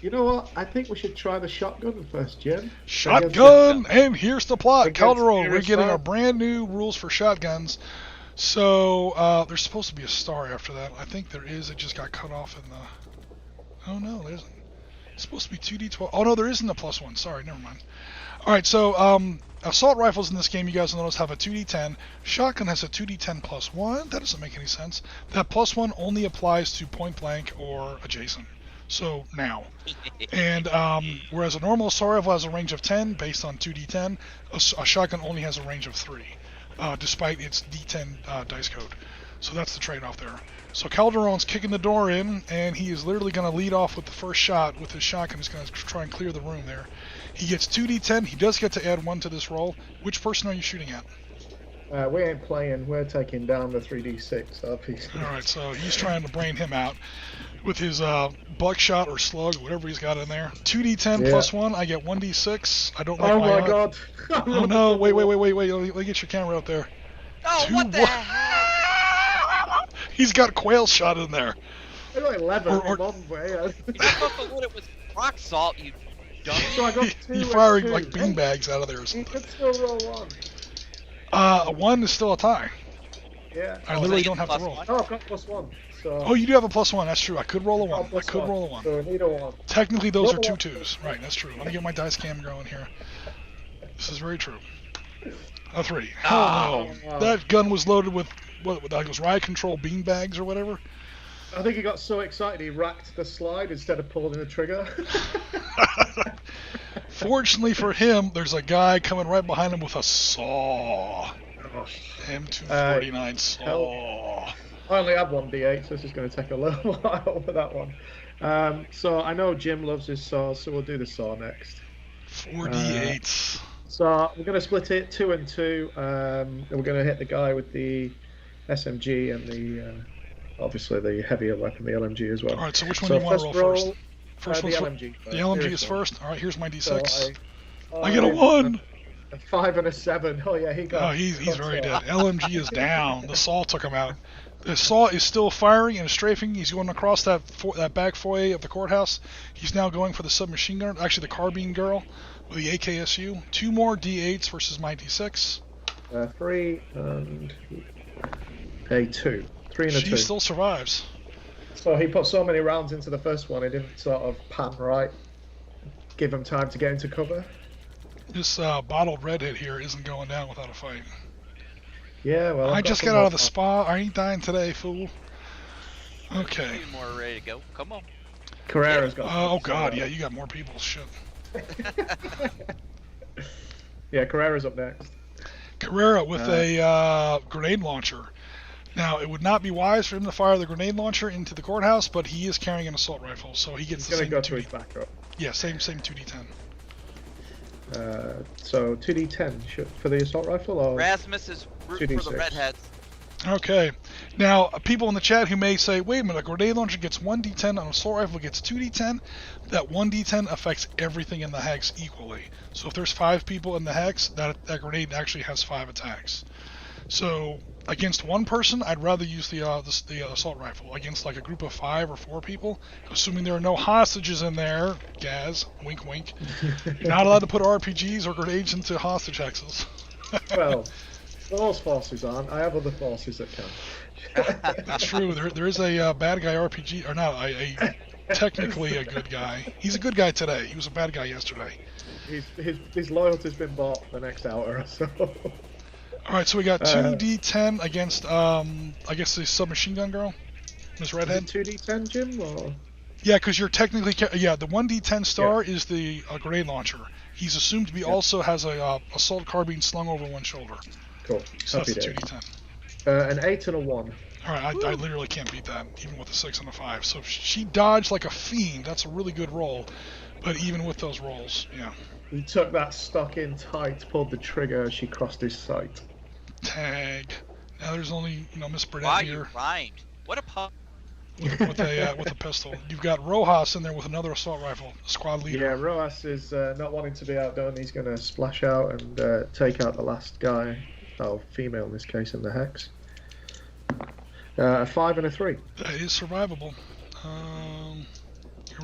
Speaker 2: you know what? I think we should try the shotgun first, Jim.
Speaker 1: Shotgun! And here's the plot.
Speaker 2: Against
Speaker 1: Calderon, we're
Speaker 2: Furious
Speaker 1: getting
Speaker 2: Fire.
Speaker 1: our brand new rules for shotguns. So, there's supposed to be a star after that. I think there is. It just got cut off in the... Oh, no, there isn't. It's supposed to be 2d12. Oh, no, there isn't a +1. Sorry, never mind. Alright, so, assault rifles in this game, you guys will notice, have a 2d10. Shotgun has a 2d10 +1. That doesn't make any sense. That +1 only applies to point blank or adjacent. So, now. And, whereas a normal assault rifle has a range of 10 based on 2d10, a shotgun only has a range of 3, despite its d10 dice code. So that's the trade-off there. So Calderon's kicking the door in, and he is literally going to lead off with the first shot with his shotgun. He's going to try and clear the room there. He gets 2d10. He does get to add 1 to this roll. Which person are you shooting at?
Speaker 2: We ain't playing. We're taking down the 3d6 RPC.
Speaker 1: Alright, so he's trying to brain him out with his buckshot or slug, whatever he's got in there. 2d10 plus 1. I get 1d6. I don't like
Speaker 2: my
Speaker 1: odds.
Speaker 2: god.
Speaker 1: Oh no, wait. Let me get your camera out there.
Speaker 3: Oh, what the heck?
Speaker 1: He's got quail shot in there.
Speaker 2: I got 11
Speaker 1: Or-
Speaker 2: one way.
Speaker 3: You're supposed to load it with rock salt, you dummy.
Speaker 2: So I got 2
Speaker 1: He's firing
Speaker 2: and 2.
Speaker 1: like beanbags out of there or
Speaker 2: He
Speaker 1: something.
Speaker 2: could still roll 1.
Speaker 1: A 1 is still a tie.
Speaker 2: Yeah.
Speaker 1: I literally
Speaker 3: so
Speaker 1: don't have to roll.
Speaker 3: +1?
Speaker 2: Oh, I've got +1. So.
Speaker 1: Oh, you do have a +1. That's true. I could roll a 1. I
Speaker 2: plus
Speaker 1: could
Speaker 2: one.
Speaker 1: roll a 1.
Speaker 2: So I need a 1.
Speaker 1: Technically, those are
Speaker 2: Roll
Speaker 1: two
Speaker 2: one.
Speaker 1: 2s. Right, that's true. Let me get my dice cam going here. This is very true. A 3. Hell no.
Speaker 2: Oh.
Speaker 1: That gun was loaded with, what, those riot control beanbags or whatever?
Speaker 2: I think he got so excited he racked the slide instead of pulling the trigger.
Speaker 1: Fortunately for him, there's a guy coming right behind him with a saw.
Speaker 2: Oh,
Speaker 1: M249 saw.
Speaker 2: I only have 1 D8, so this is going to take a little while for that one. So I know Jim loves his saw, so we'll do the saw next.
Speaker 1: 4d8s.
Speaker 2: So we're going to split it 2 and 2. And we're going to hit the guy with the SMG and the obviously the heavier weapon, the LMG as well.
Speaker 1: All right, so which one do you want to roll first? First
Speaker 2: the
Speaker 1: one's
Speaker 2: LMG.
Speaker 1: the LMG is
Speaker 2: Seriously.
Speaker 1: first. All right, here's my
Speaker 2: So
Speaker 1: d6. I get a 1.
Speaker 2: A 5 and a 7. Oh yeah, he got.
Speaker 1: Oh, he's very dead. LMG is down. The saw took him out. The saw is still firing and strafing. He's going across that back foyer of the courthouse. He's now going for the submachine gun, actually the carbine girl with the AKSU. 2 more D8s versus my D6.
Speaker 2: 3 and a 2. 3 and a 2.
Speaker 1: She still survives.
Speaker 2: So he put so many rounds into the first one, he didn't sort of pan right, give him time to get into cover.
Speaker 1: This bottled redhead here isn't going down without a fight.
Speaker 2: Yeah, well.
Speaker 1: I just got out of the spa. I ain't dying today, fool. Okay.
Speaker 3: 2 more ready to go. Come on.
Speaker 2: Carrera's got.
Speaker 1: Oh god, yeah, you got more people. Shit.
Speaker 2: Yeah, Carrera's up next.
Speaker 1: Carrera with a grenade launcher. Now, it would not be wise for him to fire the grenade launcher into the courthouse, but he is carrying an assault rifle, so he gets
Speaker 2: He's
Speaker 1: the
Speaker 2: gonna
Speaker 1: same
Speaker 2: go to
Speaker 1: 2D.
Speaker 2: his backup.
Speaker 1: Yeah, same 2d10.
Speaker 2: So 2d10 for the assault rifle, or
Speaker 3: Rasmus is rooting for the
Speaker 2: 2d6.
Speaker 3: redheads.
Speaker 1: Okay. Now, people in the chat who may say, wait a minute, a grenade launcher gets 1d10, an assault rifle gets 2d10. That 1d10 affects everything in the hex equally. So if there's 5 people in the hex, that grenade actually has 5 attacks. So against one person, I'd rather use the assault rifle. Against like a group of 5 or 4 people, assuming there are no hostages in there, Gaz, wink wink, you're not allowed to put RPGs or grenades into hostage hexes.
Speaker 2: Well, those forces aren't. I have other forces that can.
Speaker 1: That's true. There is a bad guy RPG, or not, technically a good guy. He's a good guy today. He was a bad guy yesterday.
Speaker 2: His loyalty's been bought for the next hour or so.
Speaker 1: All right, so we got 2d10 against, I guess the submachine gun girl, Miss Redhead.
Speaker 2: Is it 2d10, Jim, or?
Speaker 1: Yeah, because you're technically, the 1d10 star is the grenade launcher. He's assumed to be also has a assault carbine slung over one shoulder.
Speaker 2: Cool.
Speaker 1: So
Speaker 2: Happy
Speaker 1: that's a
Speaker 2: days.
Speaker 1: 2d10.
Speaker 2: An 8 and a 1.
Speaker 1: All right, I literally can't beat that, even with a 6 and a 5. So she dodged like a fiend. That's a really good roll. But even with those rolls, yeah.
Speaker 2: He took that stock in tight, pulled the trigger as she crossed his sight.
Speaker 1: Tag. Now there's only, Miss Burnett
Speaker 3: Wow,
Speaker 1: here
Speaker 3: you rhymed. What a pun.
Speaker 1: with a pistol. You've got Rojas in there with another assault rifle, squad leader.
Speaker 2: Yeah, Roas is not wanting to be outdone. He's going to splash out and take out the last guy, female in this case, in the hex. A 5 and a 3.
Speaker 1: That is survivable.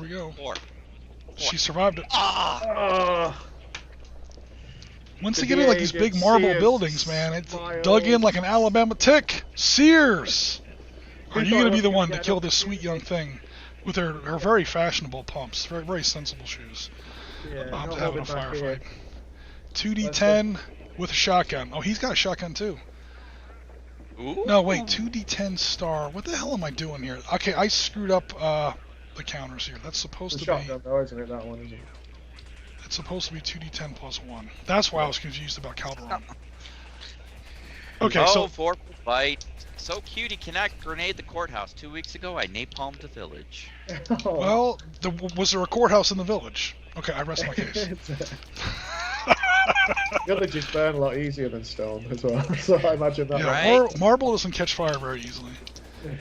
Speaker 1: we go.
Speaker 3: Four.
Speaker 1: She survived it.
Speaker 2: Ah.
Speaker 1: Once
Speaker 2: The
Speaker 1: they get in like these
Speaker 2: agent
Speaker 1: big marble
Speaker 2: Sears
Speaker 1: buildings, man, it's
Speaker 2: smiled.
Speaker 1: dug in like an Alabama tick. Sears! Are you
Speaker 2: thought
Speaker 1: going to
Speaker 2: it
Speaker 1: be
Speaker 2: was
Speaker 1: the
Speaker 2: gonna
Speaker 1: one
Speaker 2: get
Speaker 1: to kill
Speaker 2: an
Speaker 1: this sweet young thing with her very fashionable pumps, very, very sensible shoes?
Speaker 2: Yeah,
Speaker 1: To
Speaker 2: not
Speaker 1: have in a
Speaker 2: having back here.
Speaker 1: firefight. 2d10 with a shotgun. Oh, he's got a shotgun too.
Speaker 3: Ooh.
Speaker 1: No, wait, 2d10 star. What the hell am I doing here? Okay, I screwed up the counters here. That's supposed
Speaker 2: The
Speaker 1: to be.
Speaker 2: shotgun, though, isn't it? That one, isn't it?
Speaker 1: It's supposed to be 2d10 plus 1. That's why I was confused about Calderon. Okay, so
Speaker 3: 4 fight. So cute, he cannot grenade the courthouse. 2 weeks ago, I napalmed the village.
Speaker 2: Oh.
Speaker 1: well, was there a courthouse in the village? Okay, I rest my case.
Speaker 2: Villages burn a lot easier than stone as well, so I imagine that.
Speaker 1: Yeah,
Speaker 3: Right.
Speaker 1: marble doesn't catch fire very easily.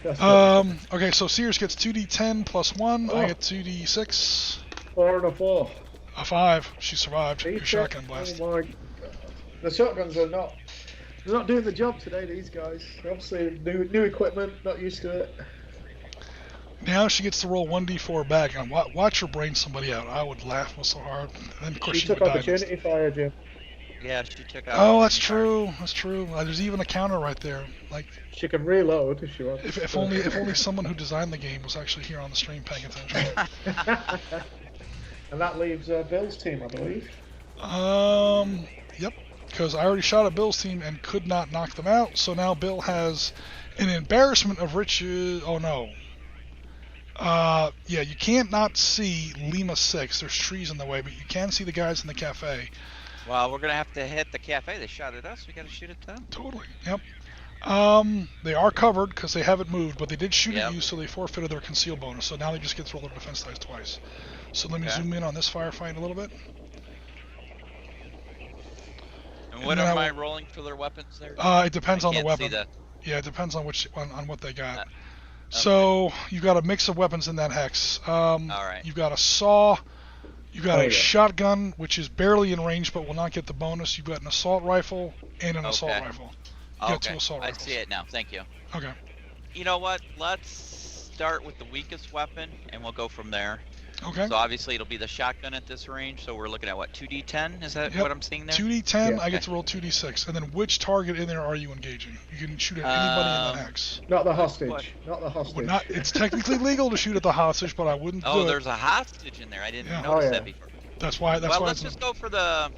Speaker 2: That's it.
Speaker 1: Okay, so Sears gets 2d10 plus 1.
Speaker 2: Oh.
Speaker 1: I get 2d6.
Speaker 2: 4 and a 4.
Speaker 1: A 5. She survived your
Speaker 2: Eight
Speaker 1: shotgun
Speaker 2: hit.
Speaker 1: blast.
Speaker 2: Oh my God. The shotguns are not. They're not doing the job today. These guys. Obviously, new equipment. Not used to it.
Speaker 1: Now she gets to roll 1d4 back and watch her brain somebody out. I would laugh so hard. And then of course
Speaker 2: She
Speaker 1: she
Speaker 2: took
Speaker 1: would die.
Speaker 2: opportunity fire, Jim.
Speaker 3: Yeah, she took out.
Speaker 1: Oh, that's true. That's true. There's even a counter right there. Like,
Speaker 2: She can reload if she wants.
Speaker 1: if only someone who designed the game was actually here on the stream paying attention.
Speaker 2: And that leaves Bill's team, I believe.
Speaker 1: Yep. Because I already shot at Bill's team and could not knock them out. So now Bill has an embarrassment of riches. Oh no. Yeah, you can't not see Lima 6. There's trees in the way, but you can see the guys in the cafe.
Speaker 3: Well, we're gonna have to hit the cafe. They shot at us. We gotta shoot at them.
Speaker 1: Totally. Yep. They are covered because they haven't moved, but they did shoot at you, so they forfeited their conceal bonus. So now they just get to roll their defense dice twice. So let me zoom in on this firefight a little bit.
Speaker 3: And what am I rolling for their weapons there?
Speaker 1: It depends on the weapon. Yeah, it depends on on what they got.
Speaker 3: Okay.
Speaker 1: So you've got a mix of weapons in that hex.
Speaker 3: All right.
Speaker 1: You've got a saw. You've got a shotgun, which is barely in range but will not get the bonus. You've got an assault rifle and an assault rifle. You got two assault rifles.
Speaker 3: I see it now. Thank you.
Speaker 1: Okay.
Speaker 3: You know what? Let's start with the weakest weapon, and we'll go from there.
Speaker 1: Okay.
Speaker 3: So obviously it'll be the shotgun at this range. So we're looking at what, 2d10? Is that what I'm seeing there?
Speaker 1: 2d10.
Speaker 2: Yeah.
Speaker 1: I get to roll 2d6, and then which target in there are you engaging? You can shoot at anybody in that hex.
Speaker 2: Not the hostage.
Speaker 3: What?
Speaker 2: Not the hostage.
Speaker 1: Well, it's technically legal to shoot at the hostage, but I wouldn't do
Speaker 3: Oh,
Speaker 1: it.
Speaker 3: there's a hostage in there. I didn't
Speaker 1: Yeah.
Speaker 3: notice that before.
Speaker 1: That's why.
Speaker 3: Well, let's
Speaker 1: it's
Speaker 3: just go for the.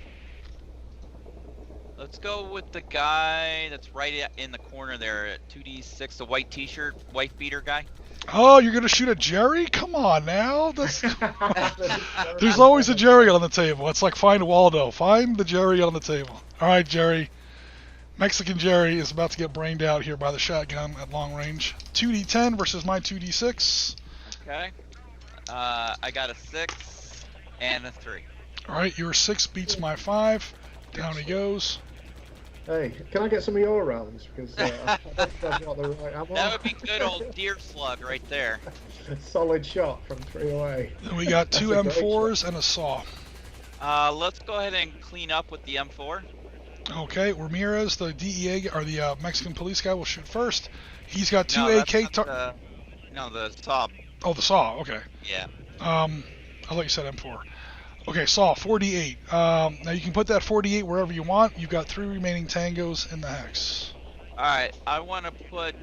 Speaker 3: Let's go with the guy that's right in the corner there at 2d6, the white t-shirt, white beater guy.
Speaker 1: Oh, you're gonna shoot at Jerry? Come on now. There's always a Jerry on the table. It's like find Waldo. Find the Jerry on the table. All right, Jerry. Mexican Jerry is about to get brained out here by the shotgun at long range. 2d10 versus my 2d6.
Speaker 3: Okay. I got a 6 and a 3.
Speaker 1: All right, your 6 beats my 5. Down he goes.
Speaker 2: Hey, can I get some of your rounds? Because I don't think I've got the right ammo.
Speaker 3: That would be good old deer slug right there.
Speaker 2: Solid shot from 3 away.
Speaker 1: Then we got 2
Speaker 2: That's a great
Speaker 1: M4s and a saw.
Speaker 3: Let's go ahead and clean up with the M4.
Speaker 1: Okay, Ramirez, the DEA or the Mexican police guy, will shoot first. He's got 2
Speaker 3: No,
Speaker 1: AK.
Speaker 3: that's not the saw.
Speaker 1: Oh, the saw. Okay.
Speaker 3: Yeah.
Speaker 1: I thought you said M4. Okay, saw 48. Now you can put that 48 wherever you want. You've got 3 remaining tangos in the hex.
Speaker 3: All right, I want to put.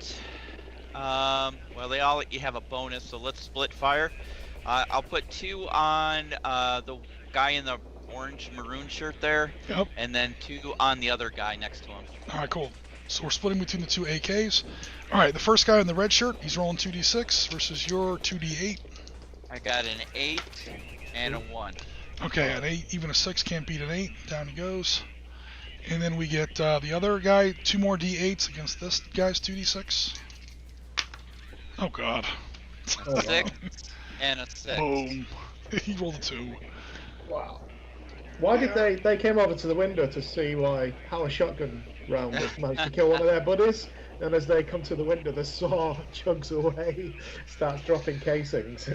Speaker 3: Well, they all let you have a bonus, so let's split fire. I'll put 2 on the guy in the orange maroon shirt there.
Speaker 1: Yep.
Speaker 3: And then 2 on the other guy next to him.
Speaker 1: All right, cool. So we're splitting between the 2 AKs. All right, the first guy in the red shirt, he's rolling 2d6 versus your 2d8.
Speaker 3: I got an 8 and a 1.
Speaker 1: Okay, an 8, even a 6 can't beat an 8. Down he goes. And then we get the other guy, 2 more d8s against this guy's 2d6. Oh, God.
Speaker 3: A 6 and a 6.
Speaker 1: Boom. He rolled a 2.
Speaker 2: Wow. Why did they came over to the window to see how a shotgun round was managed to kill one of their buddies, and as they come to the window, the saw chugs away, starts dropping casings.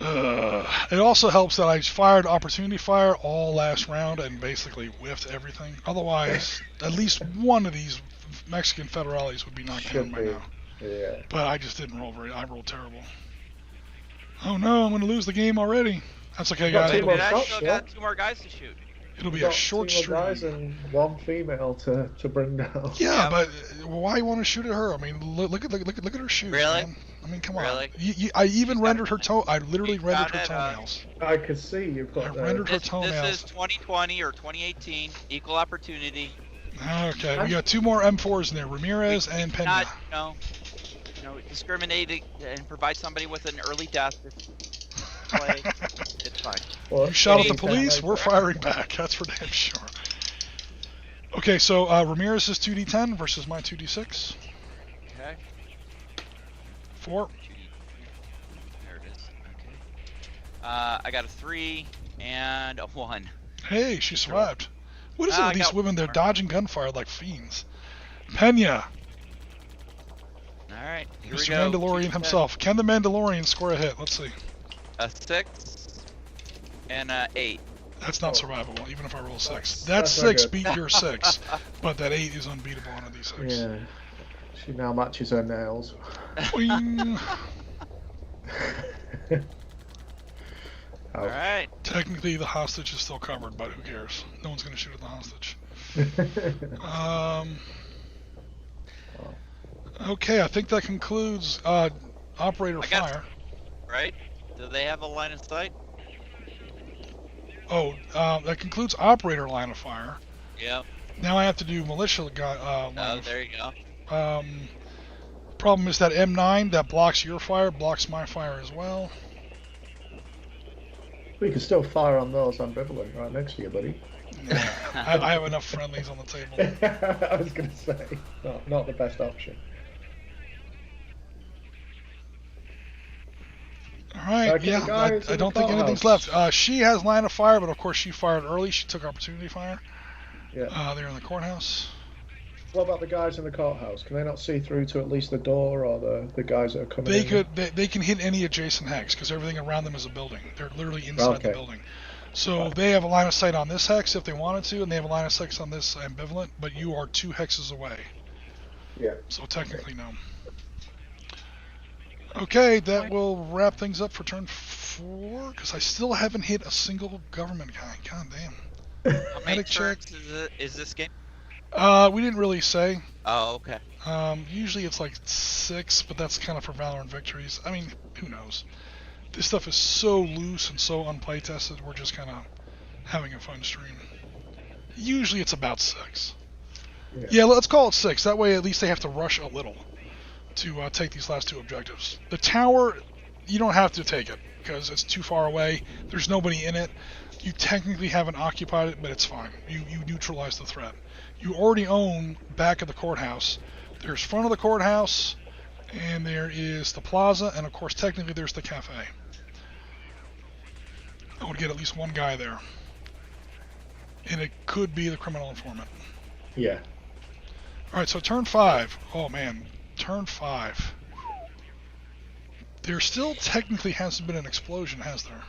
Speaker 1: It also helps that I fired opportunity fire all last round and basically whiffed everything. Otherwise, at least one of these Mexican federales would be knocked down by now.
Speaker 2: Yeah.
Speaker 1: But I just didn't roll I rolled terrible. Oh no, I'm going to lose the game already. That's okay,
Speaker 2: Got
Speaker 1: guys.
Speaker 2: two
Speaker 1: It'll
Speaker 2: more
Speaker 1: be,
Speaker 3: I
Speaker 2: shots,
Speaker 3: still
Speaker 2: yeah.
Speaker 3: got 2 more guys to shoot.
Speaker 1: it'll be
Speaker 2: Got
Speaker 1: a short
Speaker 2: 2 more guys
Speaker 1: stream.
Speaker 2: and 1 female to bring down.
Speaker 1: Yeah,
Speaker 3: Yeah.
Speaker 1: but why you want to shoot at her? I mean, look at her shoes,
Speaker 3: Really?
Speaker 1: man. I mean, come
Speaker 3: Really?
Speaker 1: on. I even rendered her toe. I literally
Speaker 3: You
Speaker 1: rendered her
Speaker 3: got it,
Speaker 1: toenails.
Speaker 2: I could see you
Speaker 1: I
Speaker 2: put
Speaker 1: rendered her
Speaker 3: This
Speaker 1: toenails.
Speaker 3: is 2020 or 2018, equal opportunity.
Speaker 1: Okay, we got 2 more M4s in there, Ramirez and Pena.
Speaker 3: Not, discriminate and provide somebody with an early death. Play. It's fine.
Speaker 2: Well,
Speaker 1: You shot at the
Speaker 2: anytime
Speaker 1: police,
Speaker 2: later.
Speaker 1: we're firing back. That's for damn sure. Okay, so Ramirez is 2d10 versus my 2d6.
Speaker 3: Okay.
Speaker 1: 4.
Speaker 3: There it is. Okay. I got a 3 and a 1.
Speaker 1: Hey, she survived. What is it
Speaker 3: I
Speaker 1: with these
Speaker 3: got
Speaker 1: women? They're
Speaker 3: 1 more.
Speaker 1: dodging gunfire like fiends. Pena,
Speaker 3: All right. Here we
Speaker 1: Mr.
Speaker 3: go.
Speaker 1: Mandalorian
Speaker 3: 2
Speaker 1: himself. Can the Mandalorian score a hit? Let's see.
Speaker 3: A 6 and a 8.
Speaker 1: That's not
Speaker 2: Oh.
Speaker 1: survivable, even if I roll 6. That
Speaker 2: That's not
Speaker 1: 6
Speaker 2: good.
Speaker 1: beat your 6, but that 8 is unbeatable on a d6.
Speaker 2: Yeah. She now matches her nails.
Speaker 1: Boing.
Speaker 3: All right.
Speaker 1: Technically, the hostage is still covered, but who cares? No one's going to shoot at the hostage. Okay, I think that concludes operator
Speaker 3: I got-
Speaker 1: fire.
Speaker 3: Right? Do they have a line of sight?
Speaker 1: Oh, that concludes operator line of fire.
Speaker 3: Yeah.
Speaker 1: Now I have to do militia line
Speaker 3: Oh,
Speaker 1: of
Speaker 3: there you go.
Speaker 1: Problem is that M9 that blocks your fire blocks my fire as well.
Speaker 2: We can still fire on those ambivalent right next to you, buddy.
Speaker 1: I have enough friendlies on the table.
Speaker 2: I was going to say, not the best option.
Speaker 1: All right,
Speaker 2: Okay,
Speaker 1: yeah,
Speaker 2: guys,
Speaker 1: I
Speaker 2: in
Speaker 1: don't
Speaker 2: the
Speaker 1: think anything's
Speaker 2: courthouse.
Speaker 1: left. She has line of fire, but of course she fired early. She took opportunity fire.
Speaker 2: Yeah.
Speaker 1: They're in the courthouse.
Speaker 2: What about the guys in the courthouse? Can they not see through to at least the door, or the guys that are coming
Speaker 1: They
Speaker 2: in?
Speaker 1: could. They can hit any adjacent hex because everything around them is a building. They're literally inside the
Speaker 2: Okay.
Speaker 1: building. So they have a line of sight on this hex if they wanted to, and they have a line of sight on this ambivalent. But you are 2 hexes away.
Speaker 2: Yeah.
Speaker 1: So technically, no. Okay, that will wrap things up for turn 4, because I still haven't hit a single government guy. God damn.
Speaker 3: How many
Speaker 1: Medic check.
Speaker 3: turns is this game?
Speaker 1: We didn't really say.
Speaker 3: Oh, okay.
Speaker 1: Usually it's like 6, but that's kind of for Valorant victories. I mean, who knows? This stuff is so loose and so unplay-tested, we're just kind of having a fun stream. Usually it's about 6. Yeah, let's call it 6. That way at least they have to rush a little to take these last 2 objectives. The tower, you don't have to take it, because it's too far away. There's nobody in it. You technically haven't occupied it, but it's fine. You neutralize the threat. You already own back of the courthouse. There's front of the courthouse, and there is the plaza, and of course technically there's the cafe. I would get at least 1 guy there. And it could be the criminal informant.
Speaker 2: Yeah.
Speaker 1: Alright, so turn 5. Oh man, turn 5. There still technically hasn't been an explosion, has there?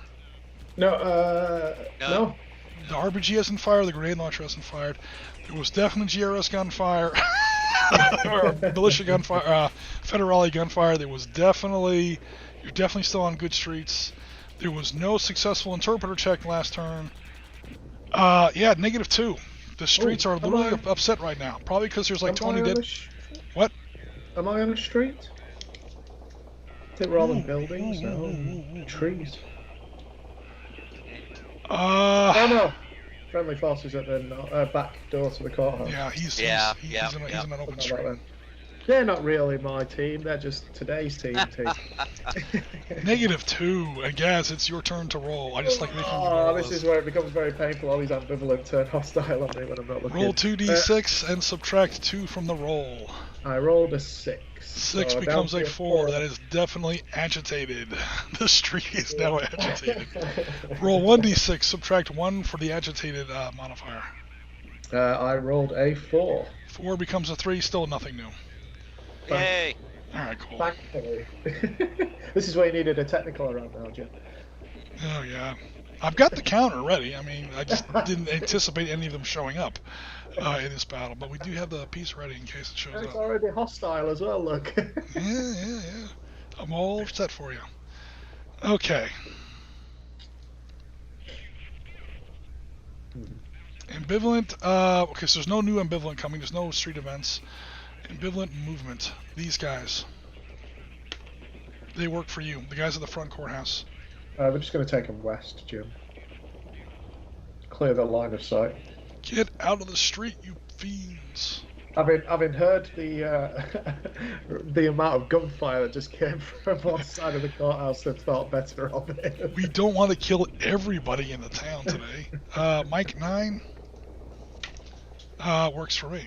Speaker 2: No.
Speaker 1: The RPG hasn't fired, the grenade launcher hasn't fired. There was definitely GRS gunfire, or militia gunfire, Federale gunfire. There was definitely, you're definitely still on good streets. There was no successful interpreter check last turn. Yeah, -2. The streets are literally upset right now. Probably because there's like 20 dead. What?
Speaker 2: Am I on a street? I think we're all in buildings now. Trees. Oh no! Friendly forces at the back door to the courthouse.
Speaker 1: Yeah, he's in an open street.
Speaker 2: They're not really my team. They're just today's team.
Speaker 1: -2. And Gaz, it's your turn to roll. I just like making you
Speaker 2: Oh,
Speaker 1: roll
Speaker 2: this is where it becomes very painful. All these ambivalent turn hostile on me when I'm not looking.
Speaker 1: Roll 2d6 and subtract 2 from the roll.
Speaker 2: I rolled a 6.
Speaker 1: 6
Speaker 2: so
Speaker 1: becomes
Speaker 2: down
Speaker 1: a
Speaker 2: to
Speaker 1: 4. That is definitely agitated. The street is now agitated. Roll 1d6, subtract 1 for the agitated modifier.
Speaker 2: I rolled a 4.
Speaker 1: 4 becomes a 3, still nothing new.
Speaker 3: Yay!
Speaker 1: Alright, cool.
Speaker 2: Thankfully. This is where you needed a technical around now, Jim.
Speaker 1: Oh, yeah. I've got the counter ready. I mean, I just didn't anticipate any of them showing up in this battle. But we do have the piece ready in case it shows
Speaker 2: It's
Speaker 1: up.
Speaker 2: already hostile as well, look.
Speaker 1: Yeah. I'm all set for you. Okay. Ambivalent. Okay, so there's no new ambivalent coming. There's no street events. Ambivalent movement. These guys. They work for you. The guys at the front courthouse.
Speaker 2: We're just going to take them west, Jim. Clear the line of sight.
Speaker 1: Get out of the street, you fiends.
Speaker 2: Having heard the the amount of gunfire that just came from one side of the courthouse, I've thought better of it.
Speaker 1: We don't want to kill everybody in the town today. Mike 9 works for me.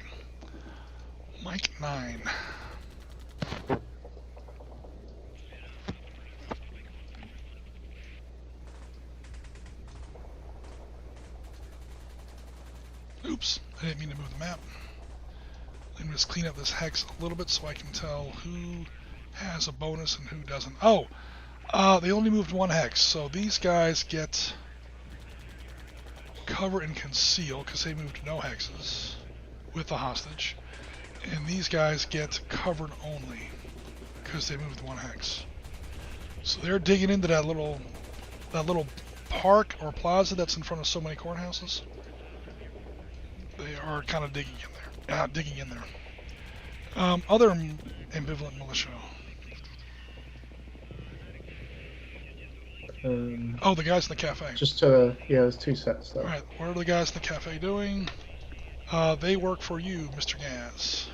Speaker 1: Mike 9. Oops, I didn't mean to move the map. Let me just clean up this hex a little bit so I can tell who has a bonus and who doesn't. Oh, they only moved one hex, so these guys get cover and conceal because they moved no hexes with the hostage, and these guys get covered only because they moved one hex. So they're digging into that little park or plaza that's in front of so many courthouses. They are kind of digging in there. Other ambivalent militia. The guys in the cafe.
Speaker 2: There's two sets though.
Speaker 1: Alright, what are the guys in the cafe doing? They work for you, Mr. Gaz.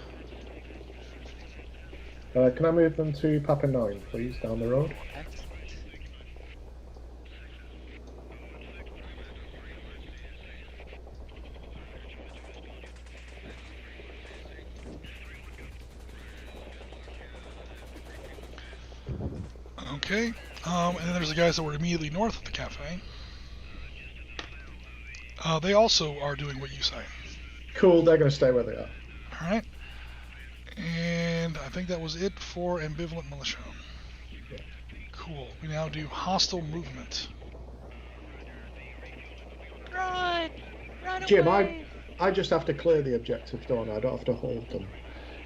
Speaker 2: Can I move them to Papa 9, please, down the road?
Speaker 1: Okay, and then there's the guys that were immediately north of the cafe. They also are doing what you say.
Speaker 2: Cool, they're going to stay where they are.
Speaker 1: Alright. And I think that was it for ambivalent militia.
Speaker 2: Yeah.
Speaker 1: Cool. We now do hostile movement.
Speaker 3: Run
Speaker 2: Jim,
Speaker 3: away.
Speaker 2: I just have to clear the objectives, don't I? I don't have to hold them.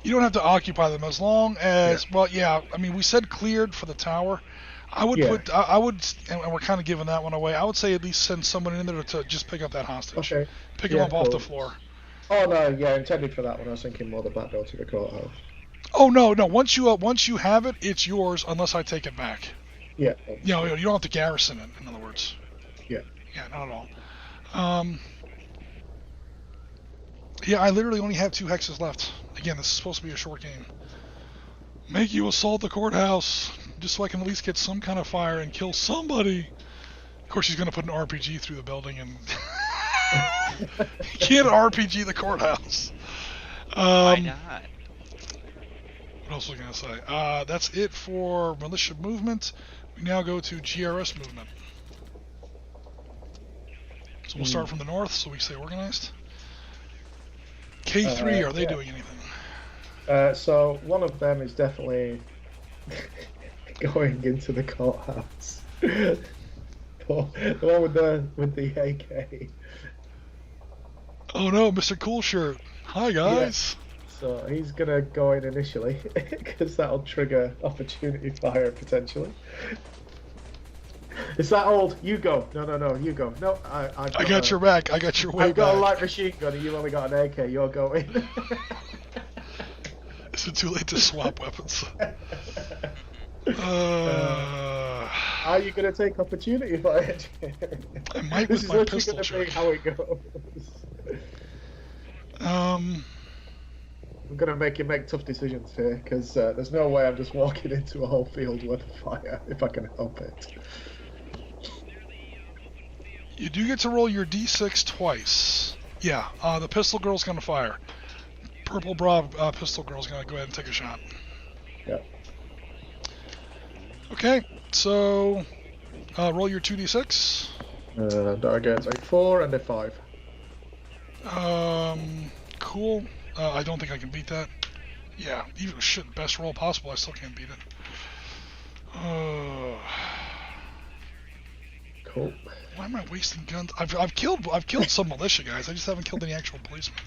Speaker 1: You don't have to occupy them as long as, I mean, we said cleared for the tower. I would and we're kind of giving that one away. I would say at least send someone in there to just pick up that hostage.
Speaker 2: Okay.
Speaker 1: Pick him up off the floor.
Speaker 2: Oh no, yeah, intended for that one. I was thinking more the back door to the courthouse.
Speaker 1: Oh no. Once you have it, it's yours unless I take it back.
Speaker 2: Yeah.
Speaker 1: You don't have to garrison it. In other words.
Speaker 2: Yeah.
Speaker 1: Yeah, not at all. Yeah, I literally only have 2 hexes left. Again, this is supposed to be a short game. Make you assault the courthouse, just so I can at least get some kind of fire and kill somebody. Of course, she's going to put an RPG through the building and can't RPG the courthouse.
Speaker 3: Why not?
Speaker 1: What else was I going to say? That's it for militia movement. We now go to GRS movement. So we'll start from the north, so we stay organized. K3, are they doing anything?
Speaker 2: So one of them is definitely going into the courthouse. The one with the AK.
Speaker 1: Oh no, Mr. Cool Shirt. Hi guys.
Speaker 2: Yeah. So he's gonna go in initially because that'll trigger opportunity fire potentially. Is that old? You go. No, you go. No, I
Speaker 1: got your back. I got your way back.
Speaker 2: I've got a light machine gun and you've only got an AK. You're going.
Speaker 1: Is it too late to swap weapons?
Speaker 2: Are you going to take opportunity fire?
Speaker 1: I might
Speaker 2: this
Speaker 1: with
Speaker 2: is
Speaker 1: my
Speaker 2: literally
Speaker 1: pistol
Speaker 2: going to
Speaker 1: trick.
Speaker 2: be how it goes. I'm going to make you make tough decisions here because there's no way I'm just walking into a whole field worth of fire if I can help it.
Speaker 1: You do get to roll your d6 twice. Yeah, the pistol girl's going to fire. Purple bra pistol girl's going to go ahead and take a shot.
Speaker 2: Yeah.
Speaker 1: Okay, so roll your 2d6.
Speaker 2: I get a 4 and a 5.
Speaker 1: Cool. I don't think I can beat that. Yeah, even best roll possible, I still can't beat it.
Speaker 2: Cool.
Speaker 1: Why am I wasting guns? I've killed some militia guys. I just haven't killed any actual policemen.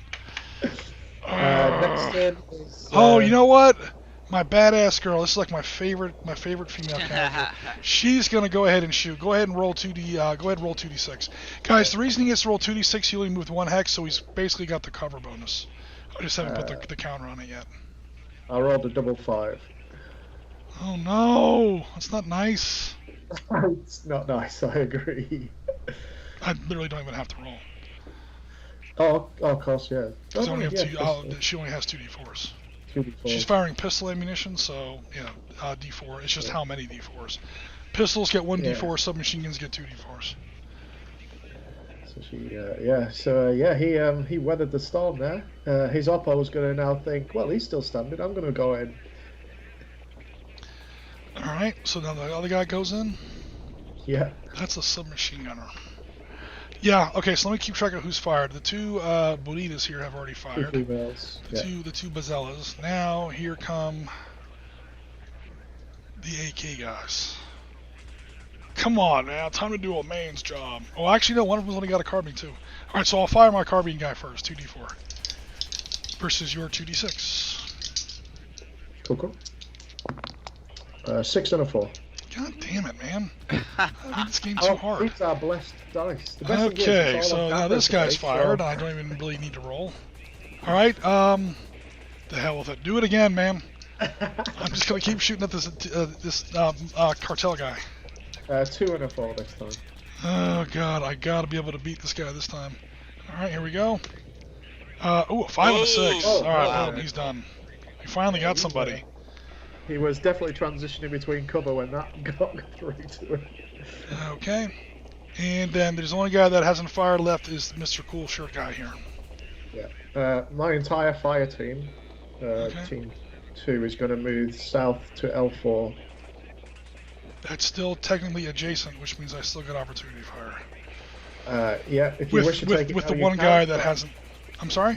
Speaker 2: Next turn is,
Speaker 1: Oh, you know what? my badass girl. This is like my favorite female character. She's gonna go ahead and shoot. Go ahead and roll 2d. Go ahead and roll 2d6, guys. The reason he gets to roll 2d6, he only moved 1 hex, so he's basically got the cover bonus. I just haven't put the counter on it yet.
Speaker 2: I rolled a double 5.
Speaker 1: Oh no, that's not nice.
Speaker 2: It's not nice. I agree.
Speaker 1: I literally don't even have to roll.
Speaker 2: Oh, of course, yeah.
Speaker 1: She only has 2d4s.
Speaker 2: 2d4.
Speaker 1: She's firing pistol ammunition, so yeah, d4. It's just how many d4s. Pistols get 1 d4. Submachine guns get 2 d4s.
Speaker 2: So he weathered the storm there. His oppo was going to now think, well, he's still standing. I'm going to go in.
Speaker 1: All right. So now the other guy goes in.
Speaker 2: Yeah.
Speaker 1: That's a submachine gunner. Yeah. Okay. So let me keep track of who's fired. The 2 bonitas here have already fired.
Speaker 2: 2 females.
Speaker 1: The two Bazellas. Now here come the AK guys. Come on, man. Time to do a man's job. Oh, actually, no. One of them's only got a carbine, too. All right, so I'll fire my carbine guy first. 2d4. Versus your 2d6.
Speaker 2: Cool. 6 and a 4.
Speaker 1: God damn it, man. I made this game too hard.
Speaker 2: These are blessed dice.
Speaker 1: Okay, so now this guy's fired, and I don't even really need to roll. All right, the hell with it. Do it again, man. I'm just going to keep shooting at this cartel guy.
Speaker 2: 2 and a 4 this time.
Speaker 1: Oh god, I gotta be able to beat this guy this time. Alright, here we go. A 5 and a 6. Alright, boom, he's done. We finally got somebody.
Speaker 2: He was definitely transitioning between cover when that got through to him.
Speaker 1: Okay. And then there's the only guy that hasn't fired left is Mr. Cool Shirt guy here.
Speaker 2: Yeah. My entire fire team, Team 2, is going to move south to L4.
Speaker 1: That's still technically adjacent, which means I still got opportunity to fire.
Speaker 2: If you wish to take it
Speaker 1: with
Speaker 2: now,
Speaker 1: the one guy that hasn't. I'm sorry.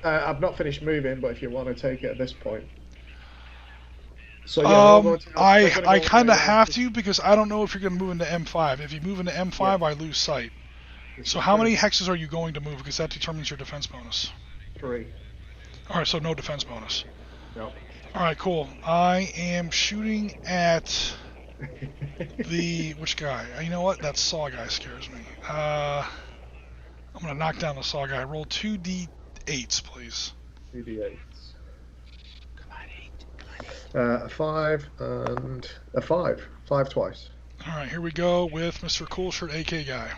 Speaker 2: I've not finished moving, but if you want to take it at this point. So
Speaker 1: I kind of have to because I don't know if you're going to move into M5. If you move into M5, I lose sight. So how many hexes are you going to move? Because that determines your defense bonus.
Speaker 2: 3.
Speaker 1: All right, so no defense bonus.
Speaker 2: No.
Speaker 1: All right, cool. I am shooting at which guy? You know what? That saw guy scares me. I'm gonna knock down the saw guy. Roll 2d8s, please.
Speaker 2: 2d8s. A 5 and a 5. 5 twice.
Speaker 1: All right, here we go with Mr. Cool Shirt AK guy.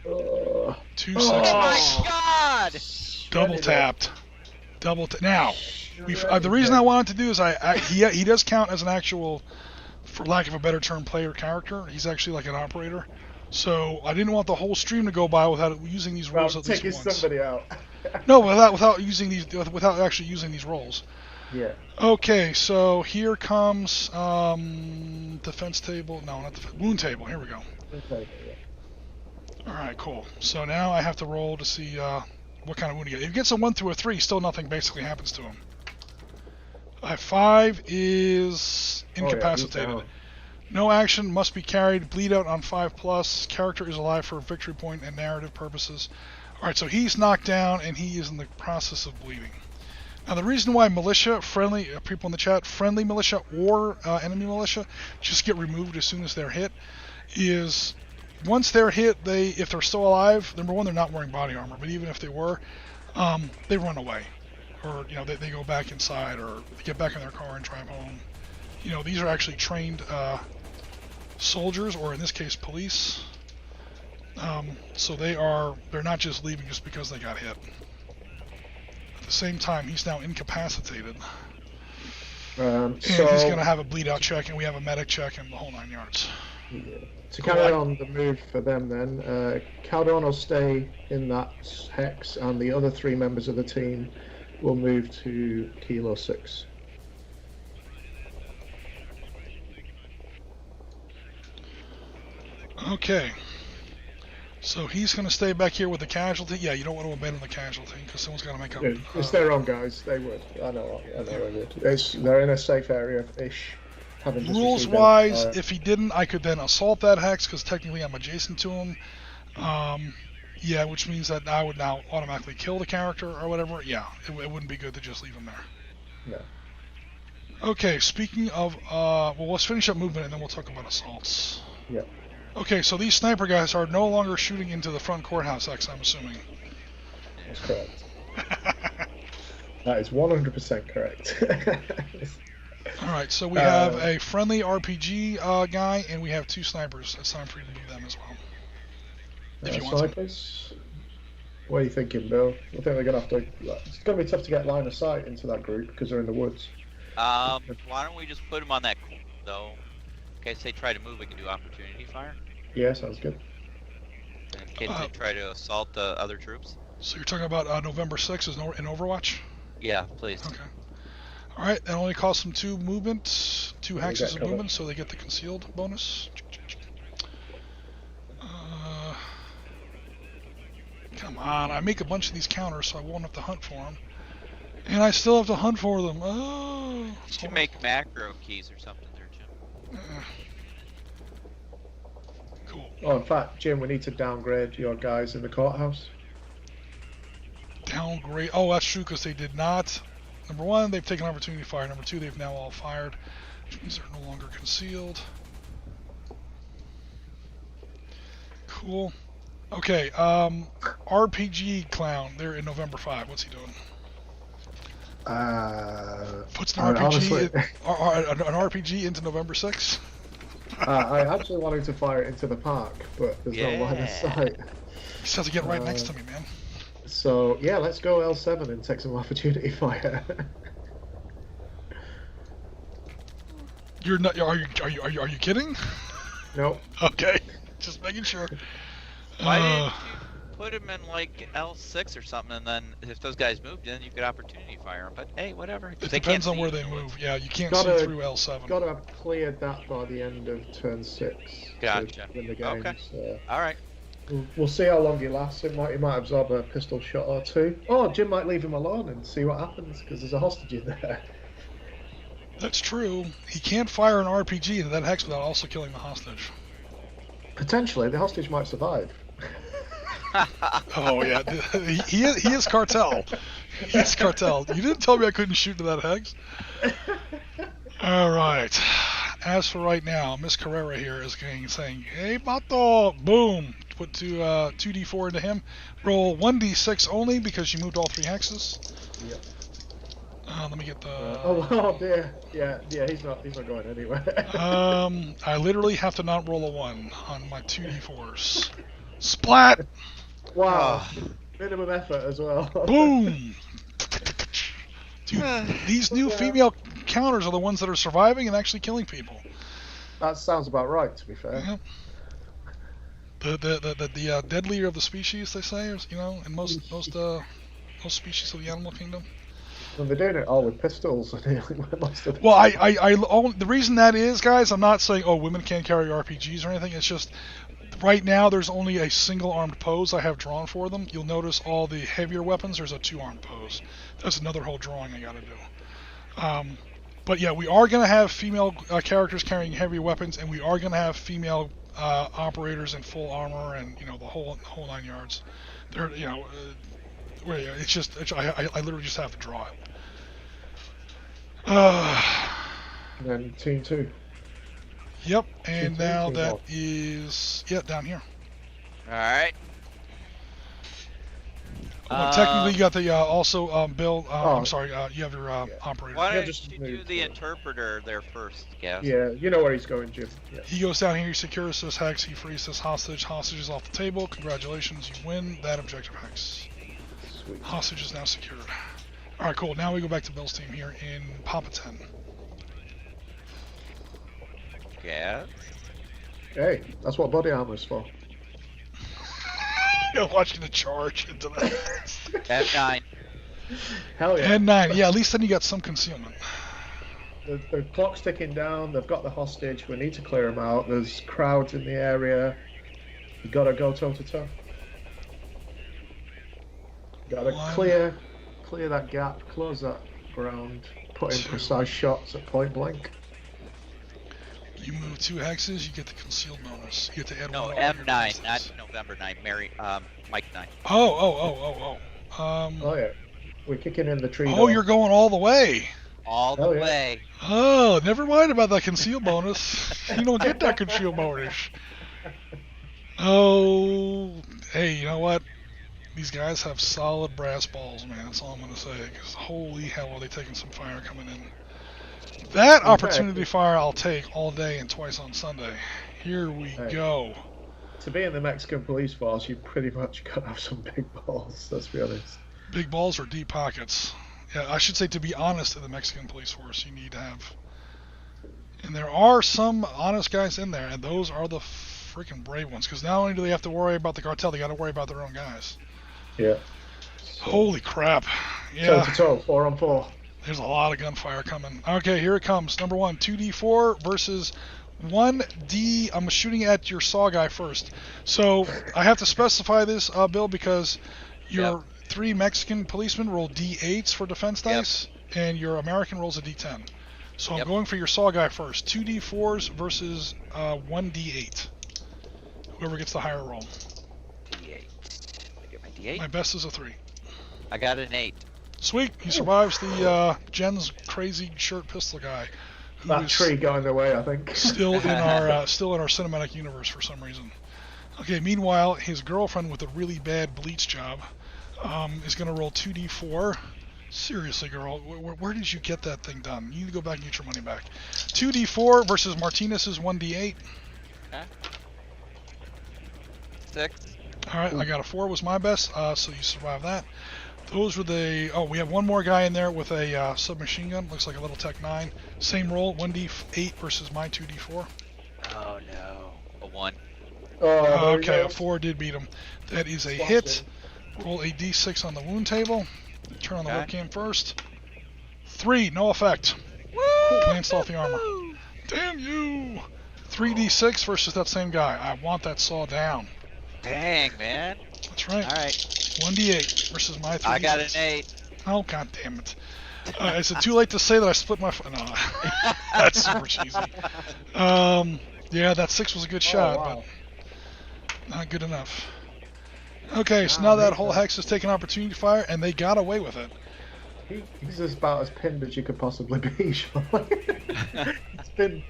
Speaker 1: 2 6s.
Speaker 3: Oh my god!
Speaker 1: Double tapped. Now, the reason I wanted to do is he does count as an actual, for lack of a better term, player character. He's actually like an operator. So I didn't want the whole stream to go by without using these roles at least once.
Speaker 2: Taking somebody out.
Speaker 1: No, without actually using these roles.
Speaker 2: Yeah.
Speaker 1: Okay, so here comes defense table. No, not the wound table. Here we go.
Speaker 2: Okay, yeah.
Speaker 1: All right, cool. So now I have to roll to see what kind of wound he gets. If he gets a 1 through a 3, still nothing basically happens to him. 5 is incapacitated. No action must be carried. Bleed out on 5+. Character is alive for victory point and narrative purposes. All right, so he's knocked down and he is in the process of bleeding. Now the reason why militia, friendly people in the chat, friendly militia or enemy militia just get removed as soon as they're hit is once they're hit, if they're still alive, number one, they're not wearing body armor, but even if they were, they run away. Or, they go back inside or they get back in their car and drive home. These are actually trained soldiers, or in this case, police. So they're not just leaving just because they got hit. At the same time, he's now incapacitated. And he's going to have a bleed out check, and we have a medic check, and the whole 9 yards.
Speaker 2: Yeah. To carry on the move for them then, Calderon will stay in that hex, and the other 3 members of the team will move to Kilo 6.
Speaker 1: Okay. So he's going to stay back here with the casualty. Yeah, you don't want to abandon the casualty because someone's got to make up.
Speaker 2: Yeah, it's their own guys. They would. I know they would. They're in a safe area-ish.
Speaker 1: Rules-wise, if he didn't, I could then assault that hex because technically I'm adjacent to him. Yeah, which means that I would now automatically kill the character or whatever. Yeah, it wouldn't be good to just leave him there. Okay, speaking of, well, let's finish up movement and then we'll talk about assaults.
Speaker 2: Yeah.
Speaker 1: Okay, so these sniper guys are no longer shooting into the front courthouse X, I'm assuming.
Speaker 2: That's correct. That is 100% correct.
Speaker 1: Alright, so we have a friendly RPG guy, and we have 2 snipers. It's time for you to do them as well. If you want to.
Speaker 2: Snipers? What are you thinking, Bill? I think they're going to have to... It's going to be tough to get line of sight into that group because they're in the woods.
Speaker 3: Why don't we just put them on that, though? In case they try to move, we can do opportunity fire.
Speaker 2: Yeah, sounds good.
Speaker 3: In case they try to assault the other troops.
Speaker 1: So you're talking about November 6th in Overwatch?
Speaker 3: Yeah, please.
Speaker 1: Okay. Alright, that only costs them 2 movement, 2 hexes of movement, so they get the concealed bonus. Come on, I make a bunch of these counters so I won't have to hunt for them. And I still have to hunt for them. Oh,
Speaker 3: you can make macro keys or something there, Jim.
Speaker 1: Cool.
Speaker 2: Oh, in fact, Jim, we need to downgrade your guys in the courthouse.
Speaker 1: Downgrade? Oh, that's true, because they did not. Number 1, they've taken opportunity fire. Number 2, they've now all fired, which means they're no longer concealed. Cool. Okay, RPG clown. They're in November 5. What's he doing? Puts an RPG into November 6.
Speaker 2: I actually wanted to fire it into the park, but there's no line of sight.
Speaker 1: He just has to get right next to me, man.
Speaker 2: So yeah, let's go L7 and take some opportunity fire.
Speaker 1: You're not? Are you kidding?
Speaker 2: Nope.
Speaker 1: Okay, just making sure.
Speaker 3: Why didn't you put him in like L6 or something, and then if those guys moved, then you could opportunity fire them. But hey, whatever.
Speaker 1: It depends on where they move. Yeah, you can't see through L7.
Speaker 2: Got to have cleared that by the end of turn 6.
Speaker 3: Gotcha.
Speaker 2: To win the game.
Speaker 3: Okay.
Speaker 2: So
Speaker 3: all right.
Speaker 2: We'll see how long he lasts. He might absorb a pistol shot or 2. Oh, Jim might leave him alone and see what happens because there's a hostage in there.
Speaker 1: That's true. He can't fire an RPG into that hex without also killing the hostage.
Speaker 2: Potentially, the hostage might survive.
Speaker 1: Oh yeah, he is Cartel. He is Cartel. You didn't tell me I couldn't shoot to that hex. All right. As for right now, Miss Carrera here is saying, "Hey, Bato!" Boom. Put 2d4 into him. Roll 1d6 only because you moved all 3 hexes.
Speaker 2: Yep.
Speaker 1: Let me get the.
Speaker 2: Oh dear. Yeah. He's not going anywhere.
Speaker 1: I literally have to not roll a 1 on my 2d4s. Splat!
Speaker 2: Wow. Minimum effort as well.
Speaker 1: Boom! Dude, these new female counters are the ones that are surviving and actually killing people.
Speaker 2: That sounds about right, to be fair.
Speaker 1: Yeah. The deadlier of the species, they say, in most species of the animal kingdom.
Speaker 2: And they're doing it all with pistols.
Speaker 1: Well, the reason that is, guys, I'm not saying, women can't carry RPGs or anything. It's just, right now, there's only a single-armed pose I have drawn for them. You'll notice all the heavier weapons, there's a 2-armed pose. That's another whole drawing I gotta do. But yeah, we are gonna have female characters carrying heavy weapons, and we are gonna have female operators in full armor, and the whole 9 yards. They're it's just I literally just have to draw it.
Speaker 2: And then team 2.
Speaker 1: Yep, and now that is down here.
Speaker 3: All right.
Speaker 1: Technically, you got the also Bill. I'm sorry, you have your operator.
Speaker 3: Why don't you do the interpreter there first, Gas?
Speaker 2: Yeah, you know where he's going, Jim. Yeah.
Speaker 1: He goes down here, he secures this hex, he frees this hostage. Hostage is off the table. Congratulations, you win that objective hex.
Speaker 2: Sweet.
Speaker 1: Hostage is now secured. All right, cool. Now we go back to Bill's team here in Papa 10.
Speaker 3: Yeah.
Speaker 2: Hey, that's what body armor's for.
Speaker 1: You're watching the charge into that.
Speaker 3: F9.
Speaker 2: Hell yeah.
Speaker 1: And 9. Yeah, at least then you got some concealment.
Speaker 2: The clock's ticking down. They've got the hostage. We need to clear them out. There's crowds in the area. You gotta go toe to toe. Gotta clear that gap, close that ground, put in precise shots at point blank.
Speaker 1: You move 2 hexes, you get the concealed bonus. You get to add
Speaker 3: No,
Speaker 1: one.
Speaker 3: M9, not November 9. Mike 9.
Speaker 1: Oh.
Speaker 2: Oh yeah, we're kicking in the tree.
Speaker 1: Oh, you're going all the way.
Speaker 3: All the
Speaker 2: Oh, yeah.
Speaker 3: way.
Speaker 1: Oh, never mind about that conceal bonus. You don't get that conceal bonus. Oh, hey, you know what? These guys have solid brass balls, man. That's all I'm going to say. Because holy hell, are they taking some fire coming in. That opportunity fire I'll take all day and twice on Sunday. Here we go.
Speaker 2: To be in the Mexican police force, you pretty much got to have some big balls, let's be honest.
Speaker 1: Big balls or deep pockets. Yeah, I should say, to be honest, in the Mexican police force, you need to have. And there are some honest guys in there, and those are the freaking brave ones. Because not only do they have to worry about the cartel, they got to worry about their own guys.
Speaker 2: Yeah.
Speaker 1: Holy crap. Yeah.
Speaker 2: Toe to toe, 4-on-4.
Speaker 1: There's a lot of gunfire coming. Okay, here it comes. Number one, 2d4 versus 1d. I'm shooting at your saw guy first. So I have to specify this, Bill, because your 3 Mexican policemen roll d8s for defense dice, and your American rolls a d10. So I'm going for your saw guy first. 2d4s versus 1d8. Whoever gets the higher roll.
Speaker 3: D8. I get my D8.
Speaker 1: My best is a 3.
Speaker 3: I got an 8.
Speaker 1: Sweet. He survives the Jen's crazy shirt pistol guy.
Speaker 2: That tree going away, I think.
Speaker 1: Still in our cinematic universe for some reason. Okay. Meanwhile, his girlfriend with a really bad bleach job is going to roll 2d4. Seriously, girl, where did you get that thing done? You need to go back and get your money back. 2d4 versus Martinez's 1d8.
Speaker 3: Okay. 6.
Speaker 1: All right, I got a 4 was my best, so you survive that. Those were the... Oh, we have one more guy in there with a submachine gun. Looks like a little Tech 9. Same roll, 1d8 versus my 2d4.
Speaker 3: Oh, no. A 1.
Speaker 2: Oh,
Speaker 1: okay, a 4 did beat him. That is a hit. Roll a d6 on the wound table. Turn on the webcam first. 3, no effect.
Speaker 3: Woo!
Speaker 1: Glanced off the armor. Damn you! 3d6 versus that same guy. I want that saw down.
Speaker 3: Dang, man.
Speaker 1: That's right.
Speaker 3: All right.
Speaker 1: 1d8 versus my 3d6.
Speaker 3: I got an 8.
Speaker 1: Oh, god damn it. Is it too late to say that I split my... No, that's super cheesy. Yeah, that 6 was a good shot, but not good enough. Okay, so now that whole hex has taken opportunity fire, and they got away with it.
Speaker 2: He's about as pinned as you could possibly be, Sean. He's been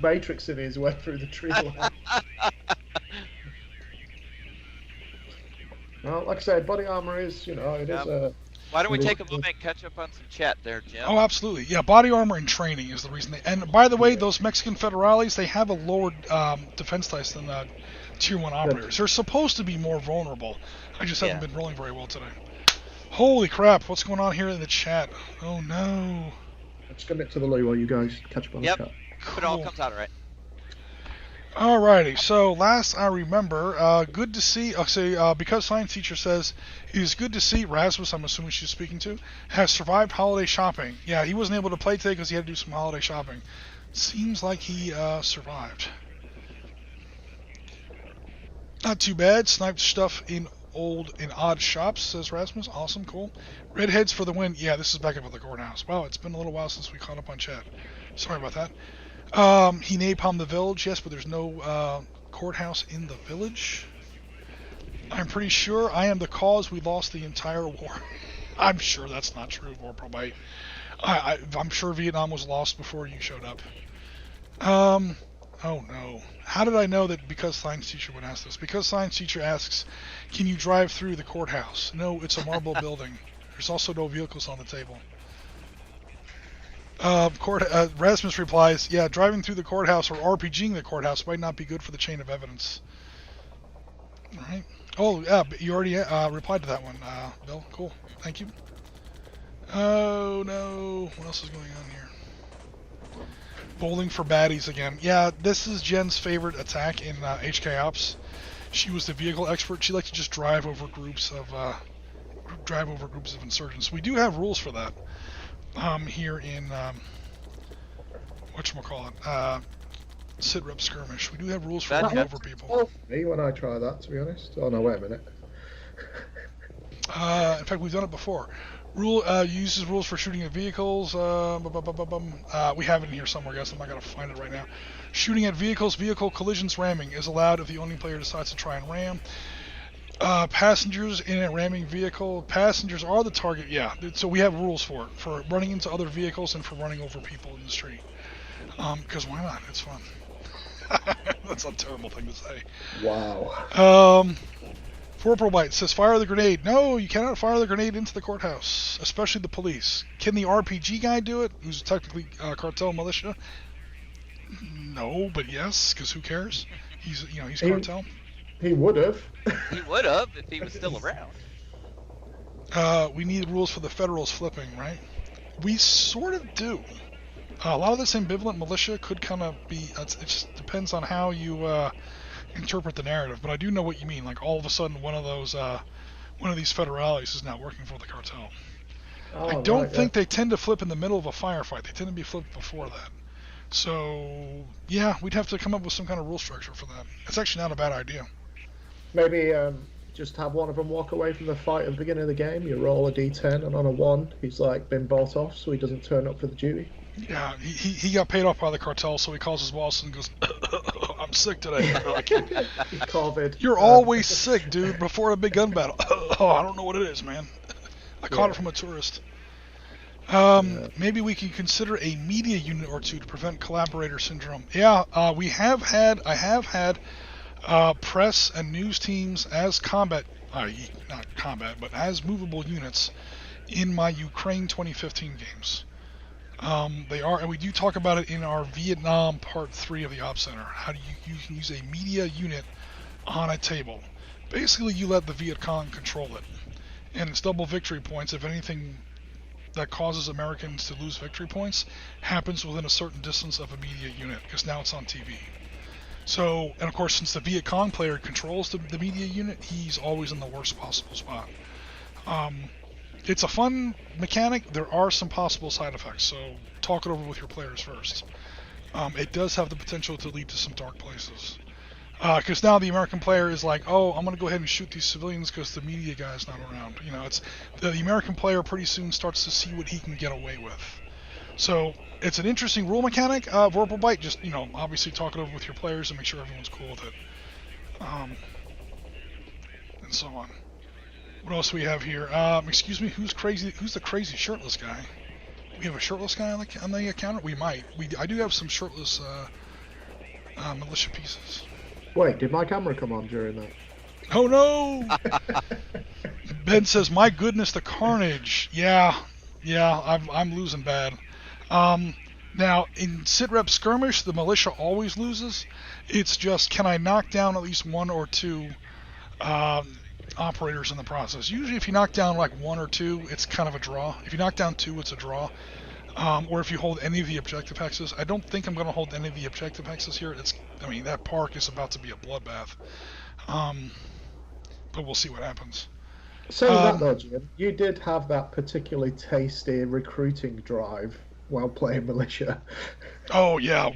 Speaker 2: matrixing his way through the tree line. Well, like I said, body armor is, it is a...
Speaker 3: Why don't we take a moment and catch up on some chat there, Jim?
Speaker 1: Oh, absolutely. Yeah, body armor and training is the reason. And by the way, those Mexican federales, they have a lower defense dice than Tier 1 operators. They're supposed to be more vulnerable. I just haven't been rolling very well today. Holy crap, what's going on here in the chat? Oh, no.
Speaker 2: I'm just going to get to the loo while you guys catch up on the chat.
Speaker 3: It all comes out all right.
Speaker 1: Alrighty, so last I remember, good to see, because science teacher says, it is good to see Rasmus, I'm assuming she's speaking to, has survived holiday shopping. Yeah, he wasn't able to play today because he had to do some holiday shopping. Seems like he survived. Not too bad, sniped stuff in odd shops, says Rasmus. Awesome, cool. Redheads for the win. Yeah, this is back up at the courthouse. Wow, it's been a little while since we caught up on chat. Sorry about that. He napalmed the village, yes, but there's no courthouse in the village. I'm pretty sure I am the cause we lost the entire war. I'm sure that's not true, War Probate. I'm sure Vietnam was lost before you showed up. Oh no. How did I know that because science teacher would ask this? Because science teacher asks, can you drive through the courthouse? No, it's a marble building. There's also no vehicles on the table. Rasmus replies, yeah, driving through the courthouse or RPGing the courthouse might not be good for the chain of evidence. Alright. Oh, yeah, you already replied to that one, Bill. Cool. Thank you. Oh, no. What else is going on here? Bowling for baddies again. Yeah, this is Jen's favorite attack in HK Ops. She was the vehicle expert. She liked to just drive over groups of insurgents. We do have rules for that. Here in whatchamacallit, Sitrep Skirmish. We do have rules for running over people.
Speaker 2: Me when I try that, to be honest. Oh no, wait a minute.
Speaker 1: In fact, we've done it before. Uses rules for shooting at vehicles. We have it in here somewhere, guys. I'm not gonna find it right now. Shooting at vehicles, vehicle collisions, ramming is allowed if the owning player decides to try and ram. Passengers in a ramming vehicle. Passengers are the target. Yeah, so we have rules for it, for running into other vehicles and for running over people in the street. Because why not? It's fun. That's a terrible thing to say.
Speaker 2: Wow.
Speaker 1: Corporal White says, fire the grenade. No, you cannot fire the grenade into the courthouse, especially the police. Can the RPG guy do it, who's technically Cartel Militia? No, but yes, because who cares? He's Cartel.
Speaker 2: He would have.
Speaker 3: He would have if he was still around.
Speaker 1: We need rules for the Federals flipping, right? We sort of do. A lot of this ambivalent militia could kind of be. It just depends on how you interpret the narrative. But I do know what you mean. Like all of a sudden, one of these federales is now working for the cartel.
Speaker 2: Oh,
Speaker 1: I don't
Speaker 2: right,
Speaker 1: think they tend to flip in the middle of a firefight. They tend to be flipped before that. So yeah, we'd have to come up with some kind of rule structure for that. It's actually not a bad idea.
Speaker 2: Maybe just have one of them walk away from the fight at the beginning of the game. You roll a d10, and on a 1, he's like been bought off, so he doesn't turn up for the duty.
Speaker 1: Yeah, he got paid off by the cartel, so he calls his boss and goes, I'm sick today. Like,
Speaker 2: COVID.
Speaker 1: you're always sick, dude, before a big gun battle. Oh, I don't know what it is, man. I caught it from a tourist. Maybe we can consider a media unit or two to prevent collaborator syndrome. Yeah, I have had press and news teams as not combat, but as movable units in my Ukraine 2015 games. They are, and we do talk about it in our Vietnam Part 3 of the Op Center. How do you can use a media unit on a table? Basically, you let the Viet Cong control it, and it's double victory points if anything that causes Americans to lose victory points happens within a certain distance of a media unit, because now it's on TV. So, and of course, since the Viet Cong player controls the media unit, he's always in the worst possible spot. It's a fun mechanic. There are some possible side effects, so talk it over with your players first. It does have the potential to lead to some dark places. Because now the American player is like, oh, I'm going to go ahead and shoot these civilians because the media guy's not around. You know, it's the American player pretty soon starts to see what he can get away with. So it's an interesting rule mechanic. Verbal Bite, just, obviously talk it over with your players and make sure everyone's cool with it. And so on. What else do we have here? Excuse me, who's the crazy shirtless guy? We have a shirtless guy on the counter? We might. I do have some shirtless militia pieces.
Speaker 2: Wait, did my camera come on during that?
Speaker 1: Oh no! Ben says, my goodness, the carnage. Yeah, I'm losing bad. Now, in Sitrep Skirmish, the militia always loses. It's just, can I knock down at least one or two operators in the process? Usually if you knock down like one or two, it's kind of a draw. If you knock down two, it's a draw. Or if you hold any of the objective hexes. I don't think I'm going to hold any of the objective hexes here. That park is about to be a bloodbath. But we'll see what happens.
Speaker 2: Saying that though, Jim, you did have that particularly tasty recruiting drive while playing militia.
Speaker 1: Oh yeah,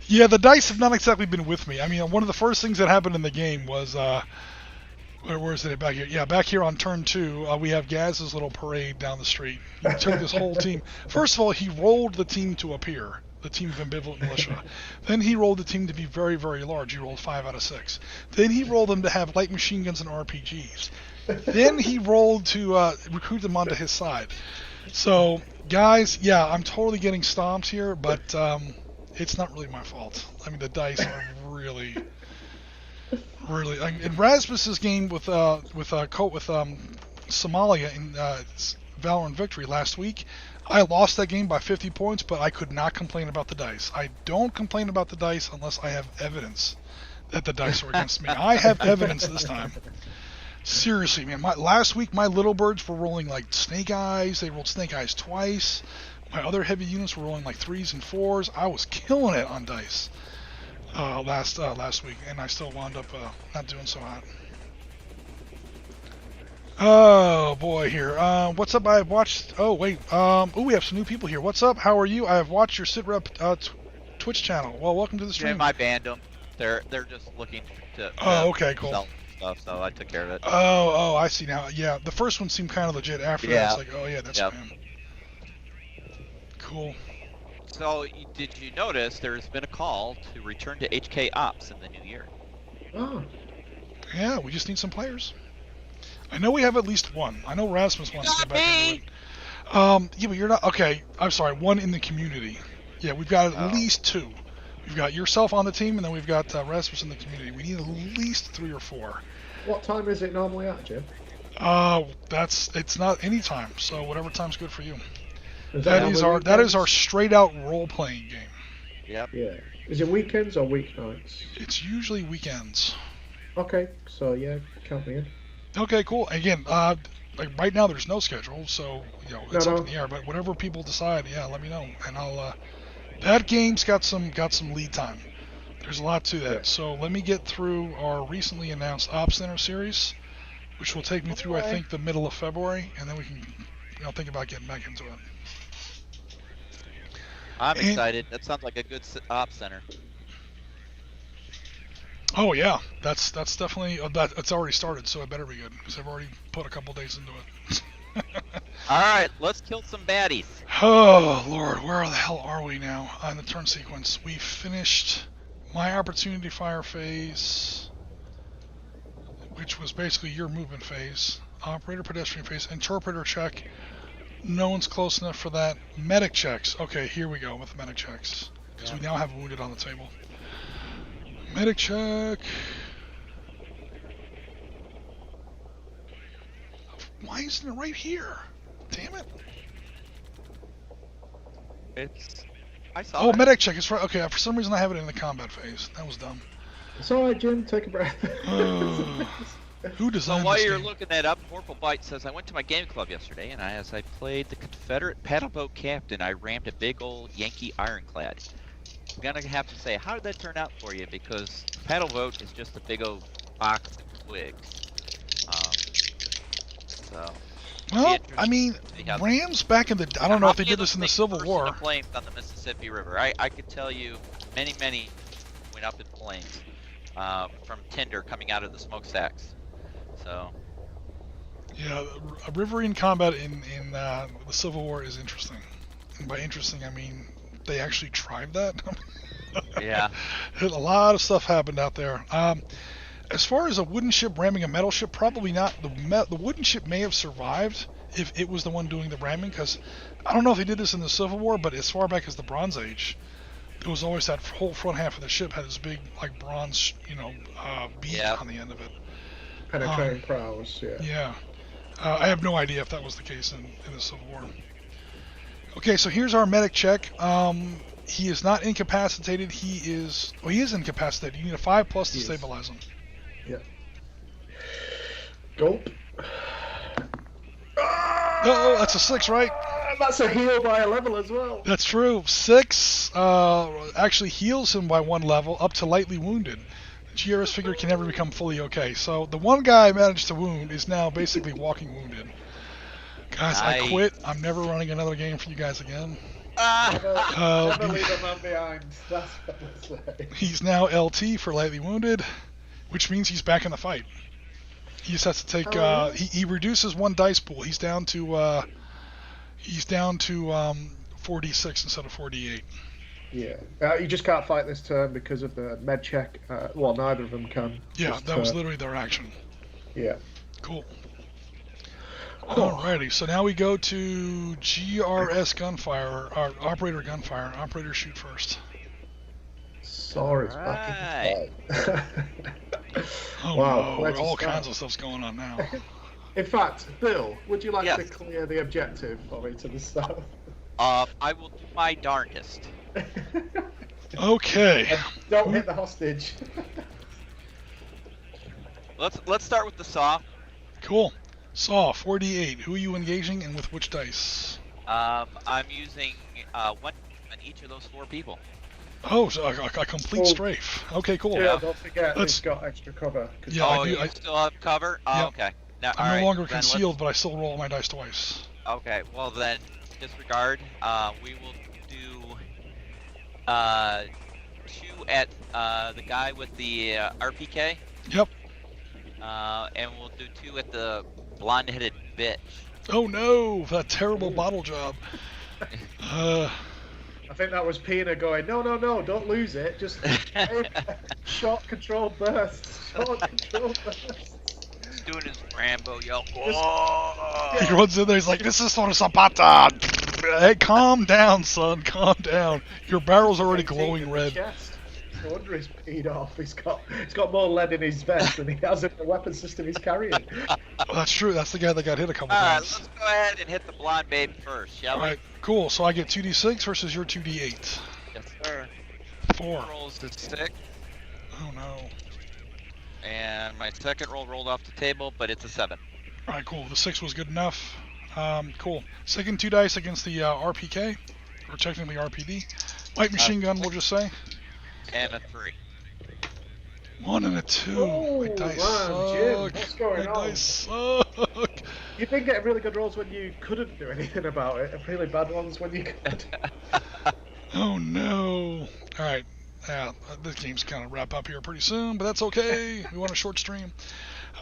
Speaker 1: yeah, the dice have not exactly been with me. I mean, one of the first things that happened in the game was, where is it back here? Yeah, back here on turn 2, we have Gaz's little parade down the street. He took this whole team. First of all, he rolled the team to appear, the team of ambivalent militia. Then he rolled the team to be very, very large. He rolled 5 out of 6. Then he rolled them to have light machine guns and RPGs. Then he rolled to recruit them onto his side. So, guys, yeah, I'm totally getting stomped here, but it's not really my fault. I mean, the dice are really. In Rasmus's game with Somalia in Valor and Victory last week, I lost that game by 50 points, but I could not complain about the dice. I don't complain about the dice unless I have evidence that the dice are against me. I have evidence this time. Seriously, man. Last week, my little birds were rolling like snake eyes. They rolled snake eyes twice. My other heavy units were rolling like 3s and 4s. I was killing it on dice last week, and I still wound up not doing so hot. Oh boy, here. What's up? I've watched. Oh wait. We have some new people here. What's up? How are you? I have watched your Sitrep Twitch channel. Well, welcome to the stream.
Speaker 3: Yeah, I banned them. They're just looking to
Speaker 1: okay, cool.
Speaker 3: Sell stuff, so I took care of it.
Speaker 1: Oh, I see now. Yeah, the first one seemed kind of legit. After that, it's like, oh yeah, that's spam. Cool.
Speaker 3: So, did you notice there's been a call to return to HK Ops in the new year?
Speaker 2: Oh,
Speaker 1: Yeah, we just need some players. I know we have at least one. I know Rasmus wants to get back into it. Yeah, but you're not... Okay, I'm sorry. One in the community. Yeah, we've got at least 2. We've got yourself on the team, and then we've got Rasmus in the community. We need at least 3 or 4.
Speaker 2: what time is it normally at, Jim?
Speaker 1: It's not any time, so whatever time's good for you.
Speaker 2: Is
Speaker 1: That
Speaker 2: normally
Speaker 1: is our straight out role playing game.
Speaker 3: Yep.
Speaker 2: Yeah. Is it weekends or weeknights?
Speaker 1: It's usually weekends.
Speaker 2: Okay, so yeah, count me in.
Speaker 1: Okay, cool. Again, like right now there's no schedule, so it's up in the air. But whatever people decide, yeah, let me know, and I'll. That game's got some lead time. There's a lot to that.
Speaker 2: Yeah.
Speaker 1: So let me get through our recently announced Ops Center series, which will take me through I think the middle of February, and then we can think about getting back into it.
Speaker 3: I'm excited. That sounds like a good ops center.
Speaker 1: Oh yeah, that's definitely it's already started, so it better be good because I've already put a couple days into it.
Speaker 3: All right, let's kill some baddies.
Speaker 1: Oh Lord, where the hell are we now on the turn sequence? We finished my opportunity fire phase, which was basically your movement phase, operator pedestrian phase, interpreter check. No one's close enough for that. Medic checks. Okay, here we go with medic checks because we now have wounded on the table. Medic check. Why isn't it right here? Damn it.
Speaker 3: I saw
Speaker 1: Oh,
Speaker 3: it.
Speaker 1: medic check. It's right. Okay, for some reason I have it in the combat phase. That was dumb.
Speaker 2: It's alright, Jim, take a breath.
Speaker 1: Who designed
Speaker 3: So while
Speaker 1: this
Speaker 3: you're
Speaker 1: game?
Speaker 3: looking that up, Corporal Bite says, I went to my game club yesterday, and as I played the Confederate paddleboat captain, I rammed a big old Yankee ironclad. I'm gonna have to say, how did that turn out for you? Because paddleboat is just a big old box of twigs.
Speaker 1: Well, I mean, Rams back in the... I don't know if they did this in the Civil War.
Speaker 3: Flames on the Mississippi River. I could tell you many went up in flames from tinder coming out of the smokestacks. So.
Speaker 1: Yeah, a riverine combat in the Civil War is interesting. And by interesting, I mean they actually tried that.
Speaker 3: Yeah.
Speaker 1: A lot of stuff happened out there. As far as a wooden ship ramming a metal ship, probably not. The wooden ship may have survived if it was the one doing the ramming, because I don't know if they did this in the Civil War, but as far back as the Bronze Age, it was always that whole front half of the ship had this big, like, bronze, beak on the end of it.
Speaker 2: Penetrating prows, yeah.
Speaker 1: Yeah. I have no idea if that was the case in the Civil War. Okay, so here's our medic check. He is not incapacitated. He is incapacitated. You need a 5+ to stabilize him.
Speaker 2: Yeah. Gulp.
Speaker 1: Oh, that's a 6, right?
Speaker 2: That's a heal by a level as well.
Speaker 1: That's true. 6 actually heals him by 1 level up to lightly wounded. The GRS figure can never become fully okay. So the one guy I managed to wound is now basically walking wounded. Guys, I quit. I'm never running another game for you guys again.
Speaker 2: Never leave a man behind. That's what I say.
Speaker 1: He's now LT for lightly wounded, which means he's back in the fight. He just has to take. He reduces 1 dice pool. He's down to 4d6 instead of 4d8.
Speaker 2: Yeah, you just can't fight this turn because of the med check. Well, neither of them can.
Speaker 1: Yeah, that was literally their action.
Speaker 2: Yeah.
Speaker 1: Cool. Alrighty, so now we go to GRS gunfire, or operator gunfire. Operator shoot first.
Speaker 2: Sorry's back in the fight.
Speaker 1: Oh
Speaker 2: wow,
Speaker 1: no, all kinds of stuff's going on now.
Speaker 2: In fact, Bill, would you like to clear the objective for me to the south?
Speaker 3: I will do my darndest.
Speaker 1: Okay.
Speaker 2: Don't hit the hostage.
Speaker 3: Let's start with the saw.
Speaker 1: Cool. Saw 4d8. Who are you engaging and with which dice?
Speaker 3: I'm using 1 on each of those 4 people.
Speaker 1: Oh, so a complete strafe. Okay, cool.
Speaker 2: Yeah, don't forget it's got extra cover.
Speaker 1: Yeah,
Speaker 3: you still have cover? Oh,
Speaker 1: yeah.
Speaker 3: Okay. Now,
Speaker 1: I'm no longer concealed, but I still roll my dice twice.
Speaker 3: Okay, well then, disregard. We will do 2 at the guy with the RPK.
Speaker 1: Yep.
Speaker 3: And we'll do 2 at the blonde-headed bitch.
Speaker 1: Oh no, that terrible bottle job.
Speaker 2: I think that was Pina going, no, don't lose it. Just short controlled bursts. Short controlled bursts.
Speaker 3: He's doing his Rambo yell.
Speaker 1: He runs in there, he's like, this is Sono Zapata! Hey, calm down, son, calm down. Your barrel's already glowing red.
Speaker 2: No wonder he's peed off. He's got more lead in his vest than he has in the weapon system he's carrying.
Speaker 1: Well, that's true, that's the guy that got hit a couple
Speaker 3: Alright,
Speaker 1: times.
Speaker 3: let's go ahead and hit the blonde babe first, shall we?
Speaker 1: Alright, cool. So I get 2d6 versus your 2d8.
Speaker 3: Yes, sir.
Speaker 1: 4.
Speaker 3: Rolls to 6.
Speaker 1: Oh no.
Speaker 3: And my second roll rolled off the table, but it's a 7.
Speaker 1: Alright, cool. The 6 was good enough. Cool. Second 2 dice against the RPK, or technically RPD. Light machine gun, we'll just say.
Speaker 3: And a 3.
Speaker 1: 1 and a 2.
Speaker 2: Oh,
Speaker 1: My dice
Speaker 2: man, Jim,
Speaker 1: suck.
Speaker 2: what's going
Speaker 1: My
Speaker 2: on?
Speaker 1: dice suck.
Speaker 2: You've been getting really good rolls when you couldn't do anything about it, and really bad ones when you could.
Speaker 1: Oh no. Alright. Yeah, this game's kind of wrap up here pretty soon, but that's okay. We want a short stream.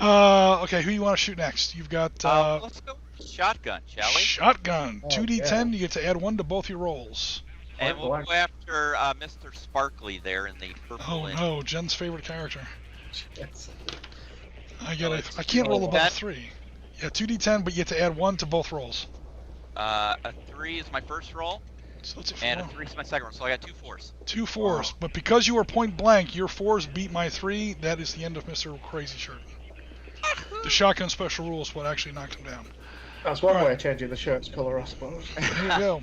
Speaker 1: Okay, who you want to shoot next? You've got
Speaker 3: let's go with shotgun, shall we?
Speaker 1: shotgun.
Speaker 2: Oh,
Speaker 1: 2d10.
Speaker 2: yeah.
Speaker 1: You get to add 1 to both your rolls.
Speaker 3: And we'll go after Mr. Sparkly there in the purple.
Speaker 1: Oh no, Jen's favorite character.
Speaker 2: Yes.
Speaker 1: I can't roll above a 3. Yeah, 2d10, but you get to add 1 to both rolls.
Speaker 3: A 3 is my first roll,
Speaker 1: So it's a 4.
Speaker 3: and a 3 is my second roll, so I got 2 4s.
Speaker 1: 2 4s, but because you were point blank, your 4s beat my 3. That is the end of Mr. Crazy Shirt. The shotgun special rule is what actually knocked him down.
Speaker 2: That's one way of changing the shirt's colour, I suppose.
Speaker 1: There you go.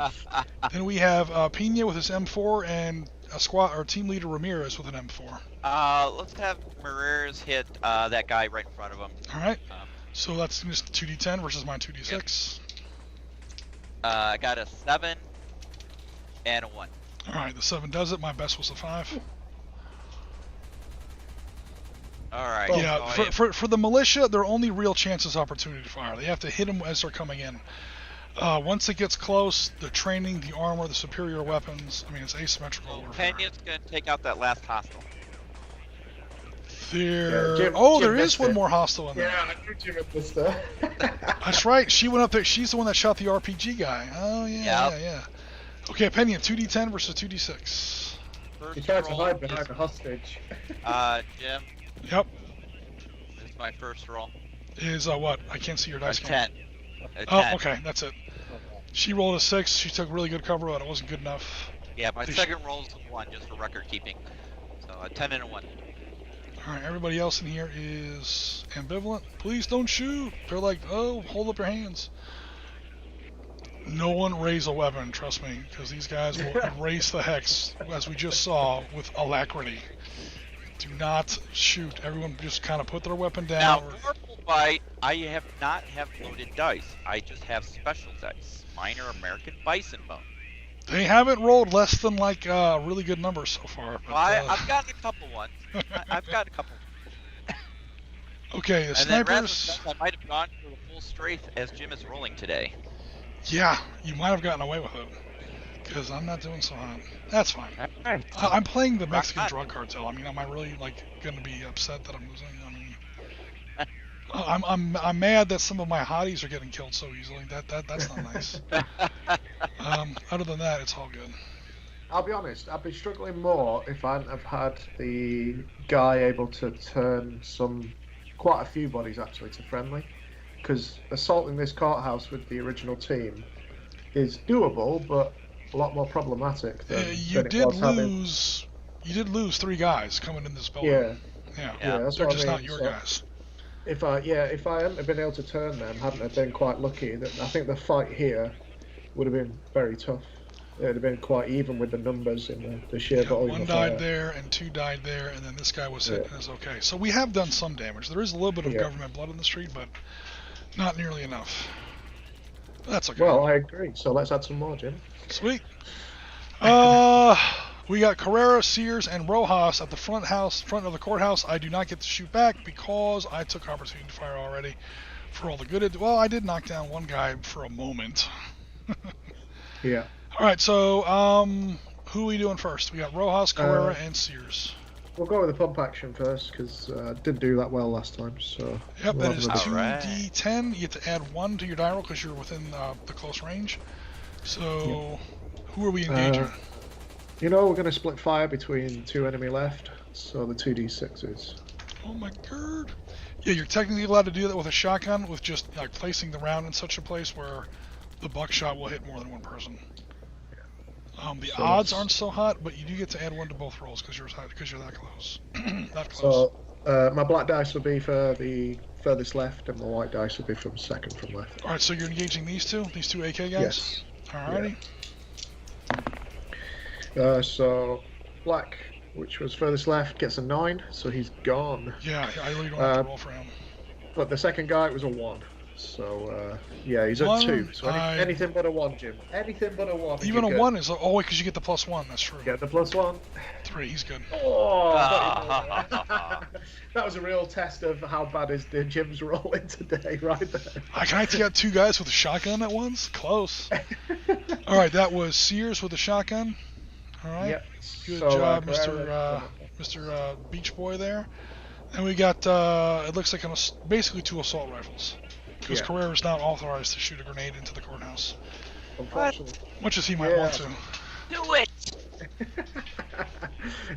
Speaker 1: Then we have Pina with his M4 and a squad or team leader Ramirez with an M4.
Speaker 3: Let's have Ramirez hit that guy right in front of him.
Speaker 1: All right. So that's just 2d10 versus my 2d6.
Speaker 3: I got a 7 and a 1.
Speaker 1: All right, the 7 does it. My best was a 5.
Speaker 3: All right.
Speaker 1: Yeah,
Speaker 3: so
Speaker 1: for the militia, their only real chance is opportunity to fire. They have to hit them as they're coming in. Once it gets close, the training, the armor, the superior weapons, I mean, it's asymmetrical warfare.
Speaker 3: Penya's going to take out that last hostile.
Speaker 1: There,
Speaker 2: Jim
Speaker 1: there is
Speaker 2: missed
Speaker 1: one
Speaker 2: it.
Speaker 1: more hostile in there.
Speaker 2: Yeah, I knew Jim had missed that.
Speaker 1: That's right. She went up there. She's the one that shot the RPG guy. Oh, yeah. Okay, Pena, 2d10 versus 2d6.
Speaker 2: He tried to hide behind a hostage.
Speaker 3: Jim,
Speaker 1: Yep.
Speaker 3: this is my first roll.
Speaker 1: Is what? I can't see your
Speaker 3: A
Speaker 1: dice.
Speaker 3: 10. A 10.
Speaker 1: Oh, okay. That's it. She rolled a 6. She took really good cover, but it wasn't good enough.
Speaker 3: Yeah, my second roll is a 1, just for record keeping. So a 10 and a 1.
Speaker 1: All right, everybody else in here is ambivalent. Please don't shoot. They're like, oh, hold up your hands. No one raise a weapon, trust me, because these guys will erase the hex, as we just saw, with alacrity. Do not shoot. Everyone just kind of put their weapon down.
Speaker 3: Now, Purple Bite, I have not have loaded dice. I just have special dice. Mine are American Bison Bone.
Speaker 1: They haven't rolled less than like really good numbers so far. But,
Speaker 3: Well, I've gotten a couple ones. I've got a couple.
Speaker 1: Okay, the
Speaker 3: And then rather
Speaker 1: snipers.
Speaker 3: than I might have gone for the full strength as Jim is rolling today.
Speaker 1: Yeah, you might have gotten away with it. Because I'm not doing so hot. That's fine.
Speaker 3: Alright.
Speaker 1: I'm playing the Mexican
Speaker 3: Rock
Speaker 1: drug cartel. I mean, am I really like going to be upset that I'm losing? I mean, I'm mad that some of my hotties are getting killed so easily. That's not nice. Other than that, it's all good.
Speaker 2: I'll be honest, I'd be struggling more if I hadn't have had the guy able to turn quite a few bodies actually to friendly. Because assaulting this courthouse with the original team is doable, but a lot more problematic than
Speaker 1: You
Speaker 2: it
Speaker 1: did
Speaker 2: was having.
Speaker 1: lose 3 guys coming in this building.
Speaker 2: Yeah,
Speaker 1: Yeah,
Speaker 2: that's
Speaker 1: they're
Speaker 2: what I
Speaker 1: just
Speaker 2: mean.
Speaker 1: not your
Speaker 2: So
Speaker 1: guys.
Speaker 2: if I hadn't have been able to turn them, hadn't have been quite lucky, I think the fight here would have been very tough. It would have been quite even with the numbers and the sheer volume
Speaker 1: 1
Speaker 2: of
Speaker 1: died
Speaker 2: fire.
Speaker 1: there and 2 died there, and then this guy was hit and is okay. So we have done some damage. There is a little bit of government blood in the street, but not nearly enough. That's okay.
Speaker 2: Well, I agree. So let's add some more, Jim.
Speaker 1: Sweet. We got Carrera, Sears, and Rojas at the front of the courthouse. I do not get to shoot back because I took opportunity to fire already. For all the good well, I did knock down one guy for a moment.
Speaker 2: Yeah.
Speaker 1: All right, so who are we doing first? We got Rojas, Carrera, and Sears.
Speaker 2: We'll go with the pump action first because didn't do that well last time. So
Speaker 1: Yep,
Speaker 2: we'll
Speaker 1: that is
Speaker 2: have another-
Speaker 1: 2d10. You get to add 1 to your die roll because you're within the close range. So, who are we engaging?
Speaker 2: You know, we're going to split fire between 2 enemy left, so the 2d6s.
Speaker 1: Oh my god. Yeah, you're technically allowed to do that with a shotgun, with just like placing the round in such a place where the buckshot will hit more than one person. The
Speaker 2: So
Speaker 1: odds
Speaker 2: that's-
Speaker 1: aren't so hot, but you do get to add 1 to both rolls because you're that close. That close.
Speaker 2: So my black dice will be for the furthest left, and my white dice will be from second from left.
Speaker 1: All right, so you're engaging these two AK guys.
Speaker 2: Yes.
Speaker 1: Alrighty.
Speaker 2: So black, which was furthest left, gets a 9, so he's gone.
Speaker 1: Yeah, I really don't have to roll for him.
Speaker 2: But the second guy was a 1. So, yeah, he's at
Speaker 1: One,
Speaker 2: 2. So anything but a 1, Jim. Anything but a 1.
Speaker 1: Even a 1 is... Oh, wait, because you get the +1. That's true.
Speaker 2: Get the +1.
Speaker 1: 3, he's good.
Speaker 2: Oh, that was a real test of how bad is the Jim's rolling today, right there.
Speaker 1: Can I take out 2 guys with a shotgun at once? Close. All right, that was Sears with a shotgun. All right.
Speaker 2: Yep.
Speaker 1: Good
Speaker 2: So,
Speaker 1: job,
Speaker 2: Carrera-
Speaker 1: Mr. Beach Boy there. And we got, it looks like basically 2 assault rifles. Because Carrera's not authorized to shoot a grenade into the courthouse.
Speaker 2: Unfortunately.
Speaker 1: Much as he might want to.
Speaker 3: Do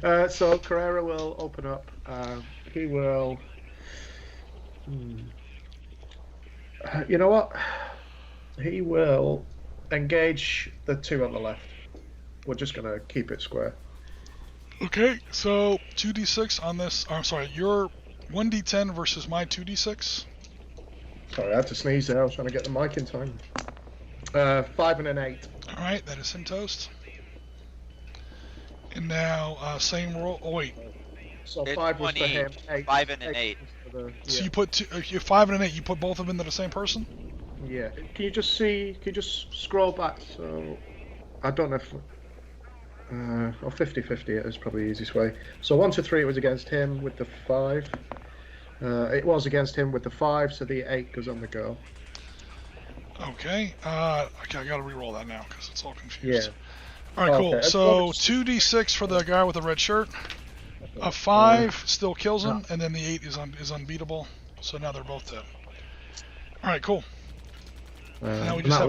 Speaker 3: it!
Speaker 2: So Carrera will open up. He will. You know what? He will engage the 2 on the left. We're just gonna keep it square.
Speaker 1: Okay, so 2d6 on this. I'm sorry, your 1d10 versus my 2d6.
Speaker 2: Sorry, I had to sneeze there. I was trying to get the mic in time. 5 and an 8.
Speaker 1: All right, that is him toast. And now same roll. Oh wait,
Speaker 2: So
Speaker 3: It's
Speaker 2: 5 was
Speaker 3: one
Speaker 2: for him.
Speaker 3: each.
Speaker 2: 8,
Speaker 3: 5 and an 8.
Speaker 2: was for the-
Speaker 1: so you put you 5 and an 8. You put both of them into the same person.
Speaker 2: Yeah. Can you just see? Can you just scroll back? So I don't know if. Or 50-50 it is probably the easiest way. So 1 to 3 it was against him with the 5. It was against him with the 5, so the 8 goes on the go.
Speaker 1: Okay. Okay, I gotta re-roll that now because it's all confused.
Speaker 2: Yeah.
Speaker 1: All right, cool.
Speaker 2: Okay.
Speaker 1: So 2d6 for the guy with the red shirt. A 5 still kills him, and then the 8 is unbeatable. So now they're both dead. All right, cool. Now we just have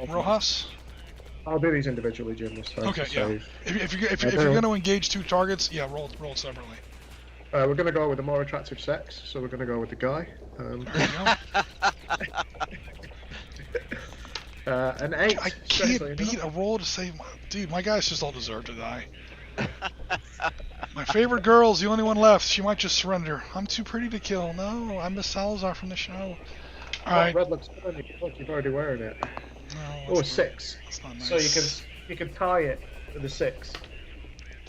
Speaker 1: Rojas.
Speaker 2: I'll do these individually, Jim, this time.
Speaker 1: Okay,
Speaker 2: to
Speaker 1: yeah.
Speaker 2: save.
Speaker 1: If you're going to engage 2 targets, yeah, roll separately.
Speaker 2: We're going to go with the more attractive sex, so we're going to go with the guy.
Speaker 1: There you go.
Speaker 2: An 8.
Speaker 1: I can't beat a roll to save my... Dude, my guys just all deserve to die. My favorite girl's the only one left. She might just surrender. I'm too pretty to kill. No, I'm Miss Salazar from the show. All right.
Speaker 2: Red looks good on you. Look, you're already wearing it.
Speaker 1: No,
Speaker 2: Oh, 6.
Speaker 1: that's not nice.
Speaker 2: So you can tie it with a 6.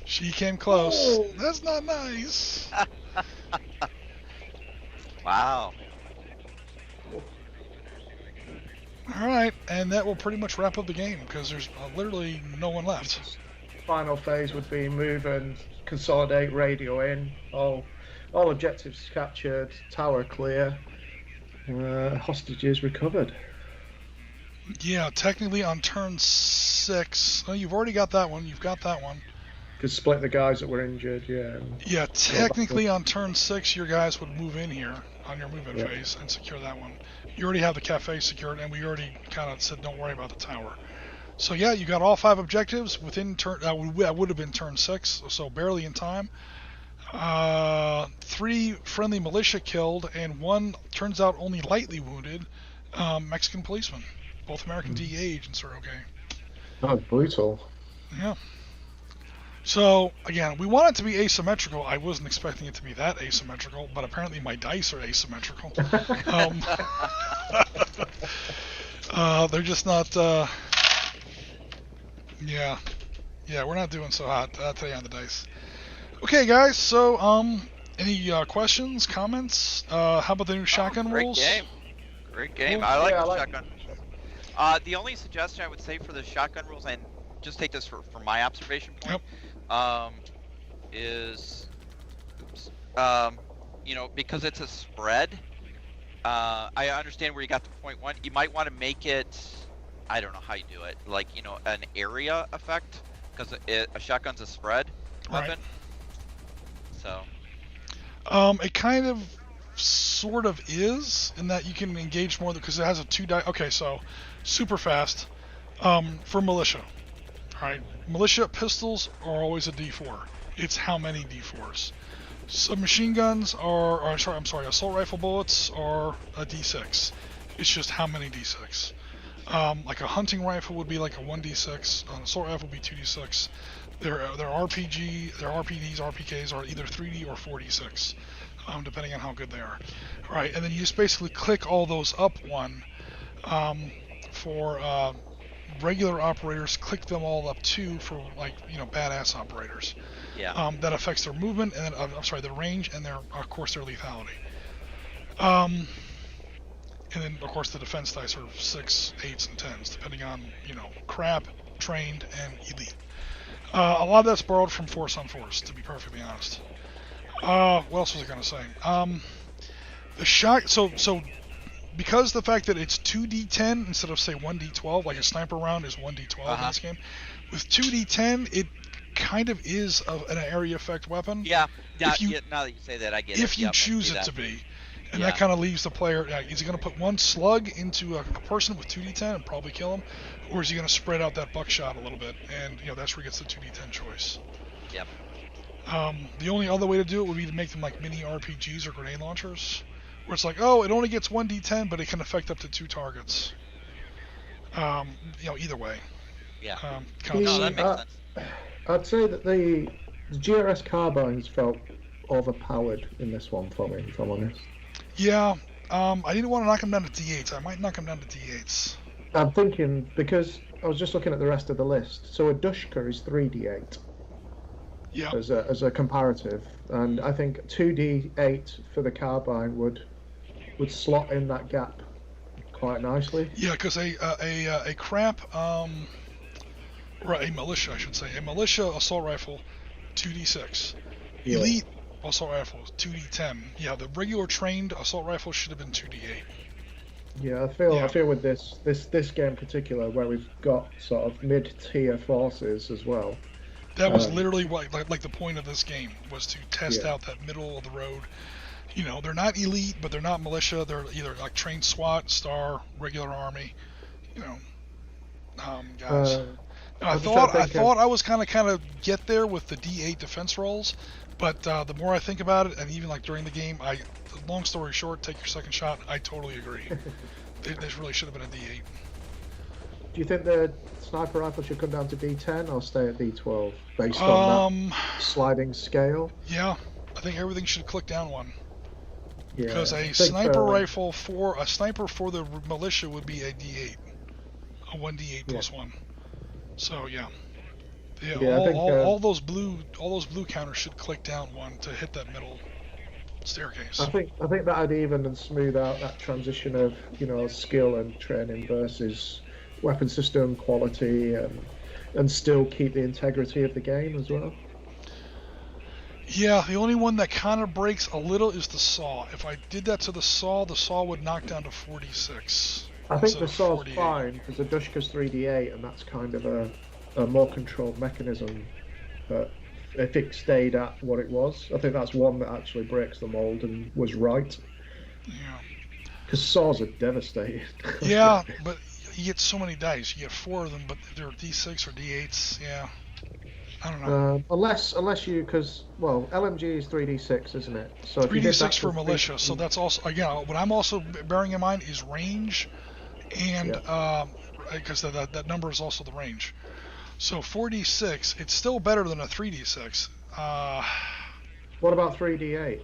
Speaker 1: She came close.
Speaker 2: Oh.
Speaker 1: That's not nice.
Speaker 3: Wow.
Speaker 1: All right, and that will pretty much wrap up the game because there's literally no one left.
Speaker 2: Final phase would be move and consolidate radio in. All objectives captured. Tower clear. Hostages recovered.
Speaker 1: Yeah, technically on turn 6. Oh, you've already got that one. You've got that one.
Speaker 2: Could split the guys that were injured. Yeah.
Speaker 1: Yeah, technically on turn 6, your guys would move in here on your move-in
Speaker 2: Yeah.
Speaker 1: phase and secure that one. You already have the cafe secured, and we already kind of said don't worry about the tower. So yeah, you got all 5 objectives within turn. That would have been turn 6, so barely in time. 3 friendly militia killed, and 1 turns out only lightly wounded Mexican policeman. Both American DEA agents are okay.
Speaker 2: Oh, brutal.
Speaker 1: Yeah. So, again, we want it to be asymmetrical. I wasn't expecting it to be that asymmetrical, but apparently my dice are asymmetrical. They're just not, yeah, we're not doing so hot today on the dice. Okay, guys, so, any questions, comments? How about the new shotgun rules?
Speaker 3: Great game.
Speaker 1: Cool.
Speaker 3: I like
Speaker 2: Yeah,
Speaker 3: the
Speaker 2: I like
Speaker 3: shotgun. The only suggestion I would say for the shotgun rules, and just take this from my observation point, is, because it's a spread, I understand where you got the .1. You might want to make it, I don't know how you do it, like, an area effect, because a shotgun's a spread weapon.
Speaker 1: Right.
Speaker 3: So.
Speaker 1: It kind of, sort of is, in that you can engage more, because it has a 2 die. Okay, so, super fast, for militia. Alright, militia pistols are always a D4. It's how many D4s. Submachine guns assault rifle bullets are a D6. It's just how many D6. Like a hunting rifle would be like a 1D6. An assault rifle would be 2D6. Their RPDs, RPKs are either 3D or 4D6, depending on how good they are. All right, and then you just basically click all those up one. For regular operators, click them all up two for badass operators.
Speaker 3: Yeah.
Speaker 1: That affects their movement and then, their range and their of course their lethality. And then of course the defense dice are 6, 8s, and 10s depending on crap, trained, and elite. A lot of that's borrowed from Force on Force, to be perfectly honest. What else was I gonna say? The shot. So because the fact that it's 2d10 instead of say 1d12, like a sniper round is 1d12 in this game, with 2d10 it kind of is an area effect weapon.
Speaker 3: Yeah. Now that you say that, I get it.
Speaker 1: If you choose it to be. And that kind of leaves the player, is he going to put one slug into a person with 2d10 and probably kill him? Or is he going to spread out that buckshot a little bit? And, that's where he gets the 2d10 choice.
Speaker 3: Yep.
Speaker 1: The only other way to do it would be to make them like mini RPGs or grenade launchers. Where it's like, oh, it only gets 1d10, but it can affect up to 2 targets. Either way.
Speaker 3: Yeah.
Speaker 1: No,
Speaker 3: that makes sense.
Speaker 2: I'd say that the GRS carbines felt overpowered in this one for me, if I'm honest.
Speaker 1: Yeah, I didn't want to knock him down to D8s. I might knock him down to D8s.
Speaker 2: I'm thinking, because I was just looking at the rest of the list, so a Dushka is 3d8 as a comparative, and I think 2d8 for the carbine would slot in that gap quite nicely.
Speaker 1: Yeah, because a crap, or a militia, I should say, a militia assault rifle, 2d6.
Speaker 2: Yeah.
Speaker 1: Elite assault rifle, 2d10. Yeah, the regular trained assault rifle should have been 2d8.
Speaker 2: Yeah, I feel with this game in particular, where we've got sort of mid-tier forces as well.
Speaker 1: That was literally what, like the point of this game was to test out that middle of the road. They're not elite, but they're not militia. They're either like trained SWAT, STAR, regular army. Guys. I thought I was kind of get there with the D8 defense rolls, but the more I think about it, and even like during the game, long story short, take your second shot. I totally agree. This really should have been a D8.
Speaker 2: Do you think the sniper rifle should come down to D10 or stay at D12 based on that sliding scale?
Speaker 1: Yeah, I think everything should click down one.
Speaker 2: Yeah,
Speaker 1: because a sniper rifle for the militia would be a D8, a 1d8 plus 1. So all those blue counters should click down one to hit that middle staircase.
Speaker 2: I think that'd even and smooth out that transition of skill and training versus weapon system quality and still keep the integrity of the game as well.
Speaker 1: Yeah, the only one that kind of breaks a little is the saw. If I did that to the saw would knock down to 46.
Speaker 2: I think the saw's fine because the Dushka's 3d8 and that's kind of a more controlled mechanism. But if it stayed at what it was, I think that's one that actually breaks the mold and was right.
Speaker 1: Yeah.
Speaker 2: Because saws are devastating.
Speaker 1: Yeah, but you get so many dice. You get 4 of them, but they're D6 or D8s. Yeah. I don't know.
Speaker 2: Unless you, because LMG is 3d6, isn't it? So
Speaker 1: 3d6 for militia. So that's also what I'm also bearing in mind is range, and because that number is also the range. So 4d6, it's still better than a 3d6.
Speaker 2: What about 3d8?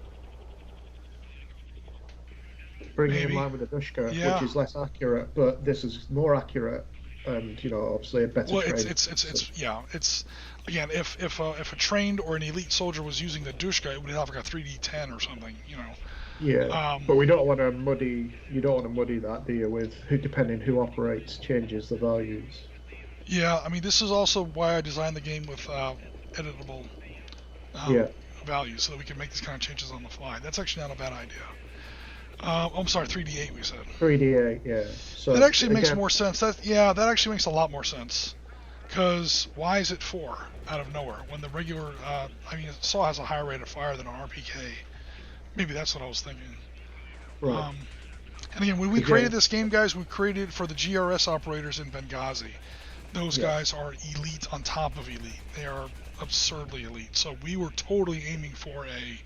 Speaker 2: Bringing in line with the Dushka, which is less accurate, but this is more accurate, and obviously a better.
Speaker 1: Well, it's again, if a trained or an elite soldier was using the Dushka, it would have like a 3d10 or something,
Speaker 2: Yeah, but we don't want to muddy. You don't want to muddy that, do you? With depending who operates changes the values.
Speaker 1: Yeah, I mean this is also why I designed the game with editable values, so that we can make these kind of changes on the fly. That's actually not a bad idea. I'm sorry, 3d8 we said.
Speaker 2: 3d8, yeah. So
Speaker 1: that actually makes more sense. That actually makes a lot more sense. Because why is it 4 out of nowhere when the regular, SAW has a higher rate of fire than an RPK. Maybe that's what I was thinking.
Speaker 2: Right.
Speaker 1: And again, when we created this game, guys, we created it for the GRS operators in Benghazi. those guys are elite on top of elite. They are absurdly elite. So we were totally aiming for a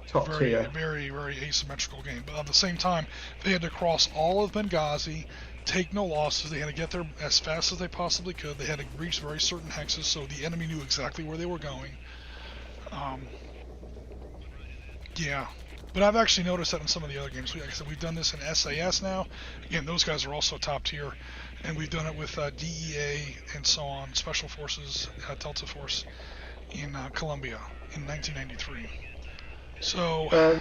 Speaker 2: Top tier.
Speaker 1: very, very asymmetrical game. But at the same time, they had to cross all of Benghazi, take no losses. They had to get there as fast as they possibly could. They had to reach very certain hexes, so the enemy knew exactly where they were going. Yeah. But I've actually noticed that in some of the other games. Like I said, we've done this in SAS now. Again, those guys are also top tier. And we've done it with DEA and so on, Special Forces, Delta Force in Colombia in 1993. So...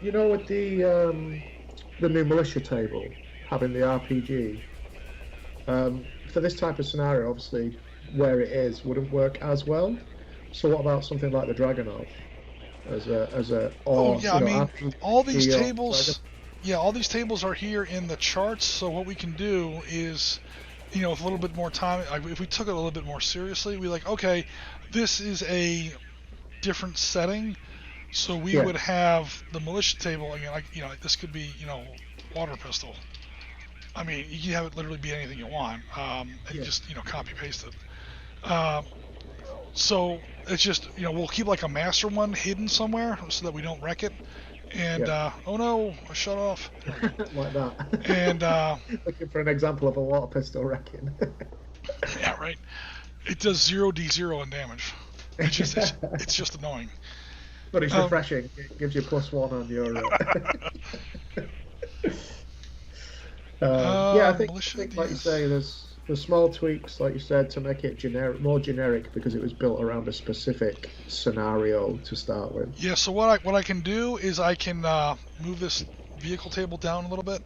Speaker 2: you know, with the new militia table, having the RPG, for this type of scenario, obviously, where it is wouldn't work as well. So what about something like the Dragonov?
Speaker 1: All these tables, all these tables are here in the charts. So what we can do is, with a little bit more time, if we took it a little bit more seriously, we like, okay, this is a different setting, so we would have the militia table. Again, this could be, water pistol. I mean, you can have it literally be anything you want, and just copy paste it. So it's just, we'll keep like a master one hidden somewhere so that we don't wreck it. And, oh no, I shut off.
Speaker 2: Like that.
Speaker 1: And,
Speaker 2: looking for an example of a water pistol wrecking.
Speaker 1: Yeah, right. It does 0d0 in damage. It's just annoying.
Speaker 2: But it's refreshing. It gives you +1 on your... I think like you say, there's small tweaks, like you said, to make it more generic, because it was built around a specific scenario to start with.
Speaker 1: Yeah. So what I can do is I can move this vehicle table down a little bit.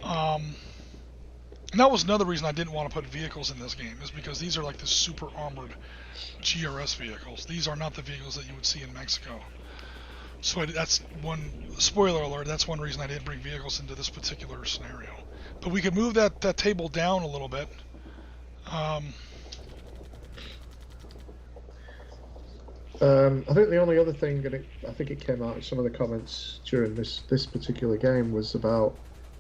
Speaker 1: And that was another reason I didn't want to put vehicles in this game, is because these are like the super armored GRS vehicles. These are not the vehicles that you would see in Mexico. So that's one, spoiler alert, that's one reason I didn't bring vehicles into this particular scenario. But we could move that table down a little bit.
Speaker 2: I think the only other thing, and I think it came out in some of the comments during this particular game, was about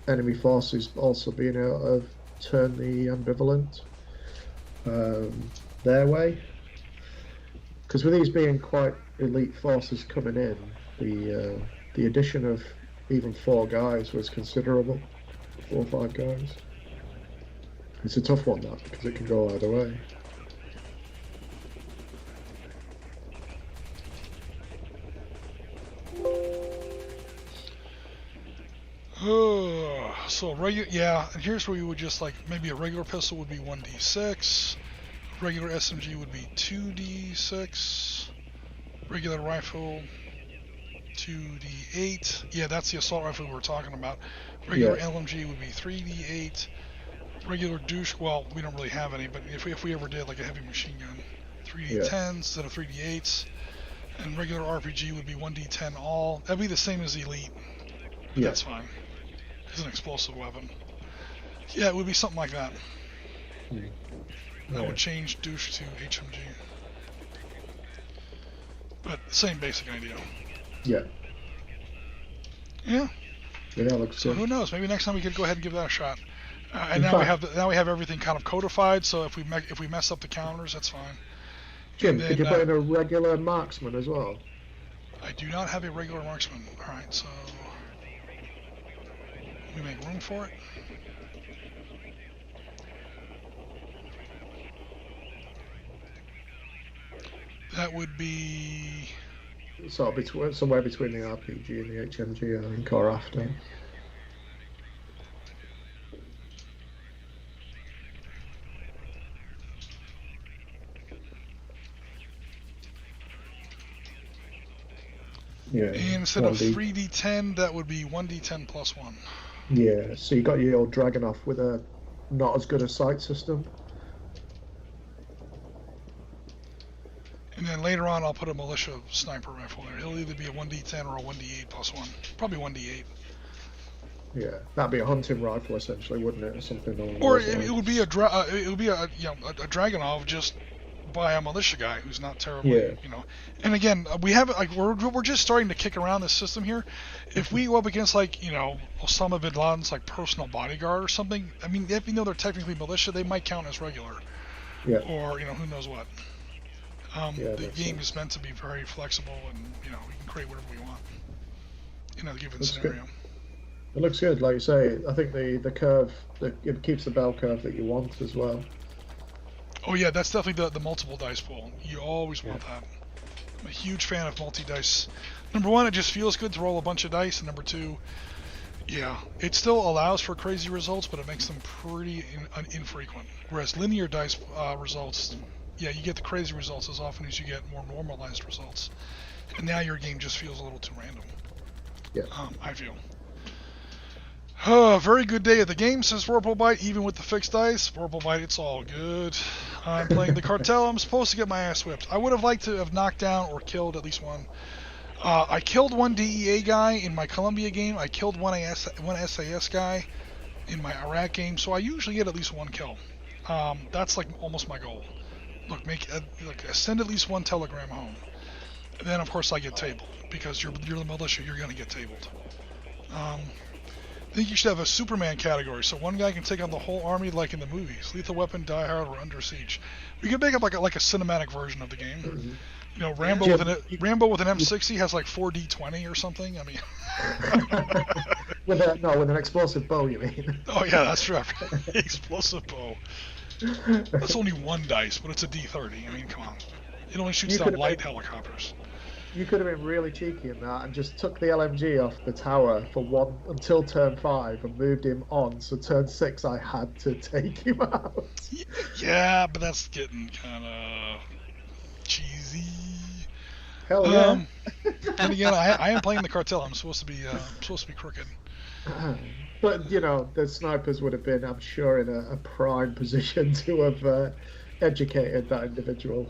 Speaker 2: enemy forces also being able to turn the ambivalent their way. Because with these being quite elite forces coming in, the addition of even 4 guys was considerable. 4 or 5 guys. It's a tough one, that, because it can go either way.
Speaker 1: So and here's where you would just like, maybe a regular pistol would be 1d6, regular SMG would be 2d6, regular rifle 2d8. Yeah, that's the assault rifle we were talking about. Regular LMG would be 3d8. Regular douche, well, we don't really have any, but if we ever did like a heavy machine gun, 3d10s instead of 3d8s. And regular RPG would be 1d10 all. That'd be the same as elite. But that's fine. It's an explosive weapon. Yeah, it would be something like that. That would change douche to HMG. But same basic idea.
Speaker 2: Yeah.
Speaker 1: Yeah.
Speaker 2: Yeah, that looks good.
Speaker 1: Who knows? Maybe next time we could go ahead and give that a shot. And now we have everything kind of codified. So if we mess up the counters, that's fine.
Speaker 2: Jim, could you put in a regular marksman as well?
Speaker 1: I do not have a regular marksman. All right, so we make room for it. That would be
Speaker 2: sort of somewhere between the RPG and the HMG, I think, or after. Yeah.
Speaker 1: And instead of 3d10, that would be 1d10 plus 1.
Speaker 2: Yeah, so you got your old Dragonov with a not as good a sight system.
Speaker 1: And then later on, I'll put a militia sniper rifle there. It'll either be a 1d10 or a 1d8 plus 1. Probably 1d8.
Speaker 2: Yeah, that'd be a hunting rifle essentially, wouldn't it, or something along
Speaker 1: or
Speaker 2: those lines.
Speaker 1: it would be a Dragonov just by a militia guy who's not terribly, And again, we have we're just starting to kick around this system here. If we go up against Osama bin Laden's personal bodyguard or something, I mean, even though they're technically militia, they might count as regular.
Speaker 2: Yeah.
Speaker 1: Or who knows what. The game is meant to be very flexible, and we can create whatever we want in a given scenario.
Speaker 2: Good. It looks good, like you say. I think the curve, it keeps the bell curve that you want as well.
Speaker 1: Oh yeah, that's definitely the multiple dice pool. You always want that. I'm a huge fan of multi-dice. Number one, it just feels good to roll a bunch of dice, and number two, it still allows for crazy results, but it makes them pretty infrequent. Whereas linear dice results, you get the crazy results as often as you get more normalized results. And now your game just feels a little too random.
Speaker 2: Yeah.
Speaker 1: I feel. Very good day at the game, says Vorpalbite, even with the fixed dice. Vorpalbite, it's all good. I'm playing the Cartel. I'm supposed to get my ass whipped. I would have liked to have knocked down or killed at least one. I killed one DEA guy in my Colombia game. I killed one SAS guy in my Iraq game. So I usually get at least one kill. That's almost my goal. Look, send at least one telegram home. And then, of course, I get tabled. Because you're the militia, you're going to get tabled. I think you should have a Superman category, so one guy can take on the whole army like in the movies. Lethal Weapon, Die Hard, or Under Siege. We could make up like a cinematic version of the game. Mm-hmm. Rambo with an M60 has 4D20 or something. I mean,
Speaker 2: with an explosive bow, you mean?
Speaker 1: Oh yeah, that's right. Explosive bow. That's only one dice, but it's a D30. I mean, come on. It only shoots down light helicopters.
Speaker 2: You could have been really cheeky in that and just took the LMG off the tower for one until turn 5 and moved him on. So turn 6, I had to take him out.
Speaker 1: Yeah, but that's getting kind of cheesy.
Speaker 2: Hell yeah.
Speaker 1: And again, I am playing the Cartel. I'm supposed to be crooked.
Speaker 2: But the snipers would have been, I'm sure, in a prime position to have educated that individual.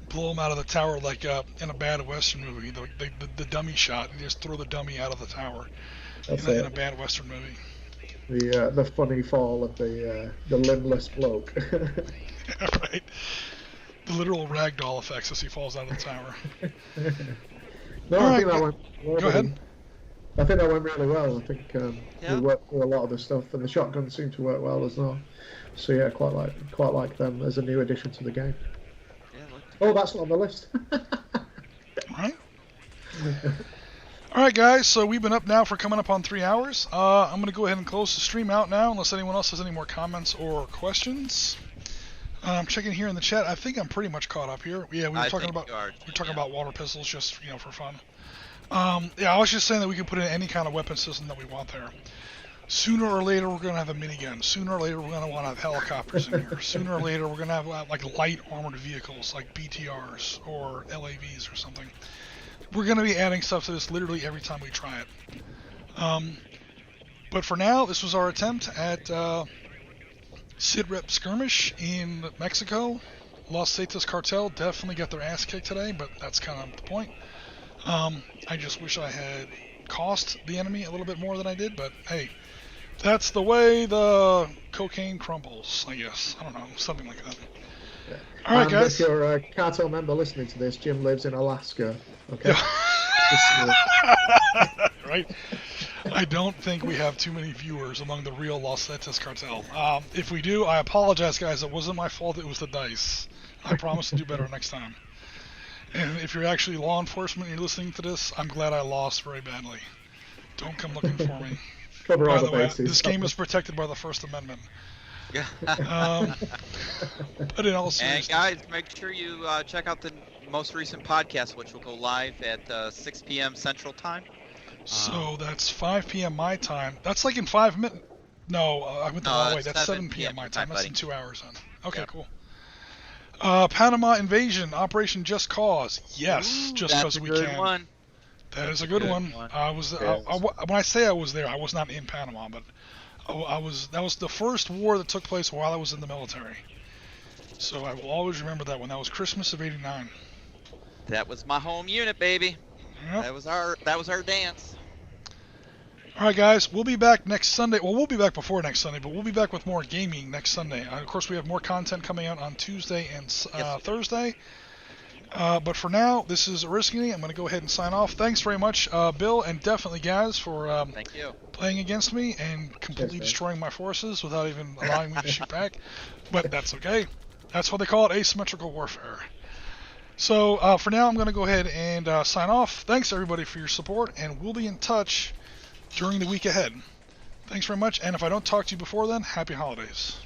Speaker 1: Blow him out of the tower like in a bad Western movie. The dummy shot. You just throw the dummy out of the tower. In a bad Western movie.
Speaker 2: The funny fall of the limbless bloke.
Speaker 1: Right. The literal ragdoll effects as he falls out of the tower.
Speaker 2: I think that went.
Speaker 1: Go ahead.
Speaker 2: I think that went really well. I think we worked through a lot of the stuff, and the shotguns seem to work well as well. So yeah, quite like them as a new addition to the game. Yeah, that's not on the list.
Speaker 1: Right. All right, guys. So we've been up now for coming up on 3 hours. I'm going to go ahead and close the stream out now, unless anyone else has any more comments or questions. I'm checking here in the chat. I think I'm pretty much caught up here. Yeah, we were talking about water pistols just for fun. I was just saying that we can put in any kind of weapon system that we want there. Sooner or later, we're going to have a minigun. Sooner or later, we're going to want to have helicopters in here. Sooner or later, we're going to have light armored vehicles like BTRs or LAVs or something. We're going to be adding stuff to this literally every time we try it. But for now, this was our attempt at Sitrep Skirmish in Mexico. Los Zetas Cartel definitely got their ass kicked today, but that's kind of the point. I just wish I had cost the enemy a little bit more than I did, but hey, that's the way the cocaine crumbles, I guess. I don't know, something like that.
Speaker 2: Yeah.
Speaker 1: All right, guys.
Speaker 2: If you're a Cartel member listening to this, Jim lives in Alaska. Okay.
Speaker 1: Right. I don't think we have too many viewers among the real Los Zetas Cartel. If we do, I apologize, guys. It wasn't my fault. It was the dice. I promise to do better next time. And if you're actually law enforcement and you're listening to this, I'm glad I lost very badly. Don't come looking for me. By the way, this game is protected by the First Amendment. But in all seriousness,
Speaker 3: and guys, make sure you check out the most recent podcast, which will go live at 6 p.m. Central Time.
Speaker 1: So that's 5 p.m. my time. That's like in 5 minutes. No, I went the wrong way. That's 7 p.m. my time. That's in 2 hours then. Okay, cool. Panama Invasion, Operation Just Cause. Yes, just because we can.
Speaker 3: One.
Speaker 1: That is a good one. I was when I say I was there, I was not in Panama, but I was. That was the first war that took place while I was in the military. So I will always remember that one. That was Christmas of '89.
Speaker 3: That was my home unit, baby.
Speaker 1: Yep.
Speaker 3: That was our dance.
Speaker 1: All right, guys, we'll be back next Sunday. Well, we'll be back before next Sunday, but we'll be back with more gaming next Sunday. Of course, we have more content coming out on Tuesday and Thursday. But for now, this is Oriskini. I'm going to go ahead and sign off. Thanks very much, Bill, and definitely, guys, for
Speaker 3: Thank you.
Speaker 1: playing against me and completely destroying my forces without even allowing me to shoot back. But that's okay. That's what they call it, asymmetrical warfare. So for now, I'm going to go ahead and sign off. Thanks, everybody, for your support, and we'll be in touch during the week ahead. Thanks very much, and if I don't talk to you before then, happy holidays.